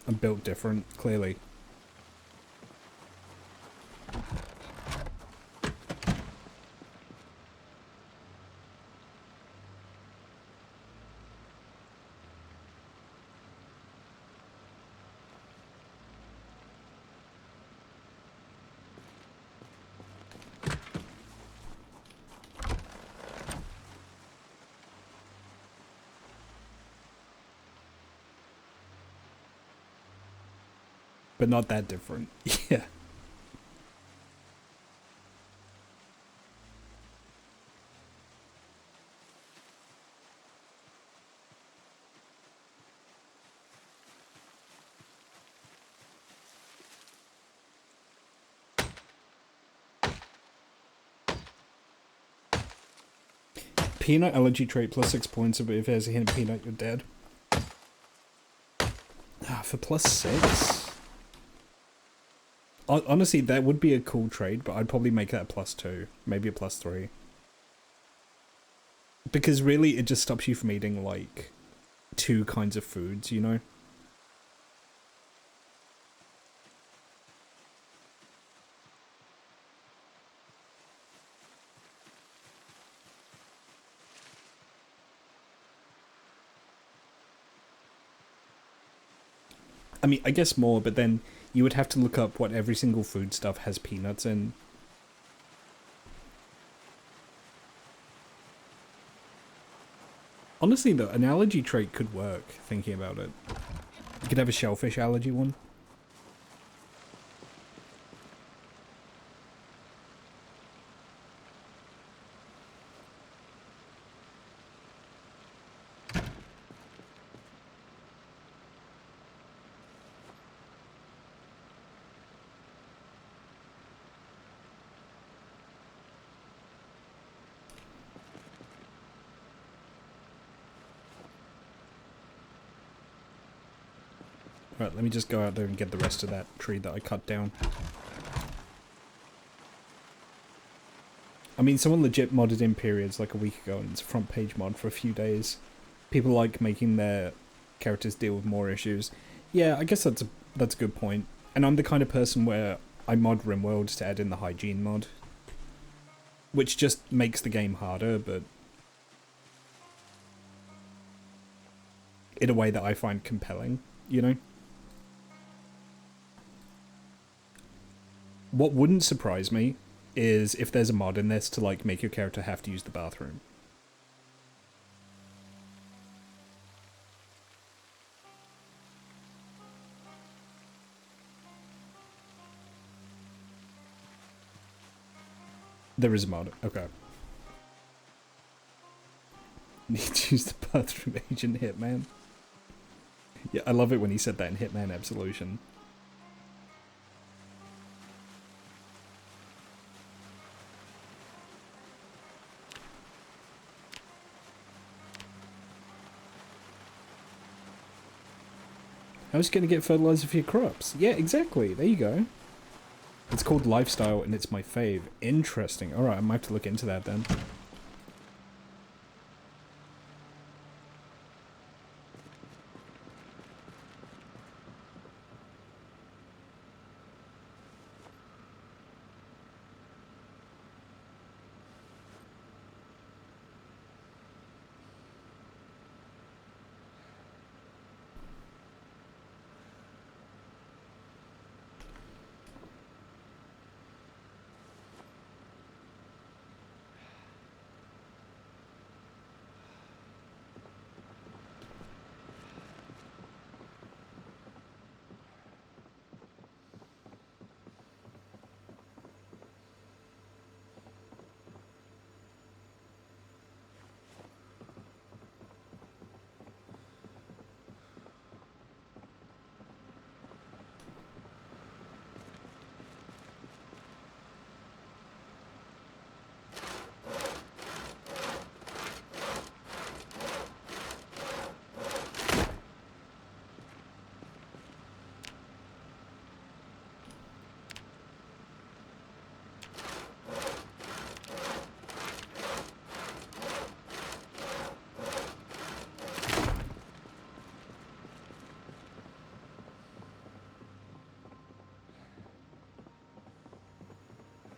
I'm built different, clearly. But not that different. Yeah. Peanut allergy trait plus 6 points, but if there's a hint of peanut, you're dead. Ah, for plus 6? Honestly, that would be a cool trade, but I'd probably make that a plus 2. Maybe a plus 3. Because really, it just stops you from eating, like, 2 kinds of foods, you know? I mean, I guess more, but then you would have to look up what every single food stuff has peanuts in. Honestly, though, an allergy trait could work, thinking about it. You could have a shellfish allergy one. Right, let me just go out there and get the rest of that tree that I cut down. I mean, someone legit modded in periods like a week ago, and it's a front page mod for a few days. People like making their characters deal with more issues. Yeah, I guess that's a good point. And I'm the kind of person where I mod RimWorld to add in the hygiene mod. Which just makes the game harder, but in a way that I find compelling, you know? What wouldn't surprise me is if there's a mod in this to, like, make your character have to use the bathroom. There is a mod, okay. Need to use the bathroom agent Hitman. Yeah, I love it when he said that in Hitman Absolution. How's you going to get fertilizer for your crops? Yeah, exactly. There you go. It's called Lifestyle, and it's my fave. Interesting. Alright, I might have to look into that then.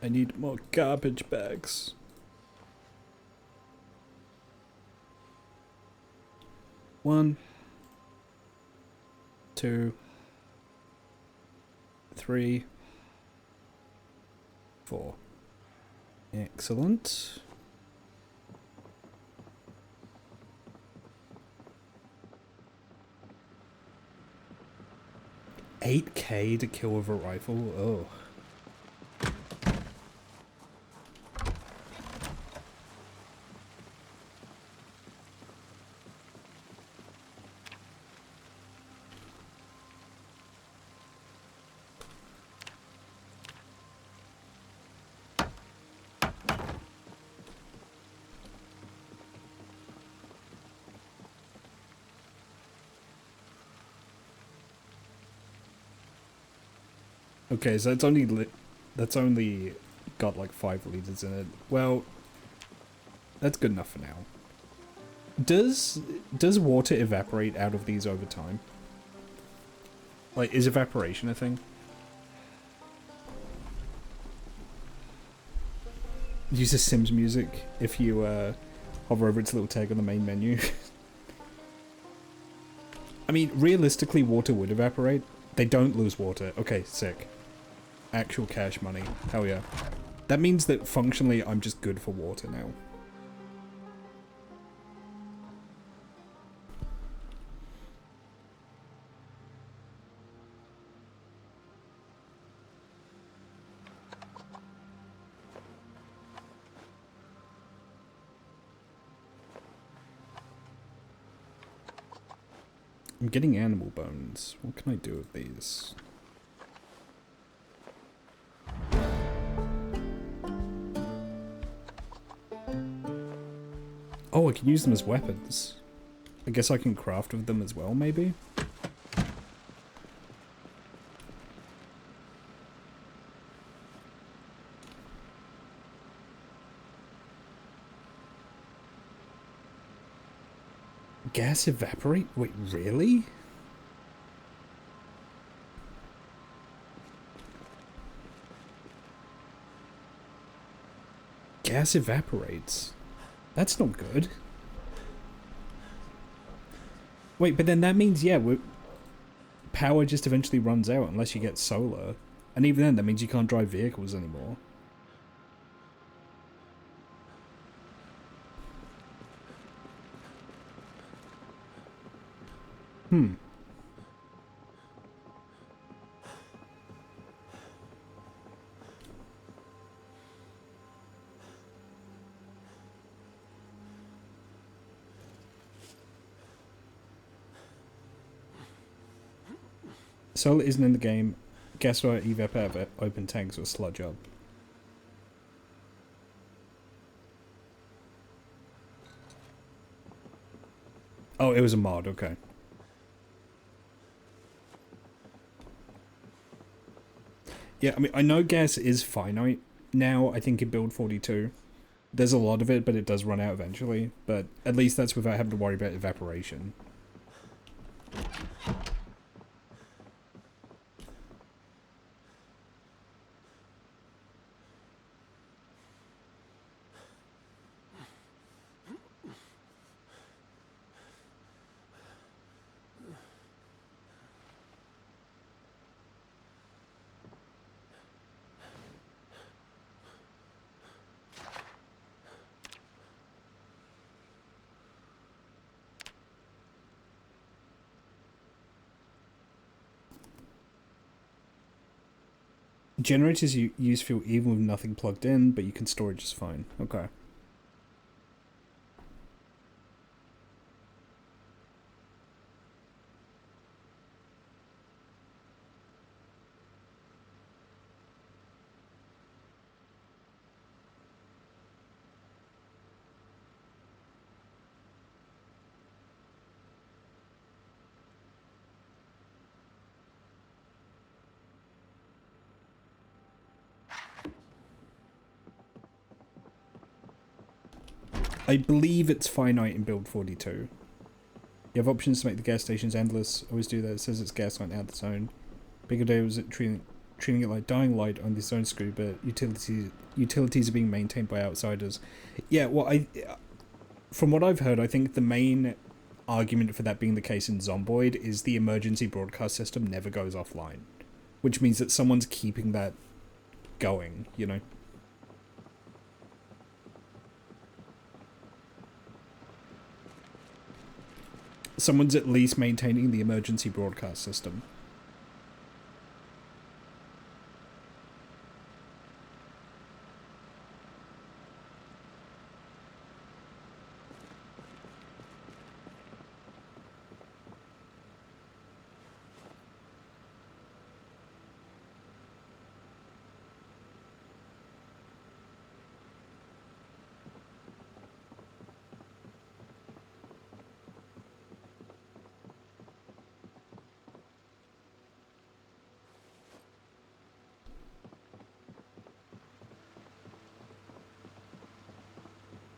I need more garbage bags. One, two, three, four. Excellent. $8K to kill with a rifle? Oh. Okay, so that's only got like 5 liters in it. Well, that's good enough for now. Does water evaporate out of these over time? Like, is evaporation a thing? Use the Sims music if you hover over its little tag on the main menu. I mean, realistically, water would evaporate. They don't lose water. Okay, sick. Actual cash money. Hell yeah. That means that functionally I'm just good for water now. I'm getting animal bones. What can I do with these? Oh, I can use them as weapons. I guess I can craft with them as well, maybe? Gas evaporate? Wait, really? Gas evaporates. That's not good. Wait, but then that means, yeah, power just eventually runs out unless you get solar. And even then, that means you can't drive vehicles anymore. Hmm. Solar isn't in the game. Guess what? Evap out of open tanks or sludge up. Oh, it was a mod, okay. Yeah, I mean, I know gas is finite now, I think in build 42. There's a lot of it, but it does run out eventually. But at least that's without having to worry about evaporation. Generators use fuel even with nothing plugged in, but you can store it just fine. Okay. I believe it's finite in build 42. You have options to make the gas stations endless. Always do that. It says it's gas light out the zone. Bigger day was it treating it like dying light on the zone screw, but utilities are being maintained by outsiders. Yeah, well, from what I've heard, I think the main argument for that being the case in Zomboid is the emergency broadcast system never goes offline, which means that someone's keeping that going, you know? Someone's at least maintaining the emergency broadcast system.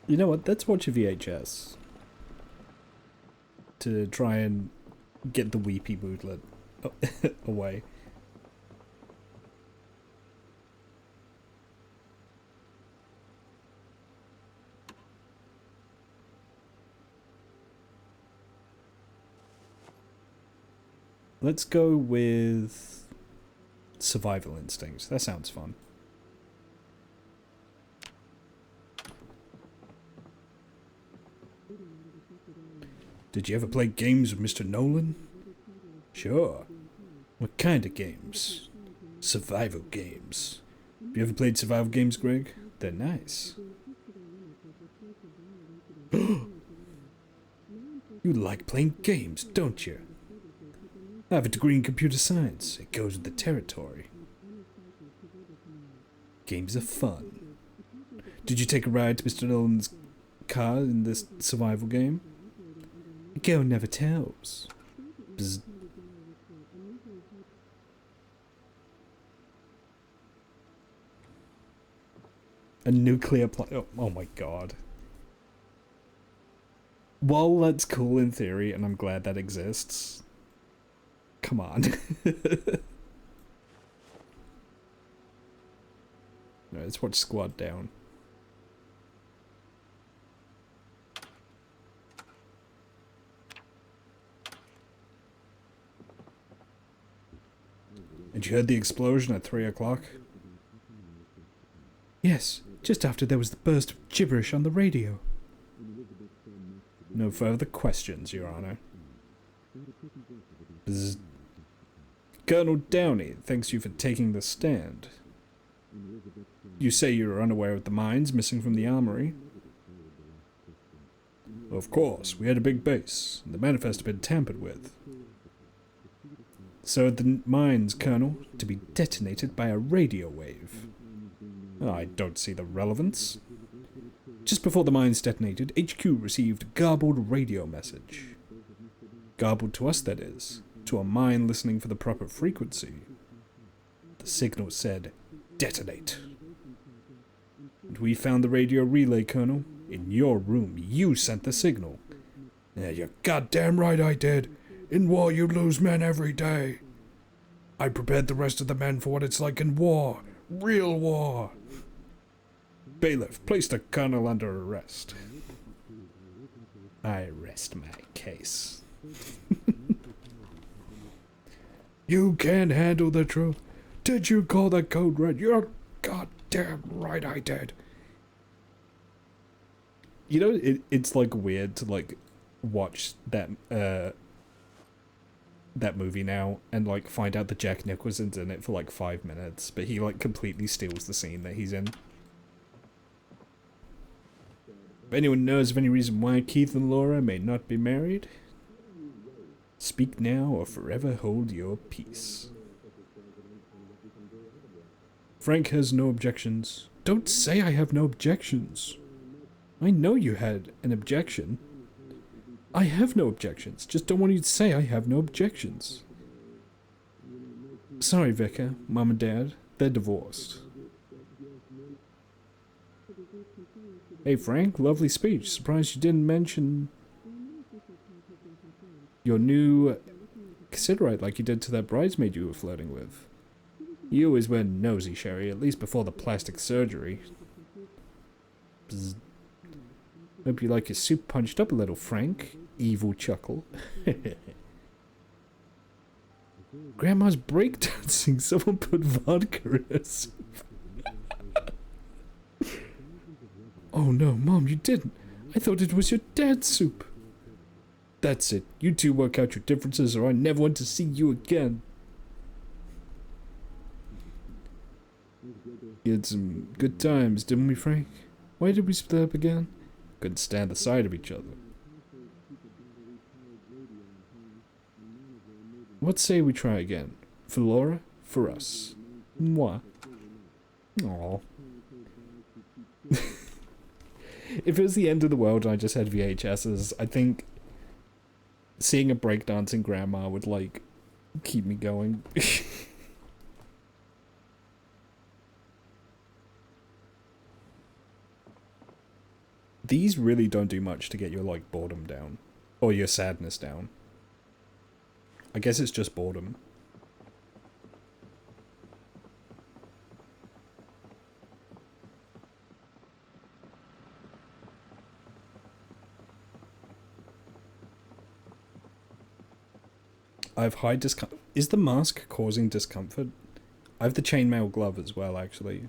You know what? Let's watch a VHS to try and get the weepy moodlet away. Let's go with survival instincts. That sounds fun. Did you ever play games with Mr. Nolan? Sure. What kind of games? Survival games. Have you ever played survival games, Greg? They're nice. You like playing games, don't you? I have a degree in computer science. It goes with the territory. Games are fun. Did you take a ride to Mr. Nolan's car in this survival game? A girl never tells. Bzz. A nuclear plant. Oh my god. While that's cool in theory, and I'm glad that exists, come on. No, let's watch Squad Down. And you heard the explosion at 3 o'clock? Yes, just after there was the burst of gibberish on the radio. No further questions, Your Honor. Bzz. Colonel Downey thanks you for taking the stand. You say you are unaware of the mines missing from the armory? Of course, we had a big base, and the manifest had been tampered with. So the mines, Colonel, to be detonated by a radio wave. I don't see the relevance. Just before the mines detonated, HQ received a garbled radio message. Garbled to us, that is. To a mine listening for the proper frequency. The signal said, detonate. And we found the radio relay, Colonel. In your room, you sent the signal. Yeah, you're goddamn right I did. In war, you lose men every day. I prepared the rest of the men for what it's like in war. Real war. Bailiff, place the colonel under arrest. I rest my case. You can't handle the truth. Did you call the code red? You're goddamn right I did. You know, it's like weird to like watch that that movie now and like find out that Jack Nicholson's in it for like 5 minutes, but he like completely steals the scene that he's in. If anyone knows of any reason why Keith and Laura may not be married, speak now or forever hold your peace. Frank has no objections. Don't say I have no objections. I know you had an objection. I have no objections. Just don't want you to say I have no objections. Sorry, Vicar, Mum and Dad. They're divorced. Hey, Frank, lovely speech. Surprised you didn't mention your new Considerate like you did to that bridesmaid you were flirting with. You always were nosy, Sherry, at least before the plastic surgery. Bzz. Hope you like your soup punched up a little, Frank. Evil chuckle. Grandma's breakdancing. Someone put vodka in her soup. Oh no, Mom, you didn't. I thought it was your dad's soup. That's it. You two work out your differences or I never want to see you again. We had some good times, didn't we, Frank? Why did we split up again? Couldn't stand the sight of each other. What say we try again? For Laura? For us? Moi. Aww. If it was the end of the world and I just had VHSs, I think seeing a breakdancing grandma would, like, keep me going. These really don't do much to get your, like, boredom down. Or your sadness down. I guess it's just boredom. I have high discomfort. Is the mask causing discomfort? I have the chainmail glove as well, actually.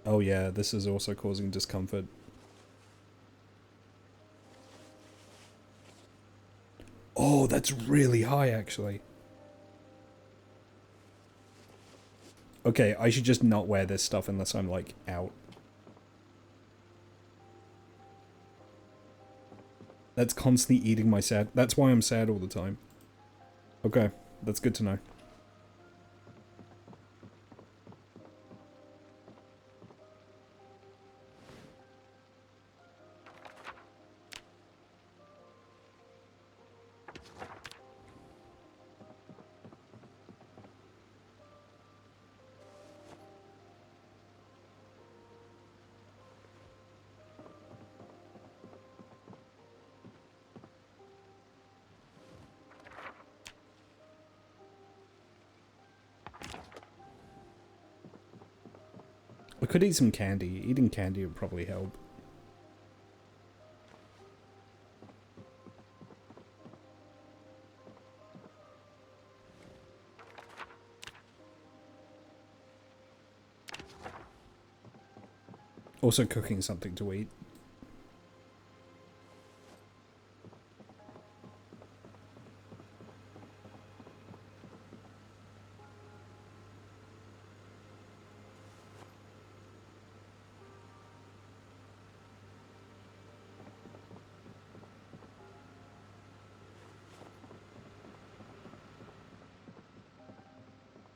Oh yeah, this is also causing discomfort. Oh, that's really high, actually. Okay, I should just not wear this stuff unless I'm, like, out. That's constantly eating my sad. That's why I'm sad all the time. Okay, that's good to know. I could eat some candy. Eating candy would probably help. Also cooking something to eat.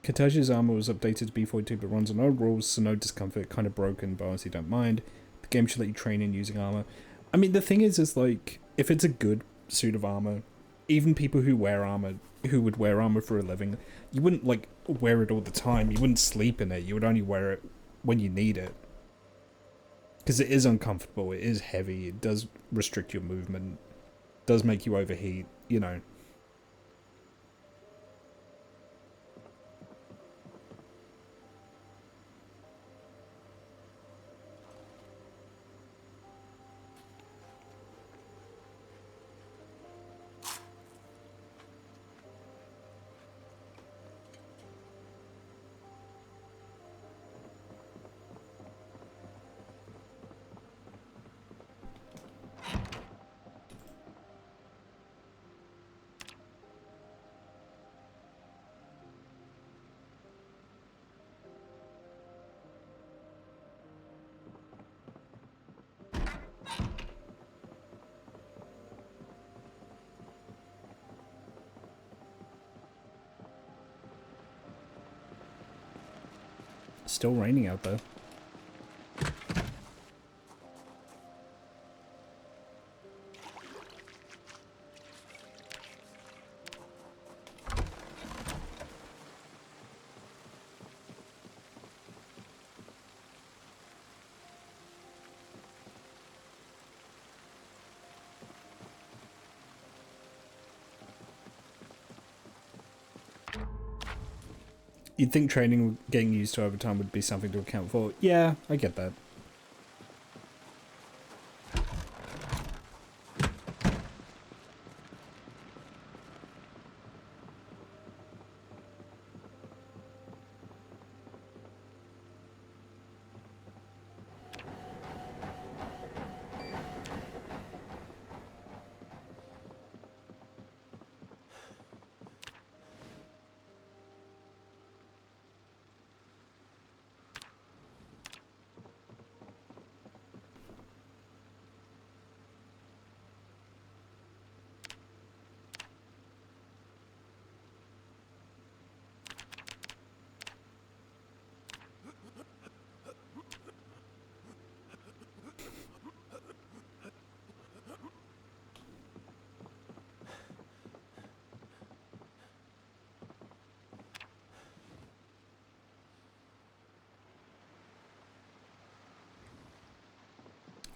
Kataj's armor was updated to B42 but runs on old rules, so no discomfort, kind of broken, but honestly don't mind. The game should let you train in using armor. I mean, the thing is like, if it's a good suit of armor, even people who wear armor, who would wear armor for a living, you wouldn't like wear it all the time. You wouldn't sleep in it. You would only wear it when you need it. Because it is uncomfortable. It is heavy. It does restrict your movement. It does make you overheat, you know. Still raining out there. You'd think training getting used to over time would be something to account for. Yeah, I get that.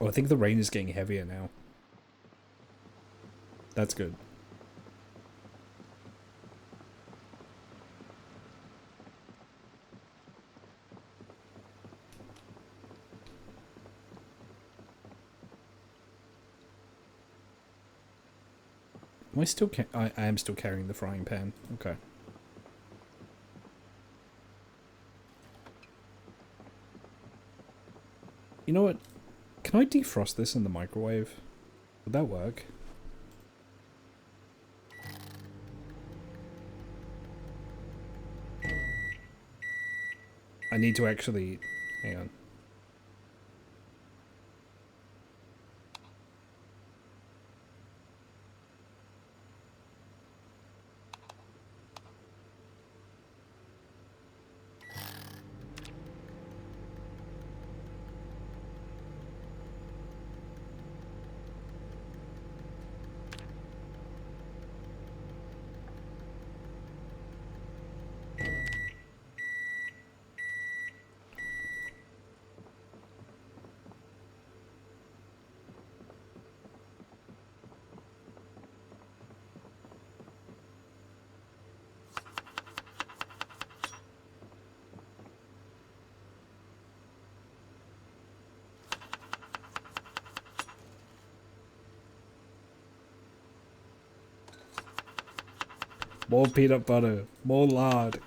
Oh, I think the rain is getting heavier now. That's good. Am I still I am still carrying the frying pan. Okay. You know what? Can I defrost this in the microwave? Would that work? I need to actually... Hang on. More peanut butter. More lard.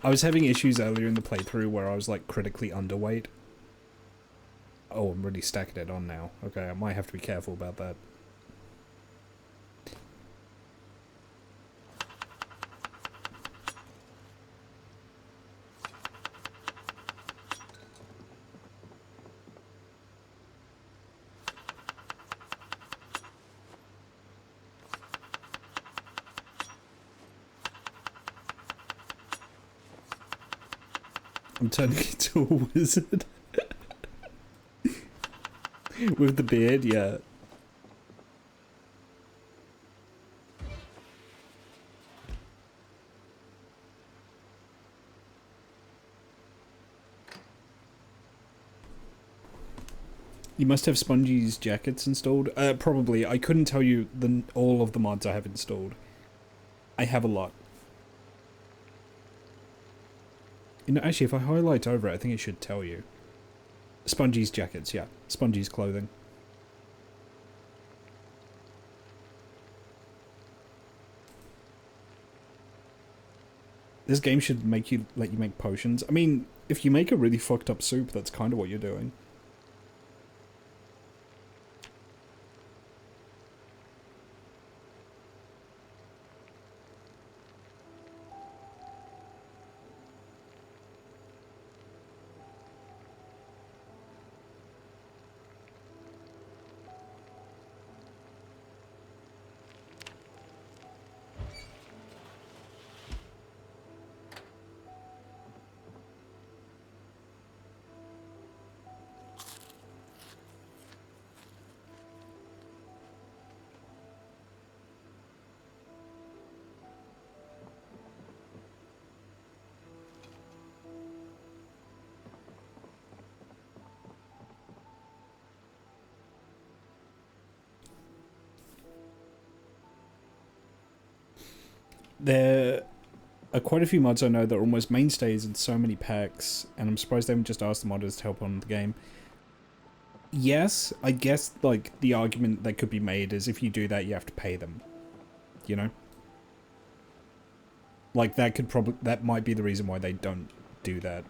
I was having issues earlier in the playthrough where I was like critically underweight. Oh, I'm really stacking it on now. Okay, I might have to be careful about that. I'm turning into a wizard. With the beard, yeah. You must have Spongy's jackets installed. Probably. I couldn't tell you all of the mods I have installed. I have a lot. You know, actually, if I highlight over it, I think it should tell you. Spongy's jackets, yeah. Spongy's clothing. This game should let you make potions. I mean, if you make a really fucked up soup, that's kind of what you're doing. There are quite a few mods I know that are almost mainstays in so many packs, and I'm surprised they haven't just asked the modders to help on the game. Yes, I guess, like, the argument that could be made is if you do that, you have to pay them. You know? Like, that might be the reason why they don't do that.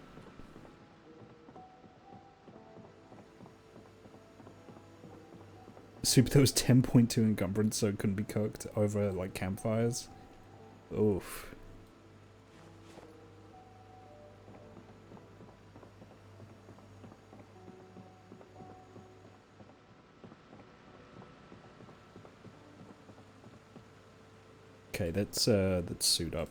Soup that was 10.2 encumbrance, so it couldn't be cooked over, like, campfires. Oof. Okay, let's suit up.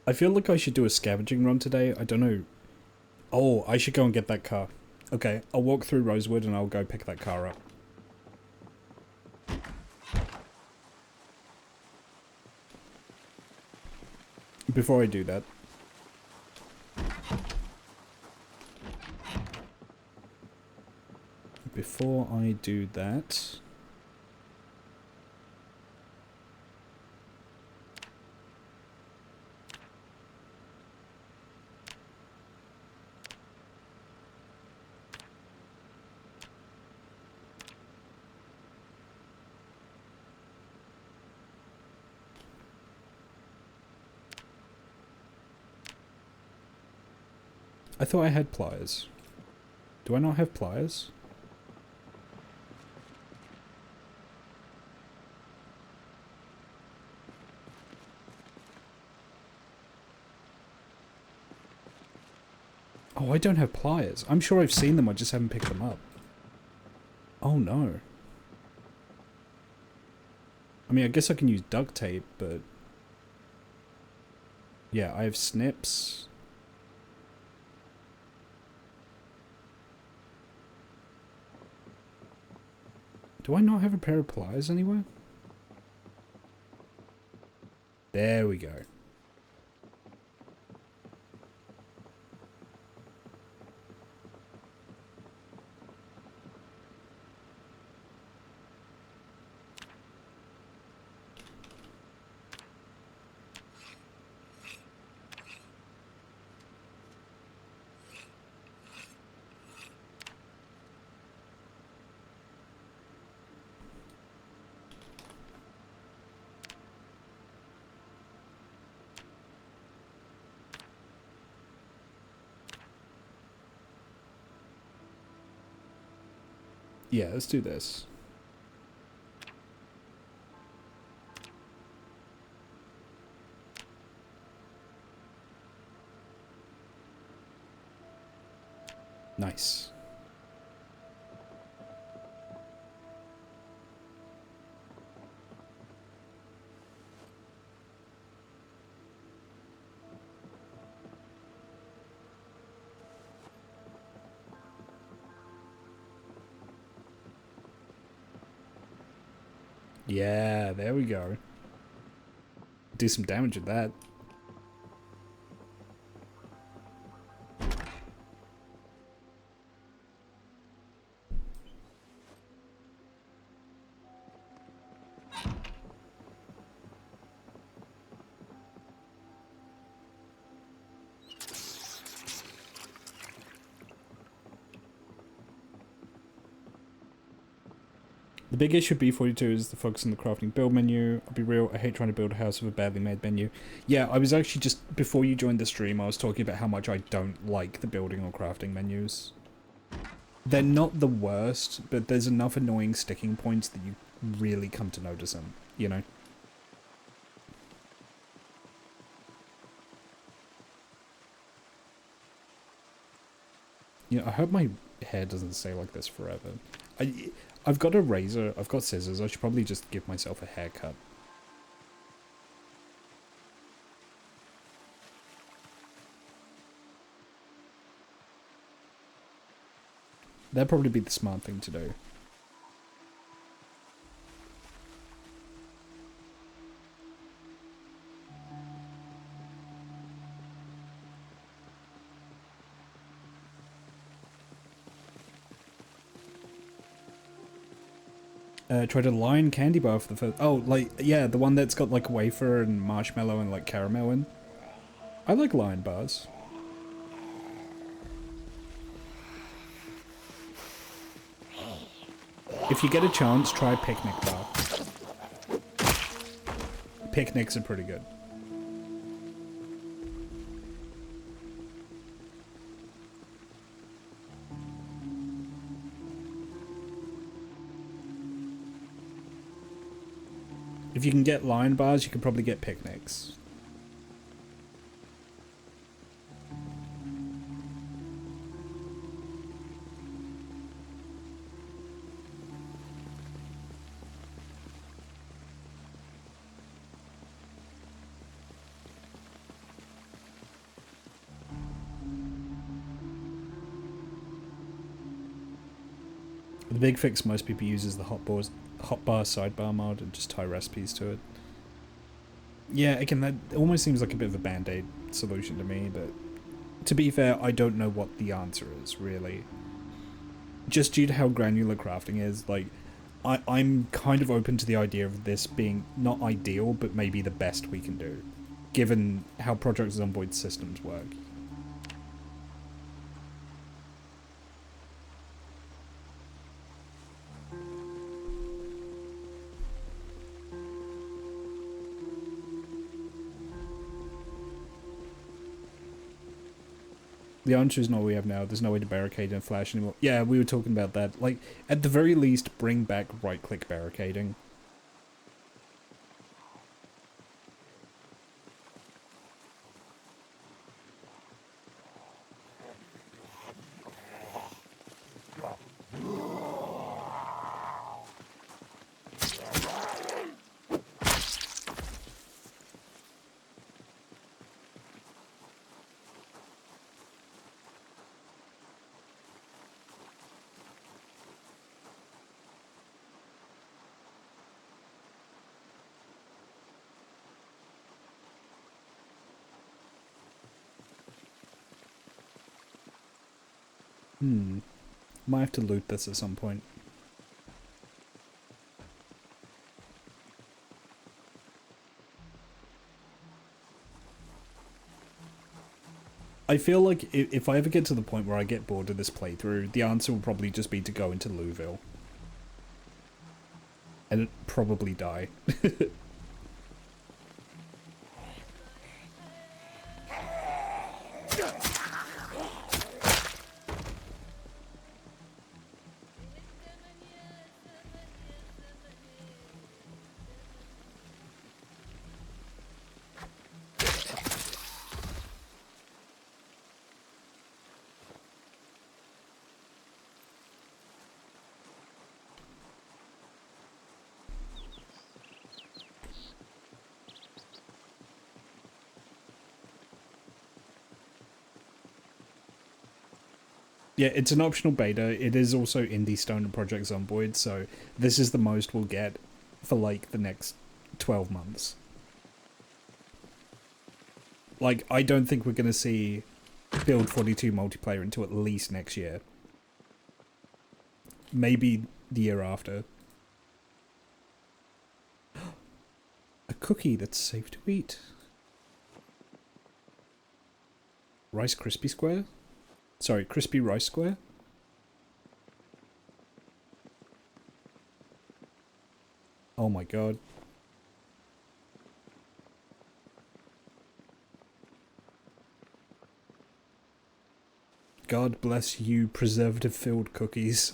I feel like I should do a scavenging run today. I don't know. Oh, I should go and get that car. Okay, I'll walk through Rosewood and I'll go pick that car up. Before I do that. Before I do that... I thought I had pliers. Do I not have pliers? Oh, I don't have pliers. I'm sure I've seen them, I just haven't picked them up. Oh no. I mean, I guess I can use duct tape, but... Yeah, I have snips. Do I not have a pair of pliers anywhere? There we go. Yeah, let's do this. Nice. Yeah, there we go. Do some damage with that. The big issue with B42 is the focus on the crafting build menu. I'll be real, I hate trying to build a house with a badly made menu. Yeah, I was actually just, before you joined the stream, I was talking about how much I don't like the building or crafting menus. They're not the worst, but there's enough annoying sticking points that you really come to notice them, you know? You know, I hope my hair doesn't stay like this forever. I've got a razor, I've got scissors, I should probably just give myself a haircut. That'd probably be the smart thing to do. Tried a lion candy bar for the first... Oh, like, yeah, the one that's got, like, wafer and marshmallow and, like, caramel in. I like lion bars. If you get a chance, try picnic bar. Picnics are pretty good. If you can get lion bars, you can probably get picnics. The big fix most people use is the hotbar sidebar mod and just tie recipes to it. Yeah, again, that almost seems like a bit of a band-aid solution to me, but to be fair, I don't know what the answer is, really. Just due to how granular crafting is, like, I'm kind of open to the idea of this being not ideal, but maybe the best we can do, given how Project Zomboid systems work. The answer is not what we have now. There's no way to barricade in Flash anymore. Yeah, we were talking about that. Like, at the very least, bring back right-click barricading. Might have to loot this at some point. I feel like if I ever get to the point where I get bored of this playthrough, the answer will probably just be to go into Louisville. And probably die. Yeah, it's an optional beta. It is also Indie Stone and Project Zomboid, so this is the most we'll get for like the next 12 months. Like, I don't think we're going to see Build 42 multiplayer until at least next year. Maybe the year after. A cookie that's safe to eat. Rice Krispie Square? Sorry, Crispy Rice Square? Oh my god. God bless you, preservative-filled cookies.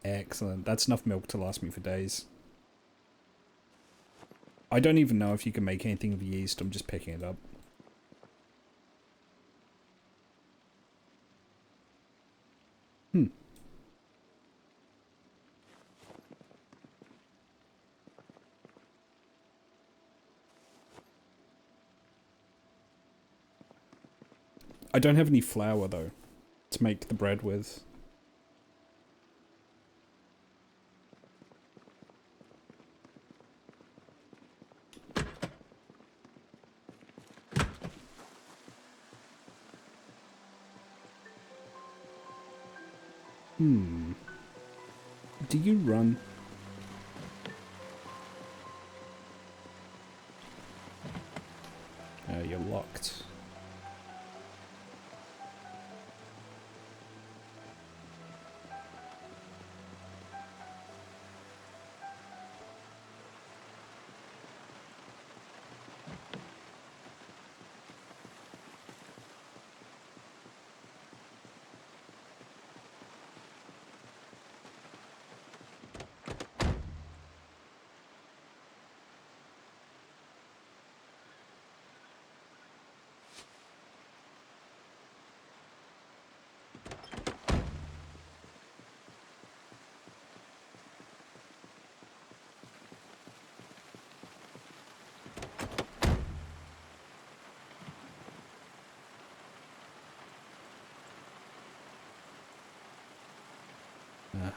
Excellent. That's enough milk to last me for days. I don't even know if you can make anything with yeast. I'm just picking it up. I don't have any flour, though, to make the bread with. Do you run? You're locked.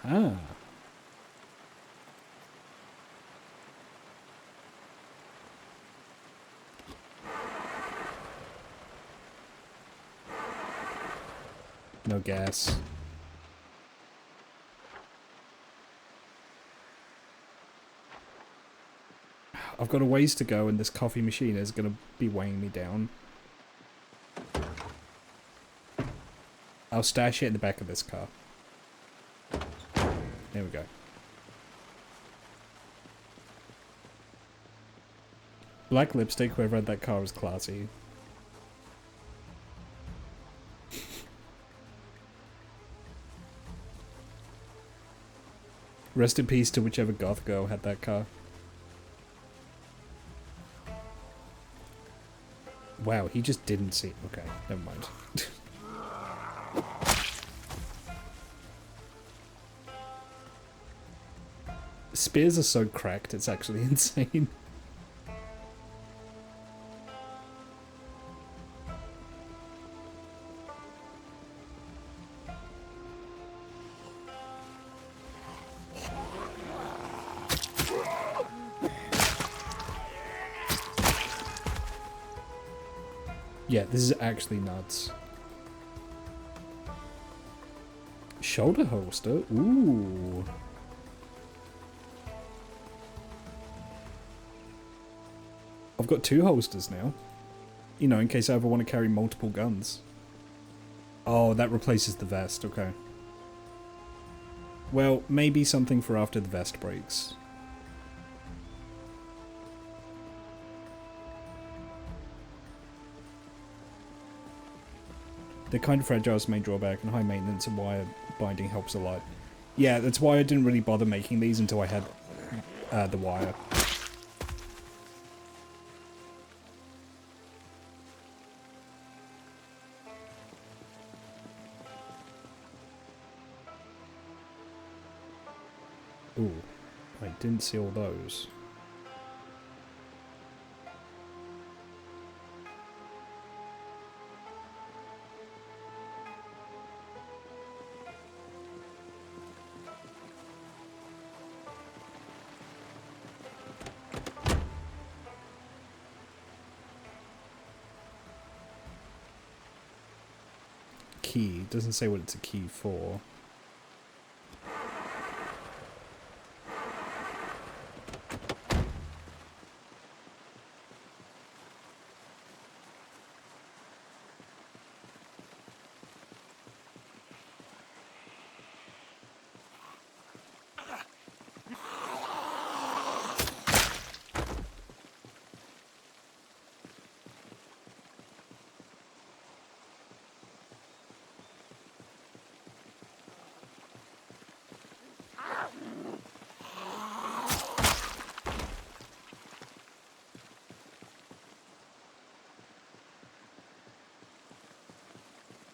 Aha. No gas. I've got a ways to go and this coffee machine is going to be weighing me down. I'll stash it in the back of this car. There we go. Black lipstick, whoever had that car was classy. Rest in peace to whichever goth girl had that car. Wow, he just didn't see it. Okay, never mind. Spears are so cracked, it's actually insane. Yeah, this is actually nuts. Shoulder holster? Ooh. I've got 2 holsters now. You know, in case I ever want to carry multiple guns. Oh, that replaces the vest, okay. Well, maybe something for after the vest breaks. They're kind of fragile as main drawback, and high maintenance and wire binding helps a lot. Yeah, that's why I didn't really bother making these until I had the wire. Ooh, I didn't see all those. Key. Doesn't say what it's a key for.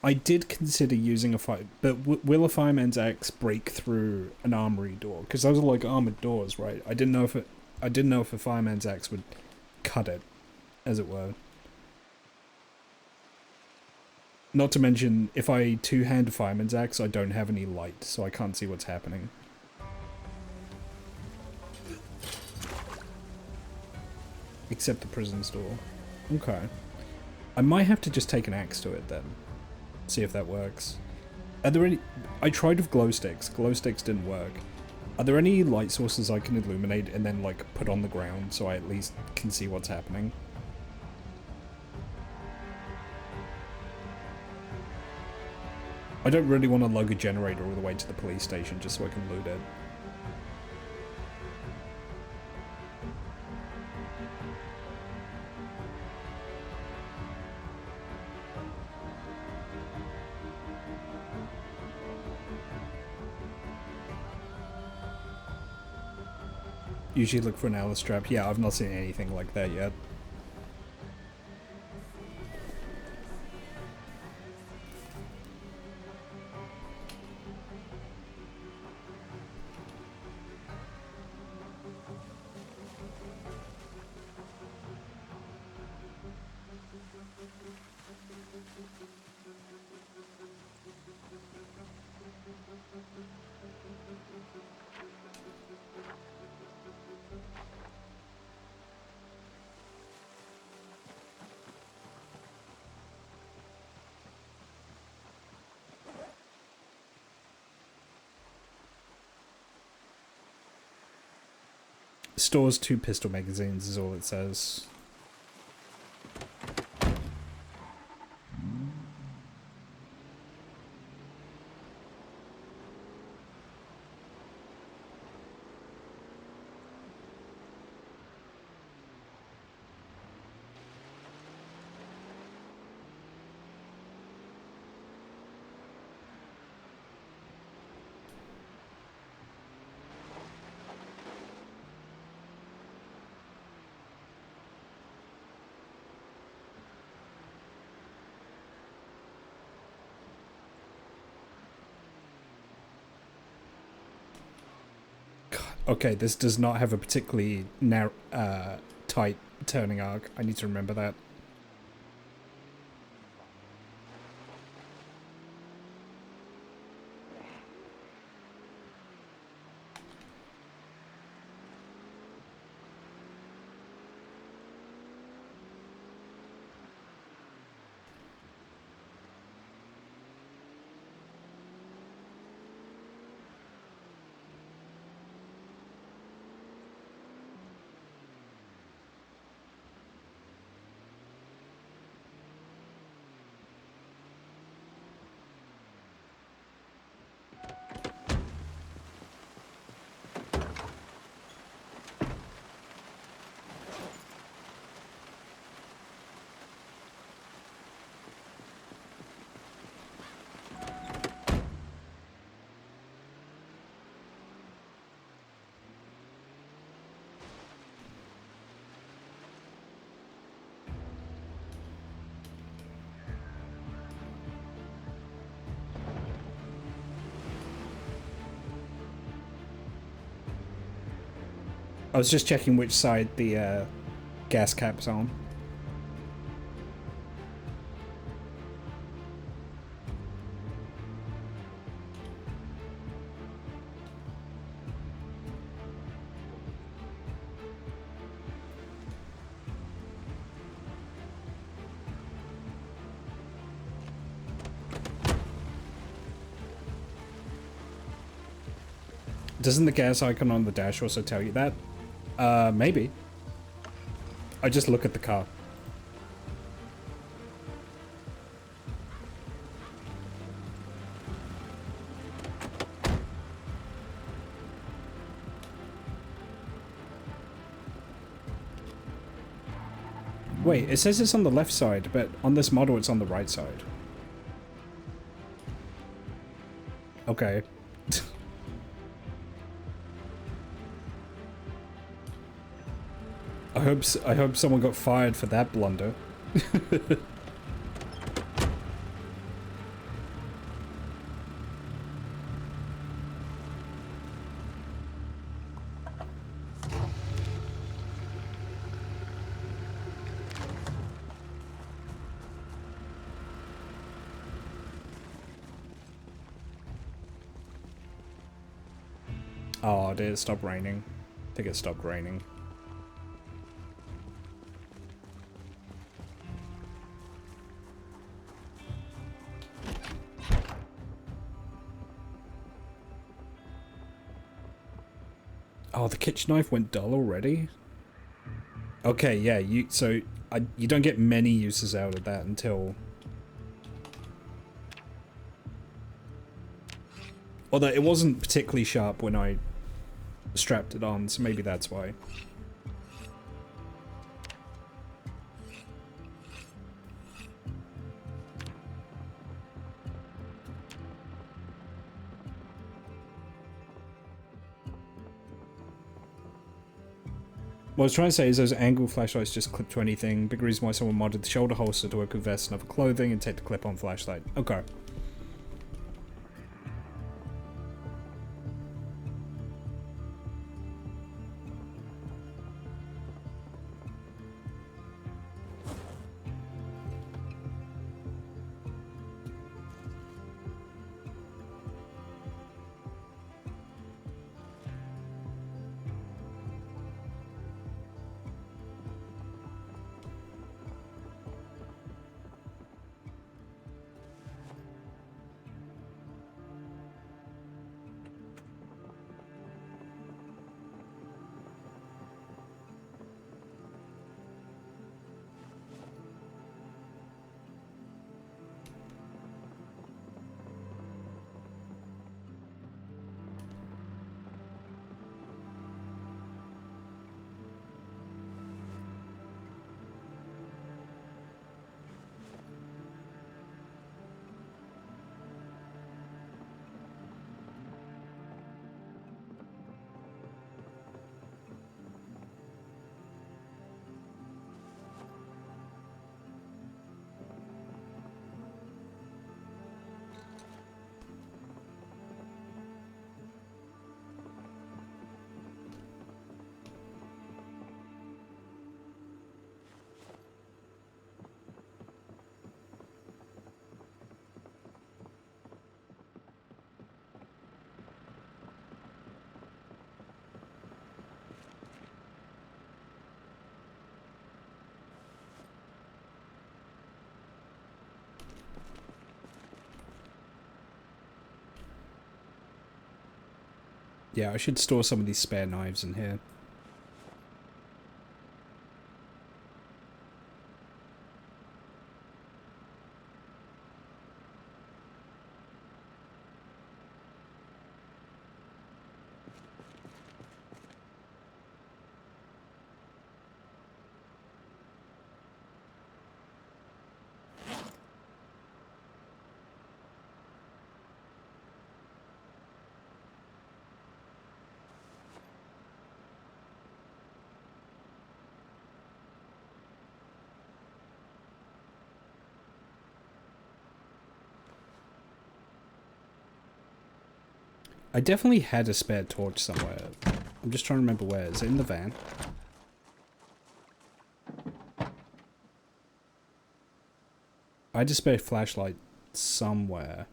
I did consider using a fire, but will a fireman's axe break through an armory door? Because those are like armored doors, right? I didn't know if a fireman's axe would cut it, as it were. Not to mention, if I two-hand a fireman's axe, I don't have any light, so I can't see what's happening. Except the prison's door. Okay. I might have to just take an axe to it then. See if that works. Are there any... I tried with glow sticks. Glow sticks didn't work. Are there any light sources I can illuminate and then, like, put on the ground so I at least can see what's happening? I don't really want to lug a generator all the way to the police station just so I can loot it. Usually look for an Alice trap. Yeah, I've not seen anything like that yet. Stores 2 pistol magazines is all it says. Okay, this does not have a particularly tight turning arc. I need to remember that. I was just checking which side the gas cap's on. Doesn't the gas icon on the dash also tell you that? Maybe. I just look at the car. Wait, it says it's on the left side, but on this model it's on the right side. Okay. I hope someone got fired for that blunder. Oh, did it stop raining? I think it stopped raining. Oh, the kitchen knife went dull already? Okay, yeah, you don't get many uses out of that until... Although it wasn't particularly sharp when I strapped it on, so maybe that's why. What I was trying to say is those angle flashlights just clip to anything. Big reason why someone modded the shoulder holster to work with vests and other clothing and take the clip-on flashlight. Okay. Yeah, I should store some of these spare knives in here. I definitely had a spare torch somewhere. I'm just trying to remember where. Is it in the van? I had a spare flashlight somewhere.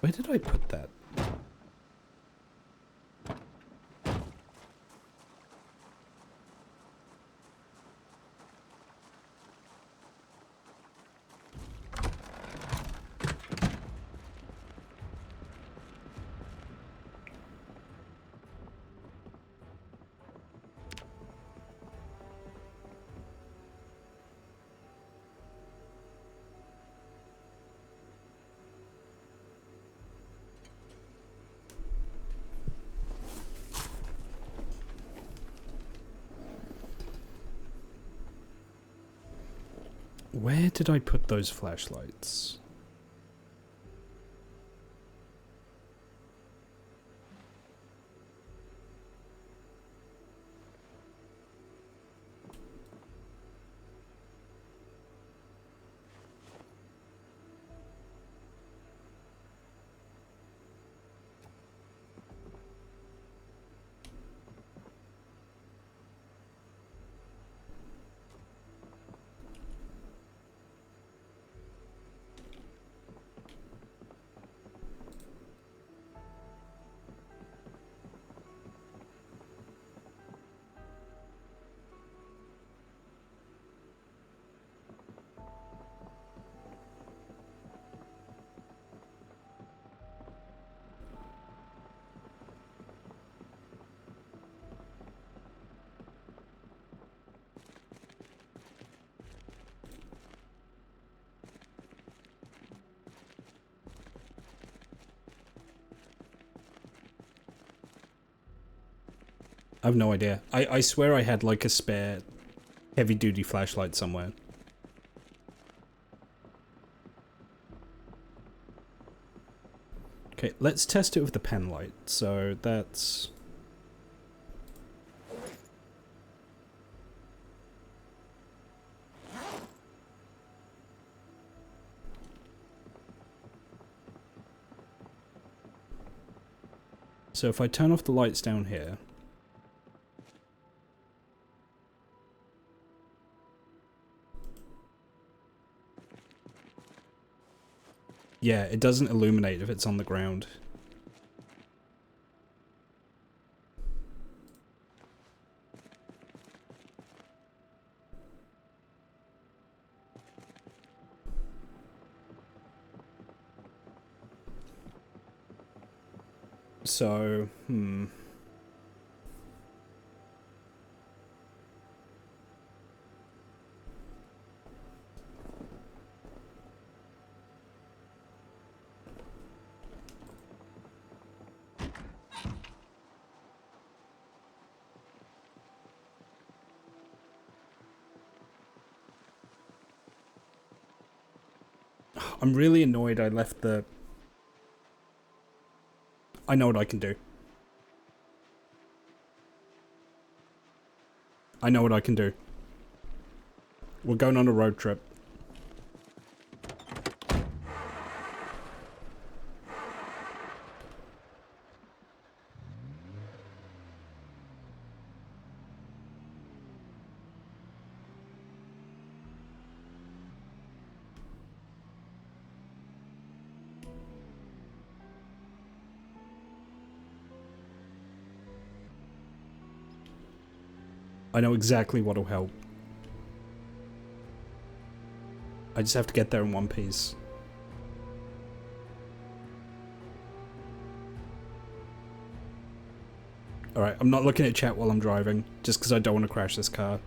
Where did I put that? Where did I put those flashlights? I have no idea. I swear I had like a spare heavy-duty flashlight somewhere. Okay, let's test it with the pen light. So that's... So if I turn off the lights down here... Yeah, it doesn't illuminate if it's on the ground. So, I'm really annoyed I left the... I know what I can do. I know what I can do. We're going on a road trip. I know exactly what'll help. I just have to get there in one piece. Alright, I'm not looking at chat while I'm driving, just because I don't want to crash this car.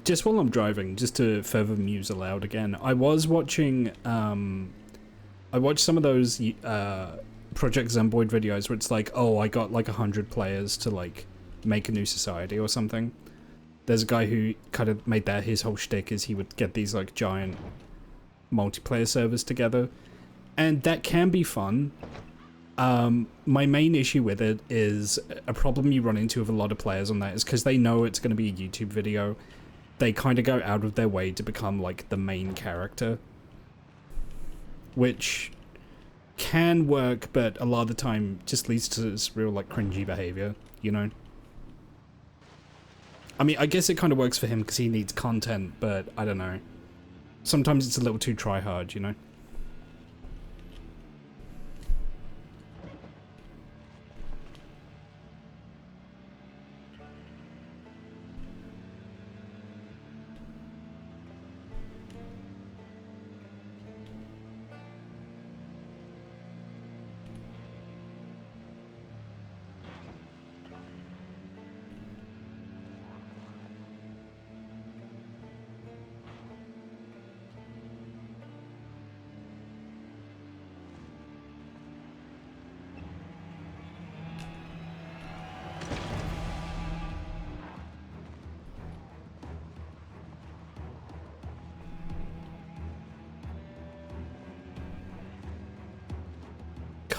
just while I'm driving, just to further muse aloud again, I was watching, I watched some of those Project Zomboid videos where it's like, oh, I got like 100 players to like make a new society or something. There's a guy who kind of made that his whole shtick, is he would get these like giant multiplayer servers together, and that can be fun. My main issue with it is a problem you run into with a lot of players on that is because they know it's going to be a YouTube video, they kind of go out of their way to become like the main character, which can work, but a lot of the time just leads to this real like cringy behavior, you know? I mean, I guess it kind of works for him because he needs content, but I don't know. Sometimes it's a little too try-hard, you know?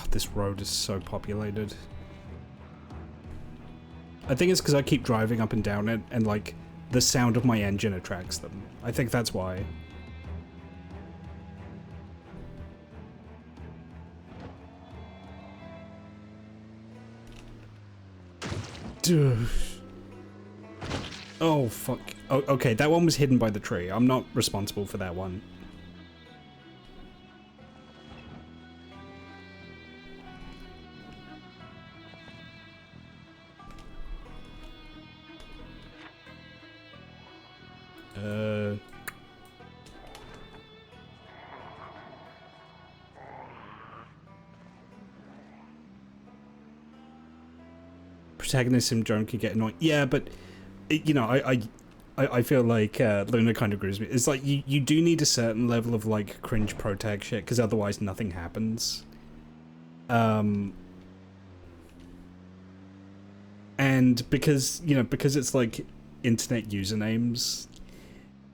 This road is so populated. I think it's because I keep driving up and down it, and like the sound of my engine attracts them. I think that's why. Duh. Oh fuck. Oh, okay, that one was hidden by the tree. I'm not responsible for that one. Protagonist syndrome can get annoying. Yeah, but you know, I feel like Luna kind of agrees with me. It's like you do need a certain level of like cringe protag shit, because otherwise nothing happens. And because, you know, because it's like internet usernames,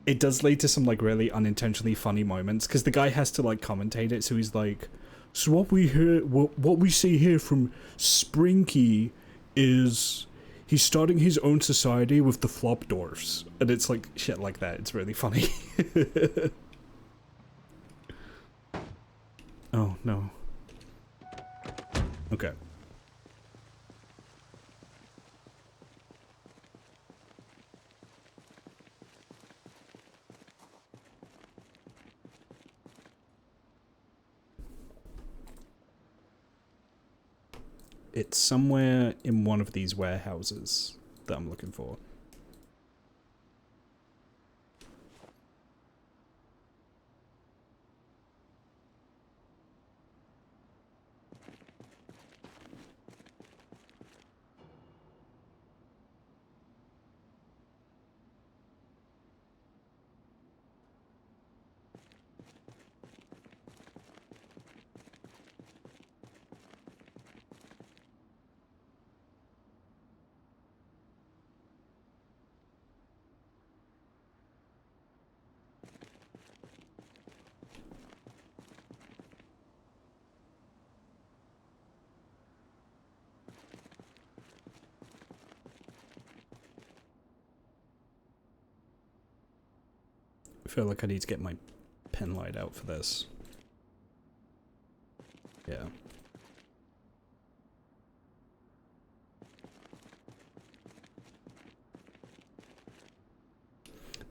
it does lead to some like really unintentionally funny moments, because the guy has to like commentate it, so he's like, so what we see here from Sprinky is he's starting his own society with the flop dwarfs, and it's like shit like that. It's really funny. Oh no. Okay. It's somewhere in one of these warehouses that I'm looking for. I feel like I need to get my pen light out for this. Yeah.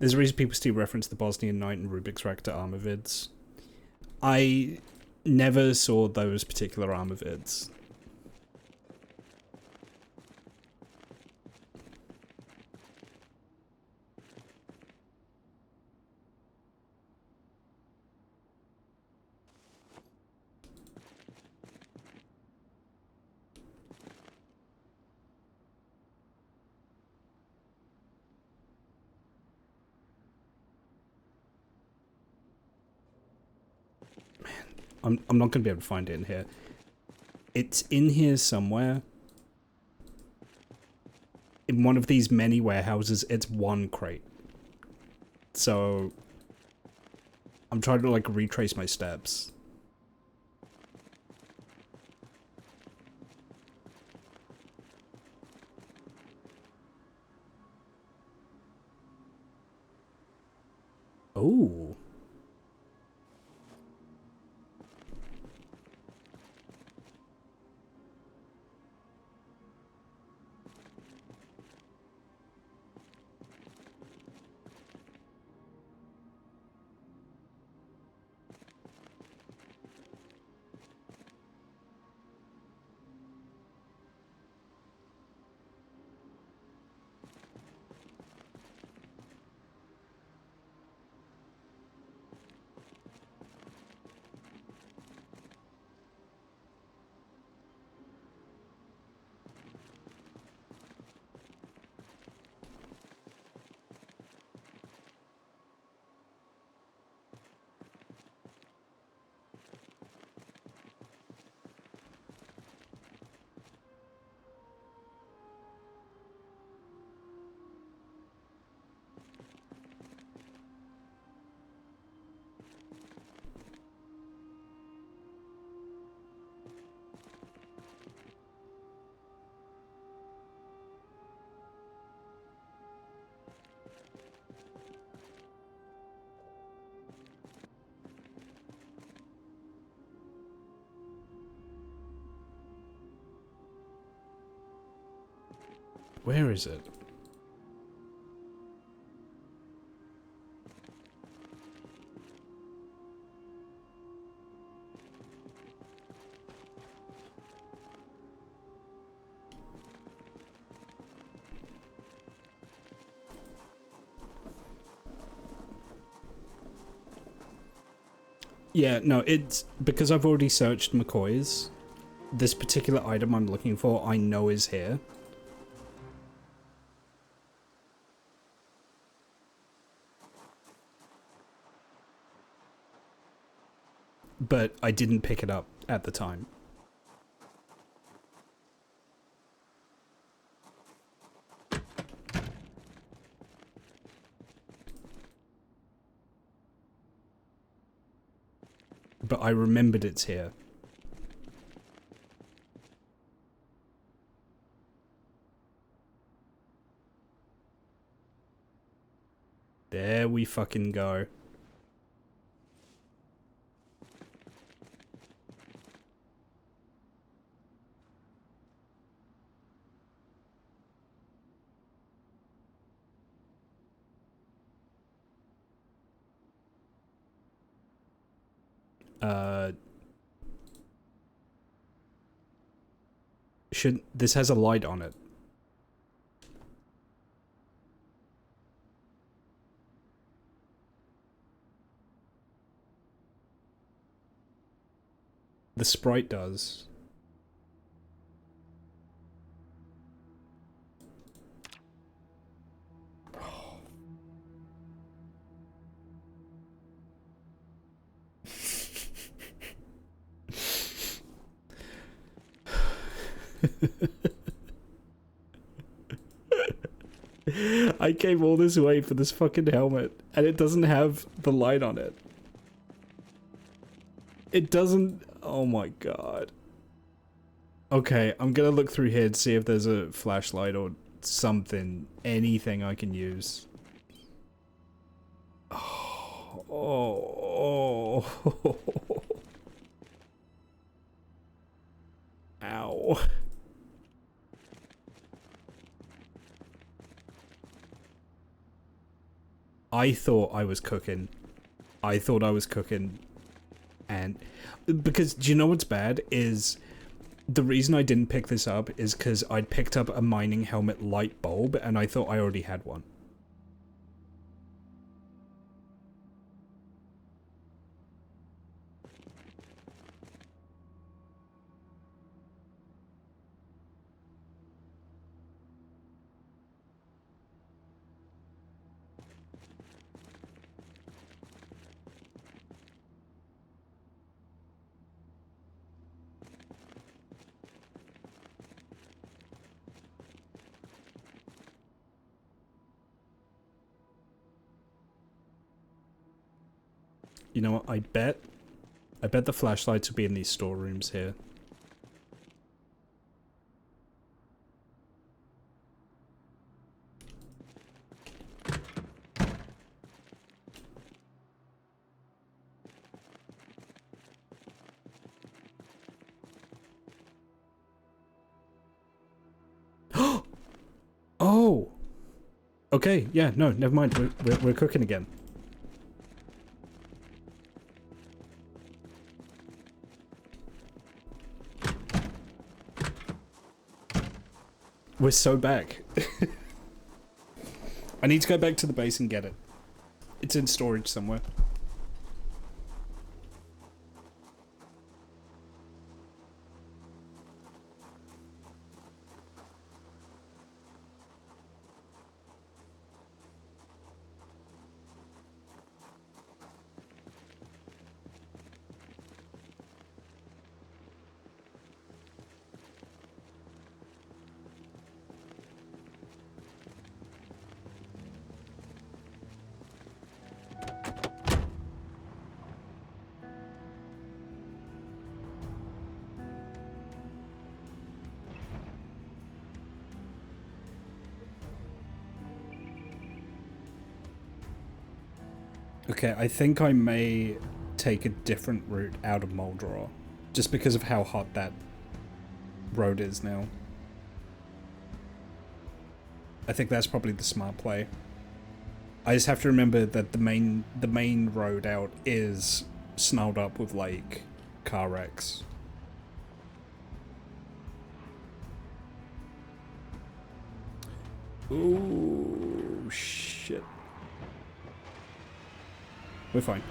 There's a reason people still reference the Bosnian Knight and Rubik's Reactor armor vids. I never saw those particular armor vids. I'm not going to be able to find it in here. It's in here somewhere. In one of these many warehouses, it's one crate. So I'm trying to like retrace my steps. Oh. Where is it? Yeah, no, it's because I've already searched McCoy's. This particular item I'm looking for, I know is here. But I didn't pick it up at the time. But I remembered it's here. There we fucking go. This has a light on it. The sprite does. I came all this way for this fucking helmet, and it doesn't have the light on it. It doesn't... Oh my god. Okay, I'm gonna look through here to see if there's a flashlight or something. Anything I can use. Oh... Oh... Ow. I thought I was cooking. I thought I was cooking. And because do you know what's bad is the reason I didn't pick this up is because I'd picked up a mining helmet light bulb and I thought I already had one. You know what? I bet the flashlights will be in these storerooms here. Oh! Okay, yeah, no, never mind. We're cooking again. We're so back. I need to go back to the base and get it. It's in storage somewhere. Okay, I think I may take a different route out of Moldor, just because of how hot that road is now. I think that's probably the smart play. I just have to remember that the main road out is snarled up with like car wrecks. Ooh, shit. We're fine.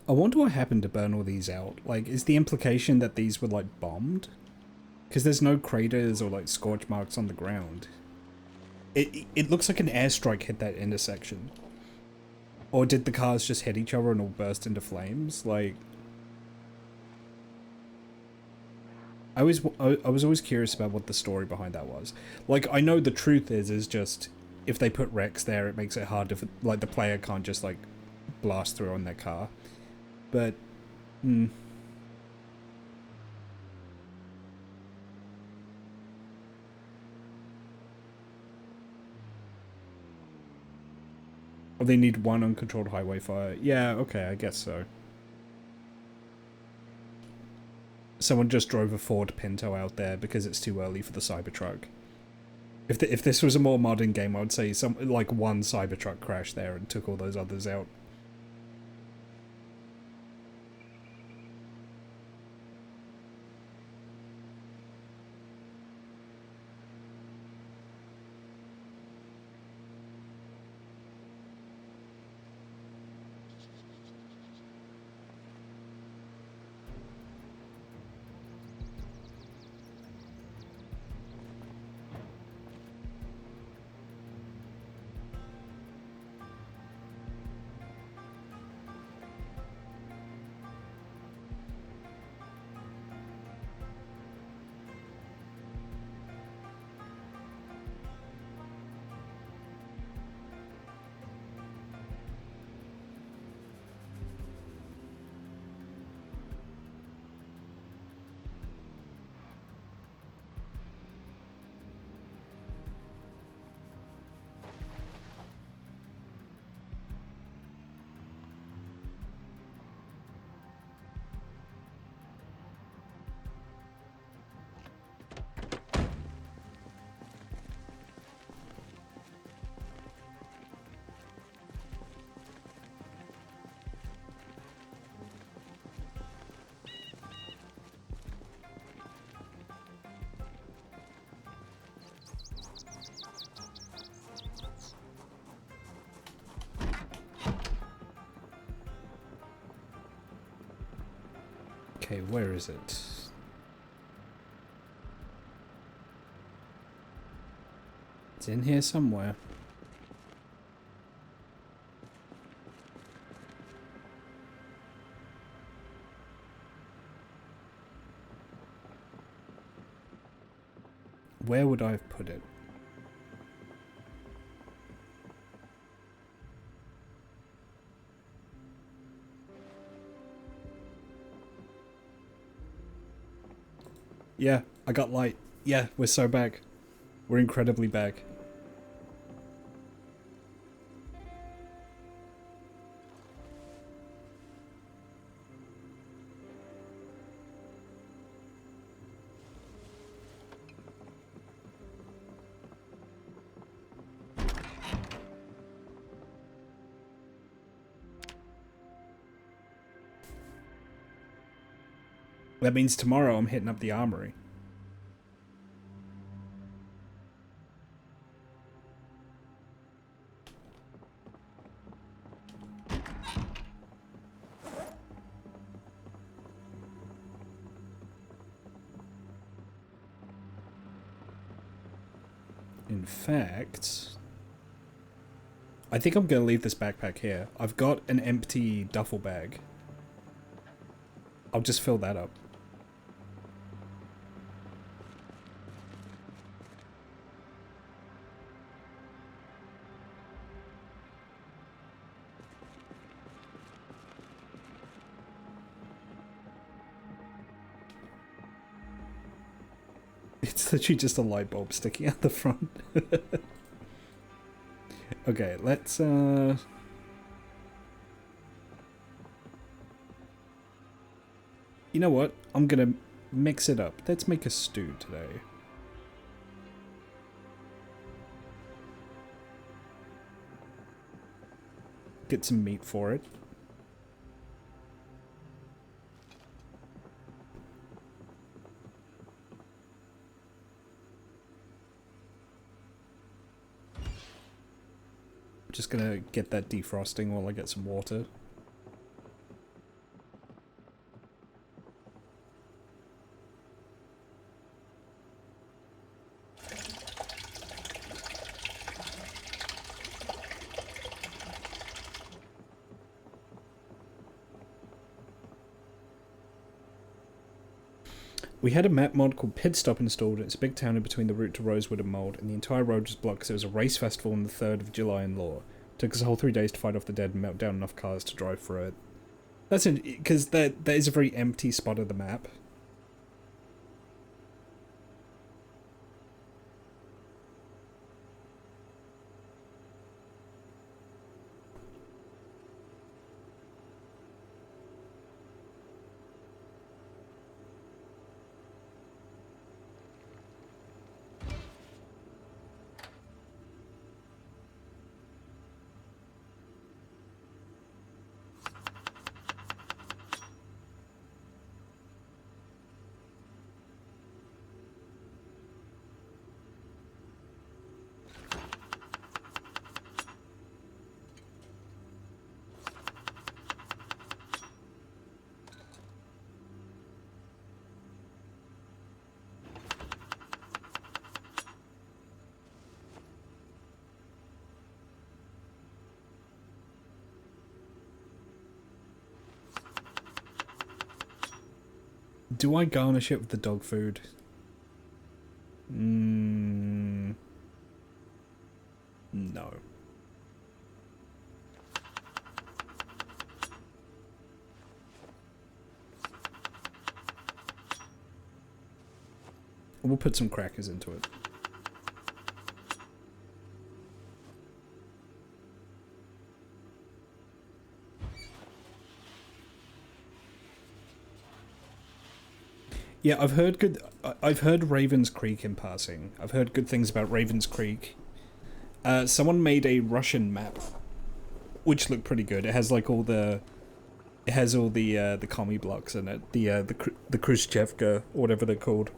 I wonder what happened to burn all these out. Like, is the implication that these were, like, bombed? Because there's no craters or, like, scorch marks on the ground. It looks like an airstrike hit that intersection. Or did the cars just hit each other and all burst into flames? Like... I was always curious about what the story behind that was. Like, I know the truth is just... If they put wrecks there, it makes it hard to... Like, the player can't just, like, blast through on their car. But, Oh, they need one uncontrolled highway fire. Yeah, okay, I guess so. Someone just drove a Ford Pinto out there because it's too early for the Cybertruck. If this was a more modern game, I would say like one Cybertruck crashed there and took all those others out. Okay, where is it? It's in here somewhere. Where would I have put it? Yeah, I got light. Yeah, we're so back. We're incredibly back. That means tomorrow I'm hitting up the armory. In fact, I think I'm going to leave this backpack here. I've got an empty duffel bag. I'll just fill that up. It's literally just a light bulb sticking out the front. Okay, let's you know what? I'm gonna mix it up. Let's make a stew today. Get some meat for it. Just gonna get that defrosting while I get some water. We had a map mod called Pit Stop installed. It's a big town in between the route to Rosewood and Mold, and the entire road was blocked because there was a race festival on the 3rd of July in Law. Took us a whole 3 days to fight off the dead and melt down enough cars to drive through it. That's because that is a very empty spot of the map. Do I garnish it with the dog food? No. We'll put some crackers into it. Yeah, I've heard Raven's Creek in passing. I've heard good things about Raven's Creek. Someone made a Russian map, which looked pretty good. It has like all the, the commie blocks in it. The Khrushchevka, or whatever they're called.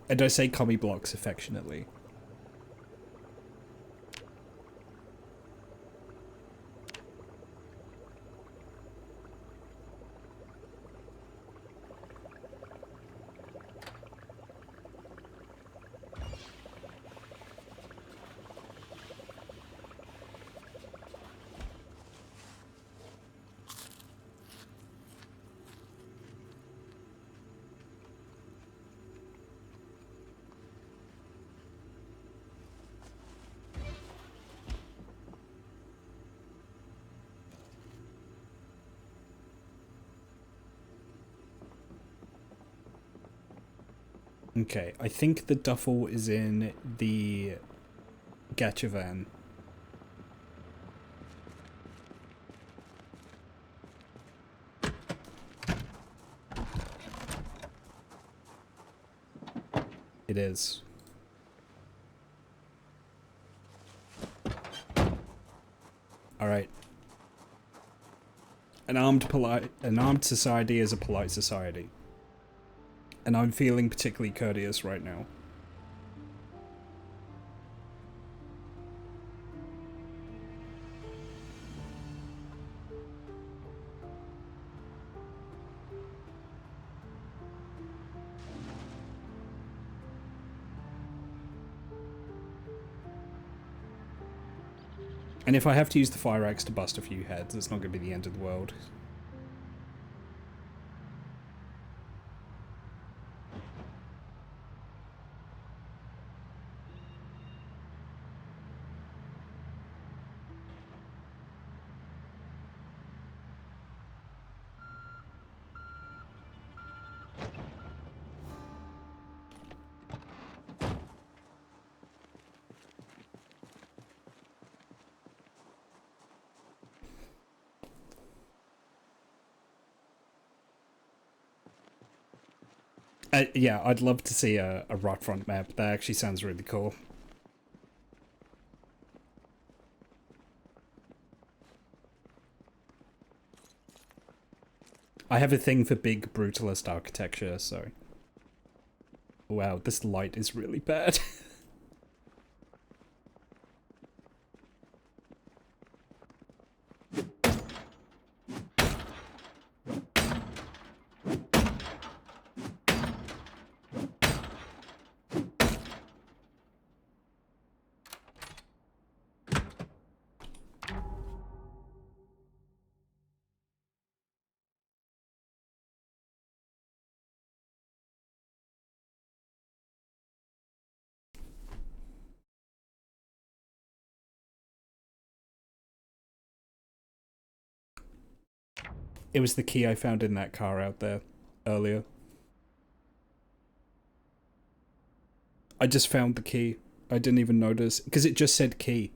And I say commie blocks affectionately. Okay, I think the duffel is in the gacha van. It is. Alright. An armed society is a polite society. And I'm feeling particularly courteous right now. And if I have to use the fire axe to bust a few heads, it's not going to be the end of the world. Yeah, I'd love to see a rock front map. That actually sounds really cool. I have a thing for big brutalist architecture, so... Wow, this light is really bad. It was the key I found in that car out there earlier. I just found the key. I didn't even notice, because it just said key.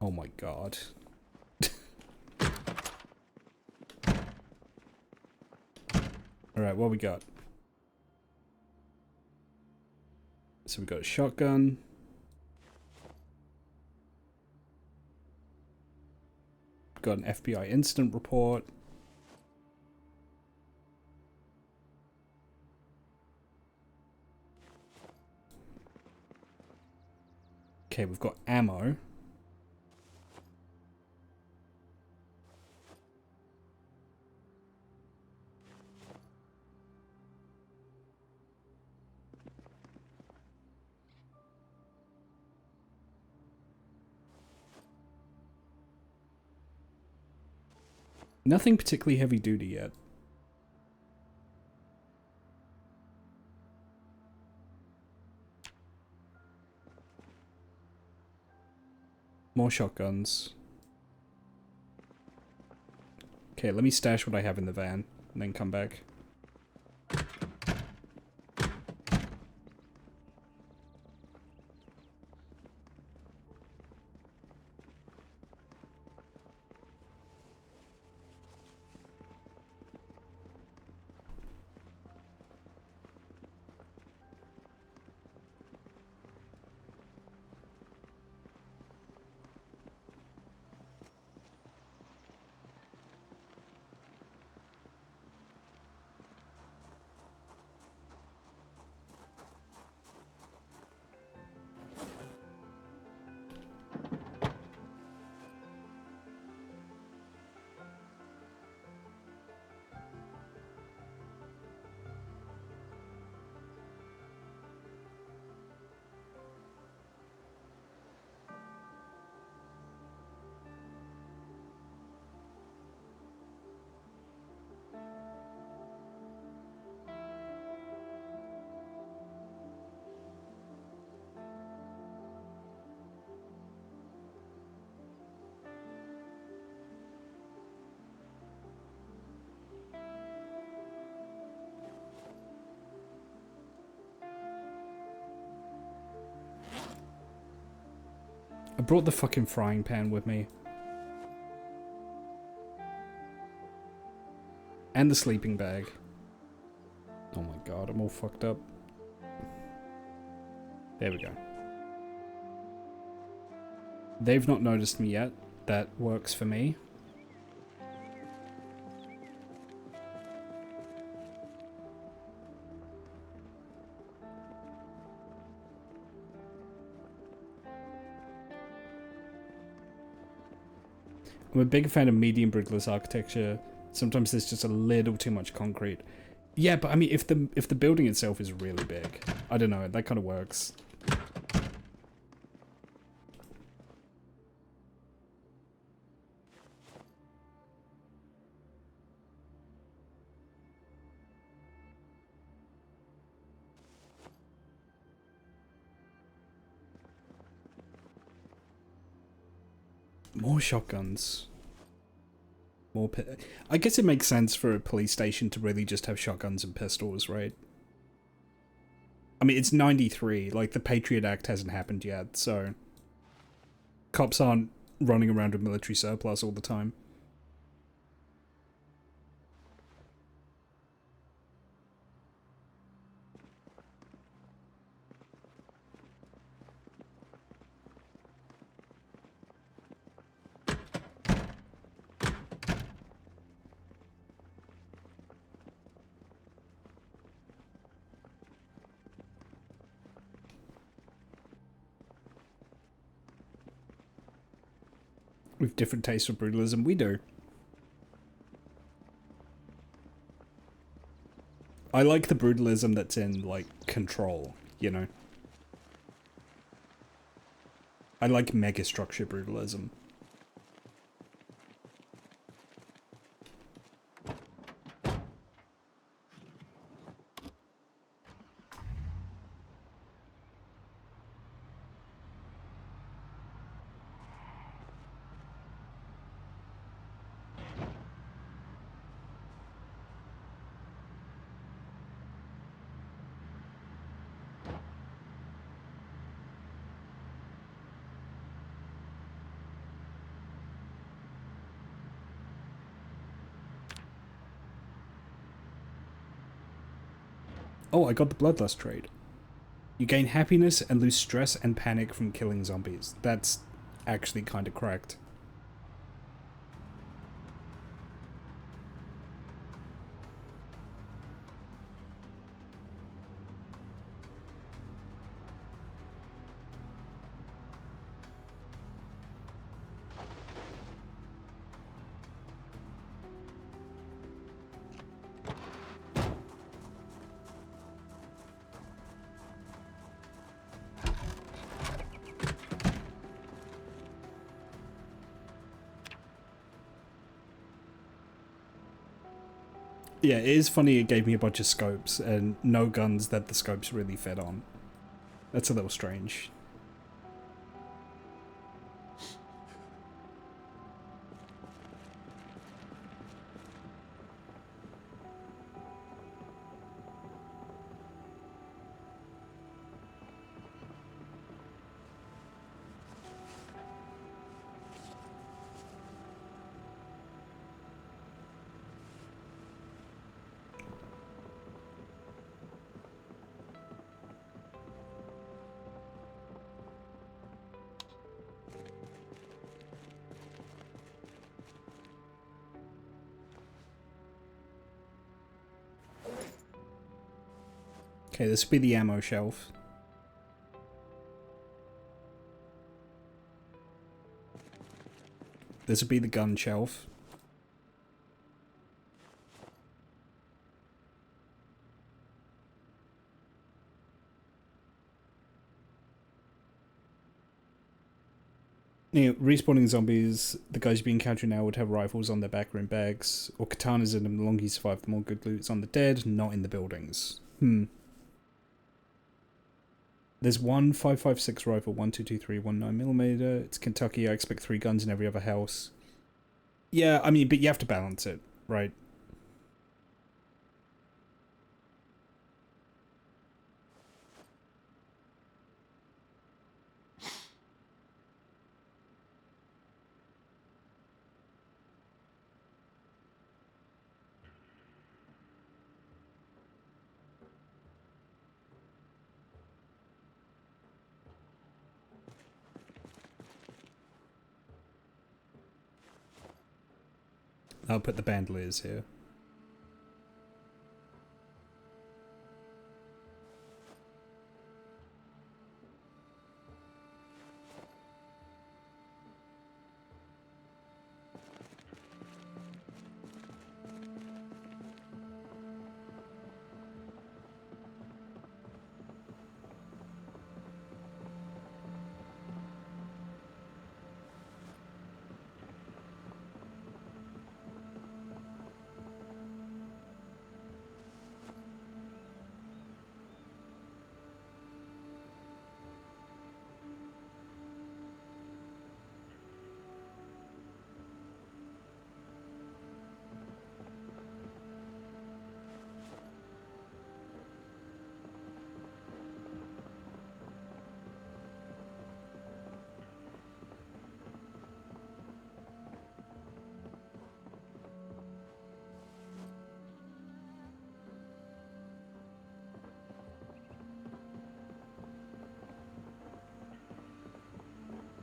Oh my god. Alright, what we got? So we got a shotgun. Got an FBI incident report. Okay, we've got ammo. Nothing particularly heavy duty yet. More shotguns. Okay, let me stash what I have in the van, and then come back. I brought the fucking frying pan with me. And the sleeping bag. Oh my god, I'm all fucked up. There we go. They've not noticed me yet. That works for me. I'm a big fan of medium brickless architecture. Sometimes there's just a little too much concrete. Yeah, but I mean, if the building itself is really big, I don't know, that kind of works. More shotguns. More I guess it makes sense for a police station to really just have shotguns and pistols, right? I mean, it's 93, like, the Patriot Act hasn't happened yet, so... Cops aren't running around with military surplus all the time. With different tastes for brutalism, we do. I like the brutalism that's in, like, Control, you know? I like megastructure brutalism. Oh, I got the Bloodlust trait. You gain happiness and lose stress and panic from killing zombies. That's actually kind of correct. Yeah, it is funny it gave me a bunch of scopes and no guns that the scopes really fit on. That's a little strange. Okay, this will be the ammo shelf. This will be the gun shelf. You know, respawning zombies, the guys you've been encountering now would have rifles on their back or in bags, or katanas in them. The longer you survive, the more good loot's on the dead, not in the buildings. There's one 5.56 rifle, 1.223, 1.9mm. It's Kentucky. I expect 3 guns in every other house. Yeah, I mean, but you have to balance it, right? I'll put the bandoliers here.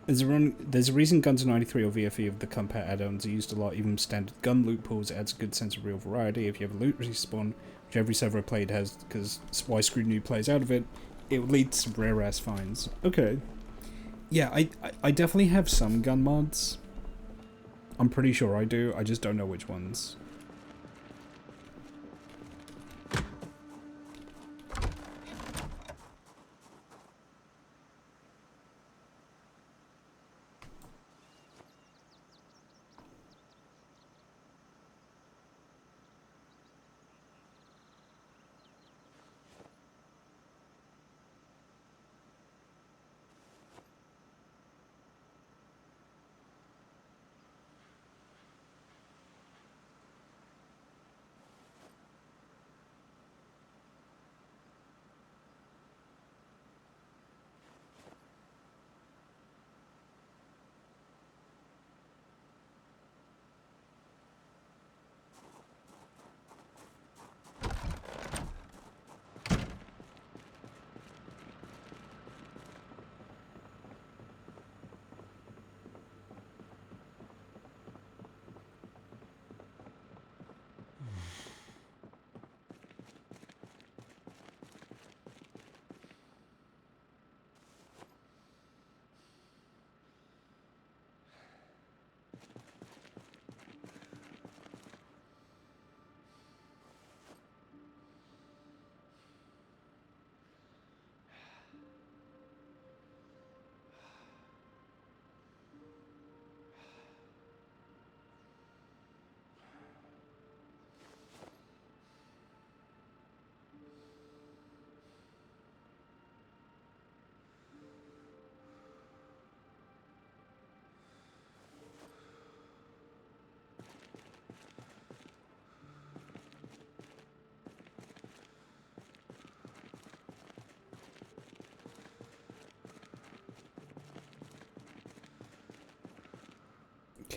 There's a reason Guns 93 or VFE of the combat add-ons are used a lot, even standard gun loot pools. Adds a good sense of real variety. If you have a loot respawn, which every server I've played has, because it's why screw new players out of it, it would lead to some rare ass finds. Okay. Yeah, I definitely have some gun mods. I'm pretty sure I do, I just don't know which ones.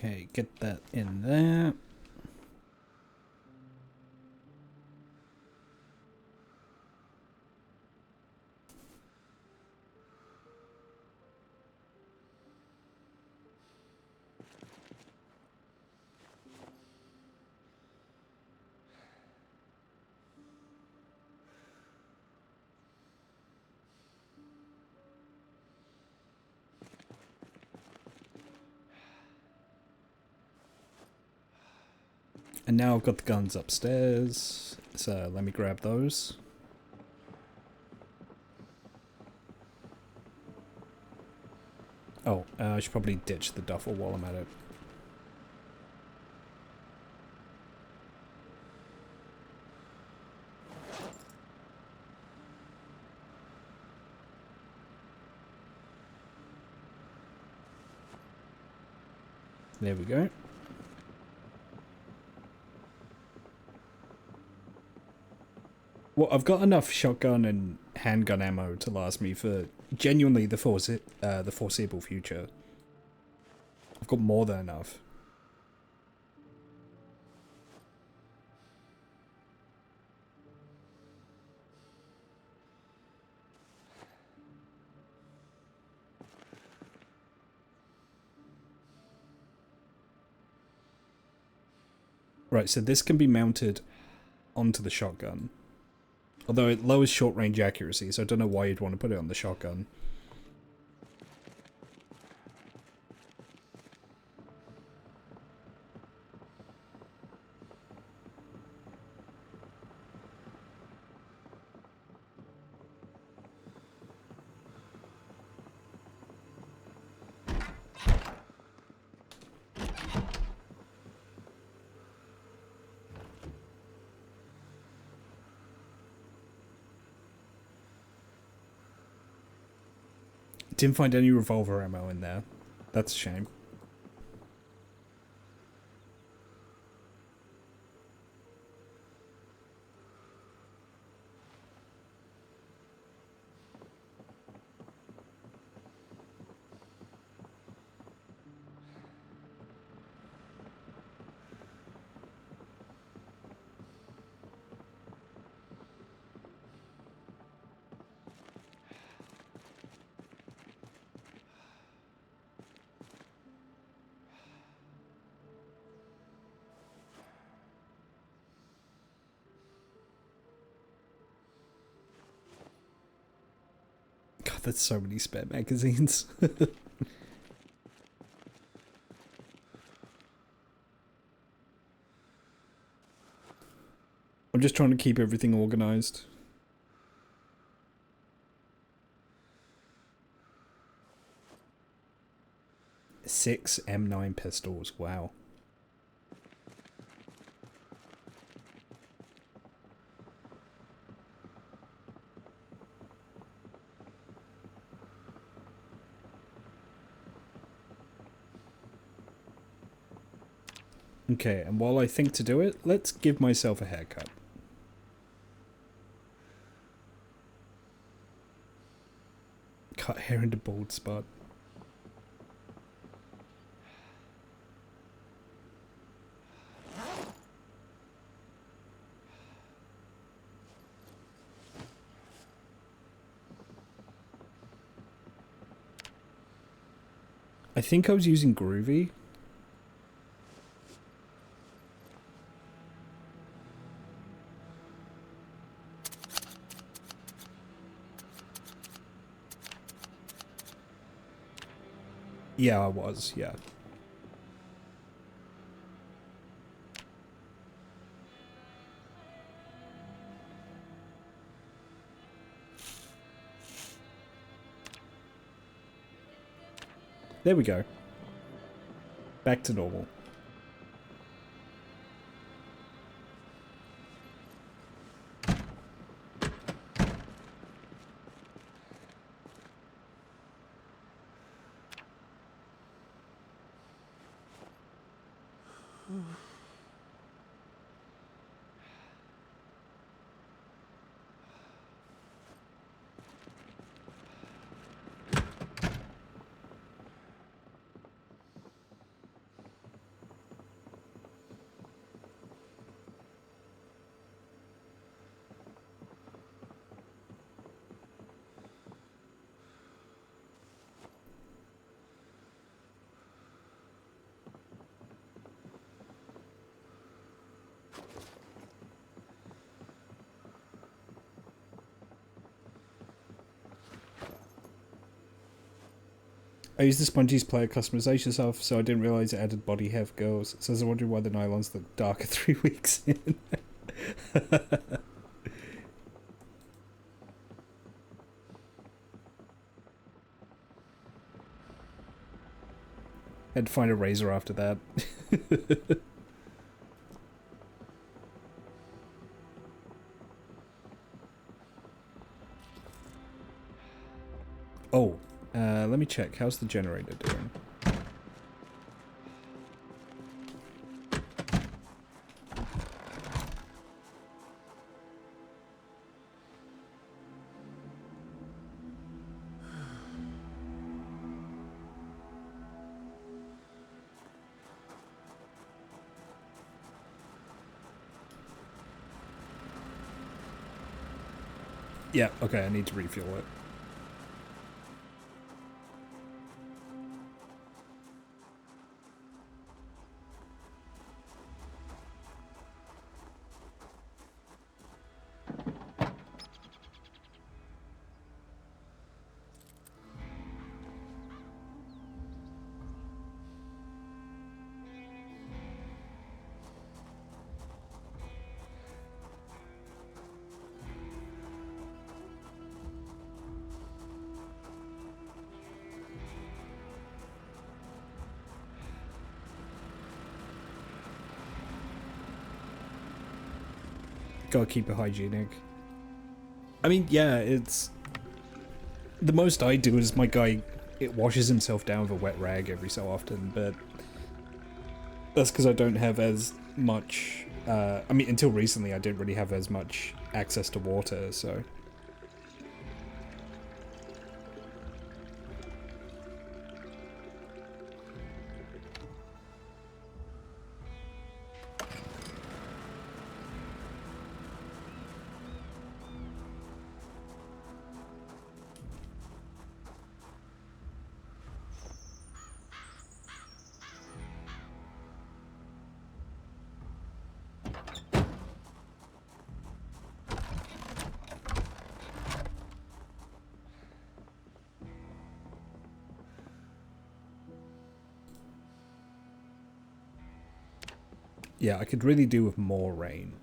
Okay, get that in there. And now I've got the guns upstairs, so let me grab those. Oh, I should probably ditch the duffel while I'm at it. There we go. Well, I've got enough shotgun and handgun ammo to last me for genuinely the foreseeable future. I've got more than enough. Right, so this can be mounted onto the shotgun. Although it lowers short-range accuracy, so I don't know why you'd want to put it on the shotgun. Didn't find any revolver ammo in there. That's a shame. God, that's so many spare magazines. I'm just trying to keep everything organized. Six M9 pistols, wow. Okay, and while I think to do it, let's give myself a haircut. Cut hair into bald spot. I think I was using Groovy. Yeah, I was, yeah. There we go. Back to normal. I used the Spongy's player customization stuff, so I didn't realize it added body hair for girls. So I was wondering why the nylons look darker 3 weeks in. Had to find a razor after that. Oh, let me check. How's the generator doing? Yeah, okay, I need to refuel it. Gotta keep it hygienic. I mean, yeah, it's... The most I do is my guy, it washes himself down with a wet rag every so often, but... That's because I don't have as much... I mean, until recently I didn't really have as much access to water, so... Yeah, I could really do with more rain.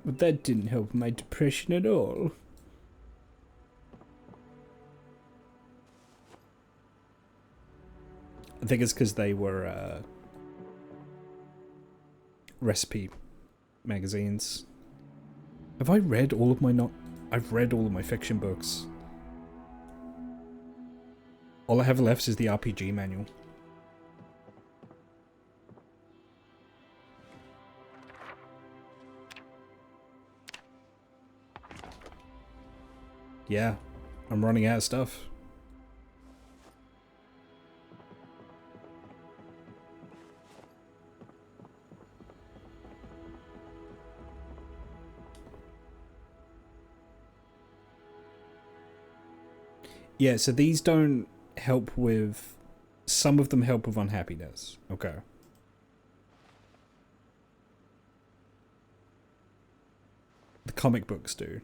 But that didn't help my depression at all. I think it's because they were recipe magazines. Have I read all of my I've read all of my fiction books. All I have left is the RPG manual. Yeah, I'm running out of stuff. Yeah, so these don't help with... Some of them help with unhappiness. Okay. The comic books do.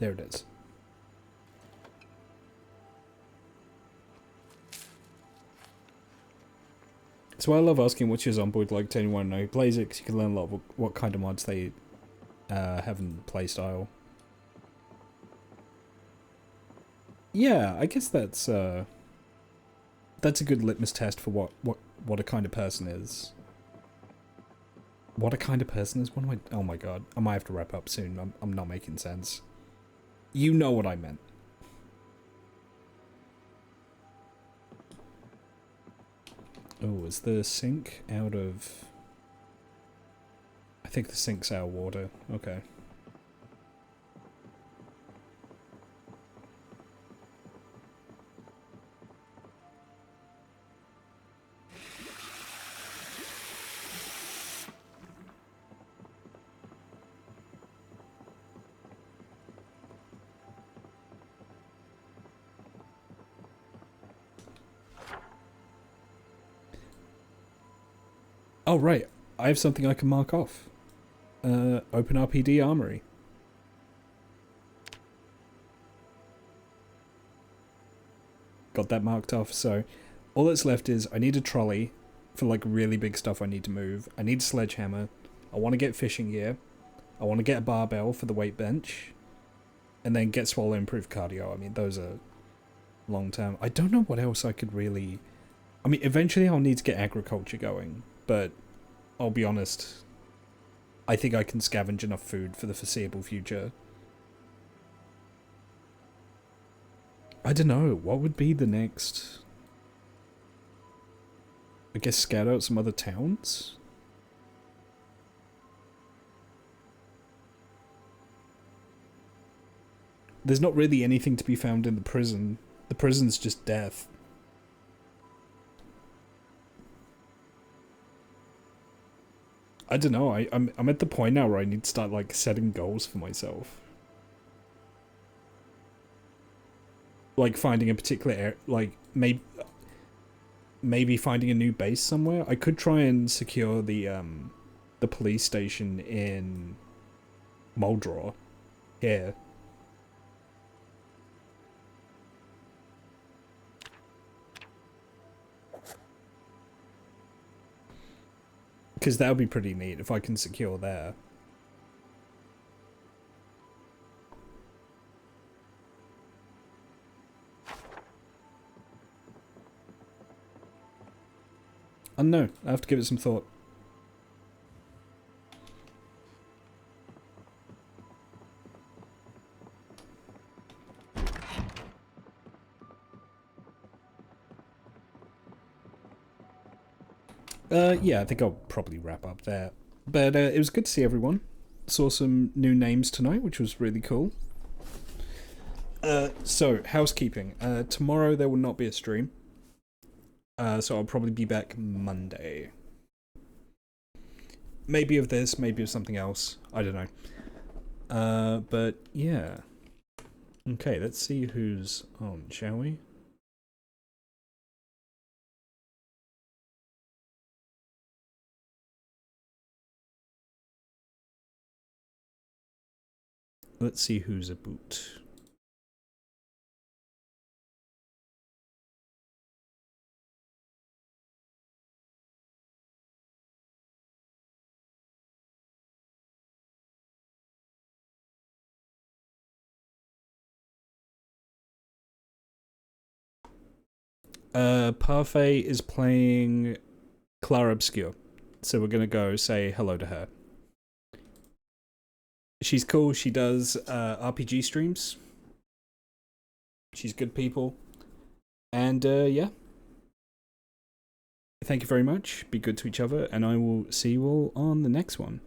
There it is. So I love asking what's your Zomboid like to anyone who plays it, because you can learn a lot of what kind of mods they have in playstyle. Yeah, I guess that's a good litmus test for what a kind of person is. What a kind of person is? What am I... Oh my god. I might have to wrap up soon. I'm not making sense. You know what I meant. Oh, is the sink out of... I think the sink's out of water. Okay. Oh, right. I have something I can mark off. Open RPD Armory. Got that marked off, so all that's left is I need a trolley for like really big stuff I need to move. I need a sledgehammer. I want to get fishing gear. I want to get a barbell for the weight bench. And then get swallow, improve cardio. I mean, those are long term. I don't know what else I could really... I mean, eventually I'll need to get agriculture going, but I'll be honest, I think I can scavenge enough food for the foreseeable future. I don't know, what would be the next... I guess scout out some other towns? There's not really anything to be found in the prison. The prison's just death. I don't know, I'm at the point now where I need to start, like, setting goals for myself. Like, finding a particular like, maybe finding a new base somewhere. I could try and secure the police station in Muldraw here. Because that would be pretty neat if I can secure there. I don't know. I have to give it some thought. Yeah, I think I'll probably wrap up there. But it was good to see everyone. Saw some new names tonight, which was really cool. So, housekeeping. Tomorrow there will not be a stream. So I'll probably be back Monday. Maybe of this, maybe of something else. I don't know. But yeah. Okay, let's see who's on, shall we? Let's see who's a boot. Parfait is playing Clara Obscure, so we're gonna go say hello to her. She's cool. She does RPG streams. She's good people. And yeah. Thank you very much. Be good to each other, and I will see you all on the next one.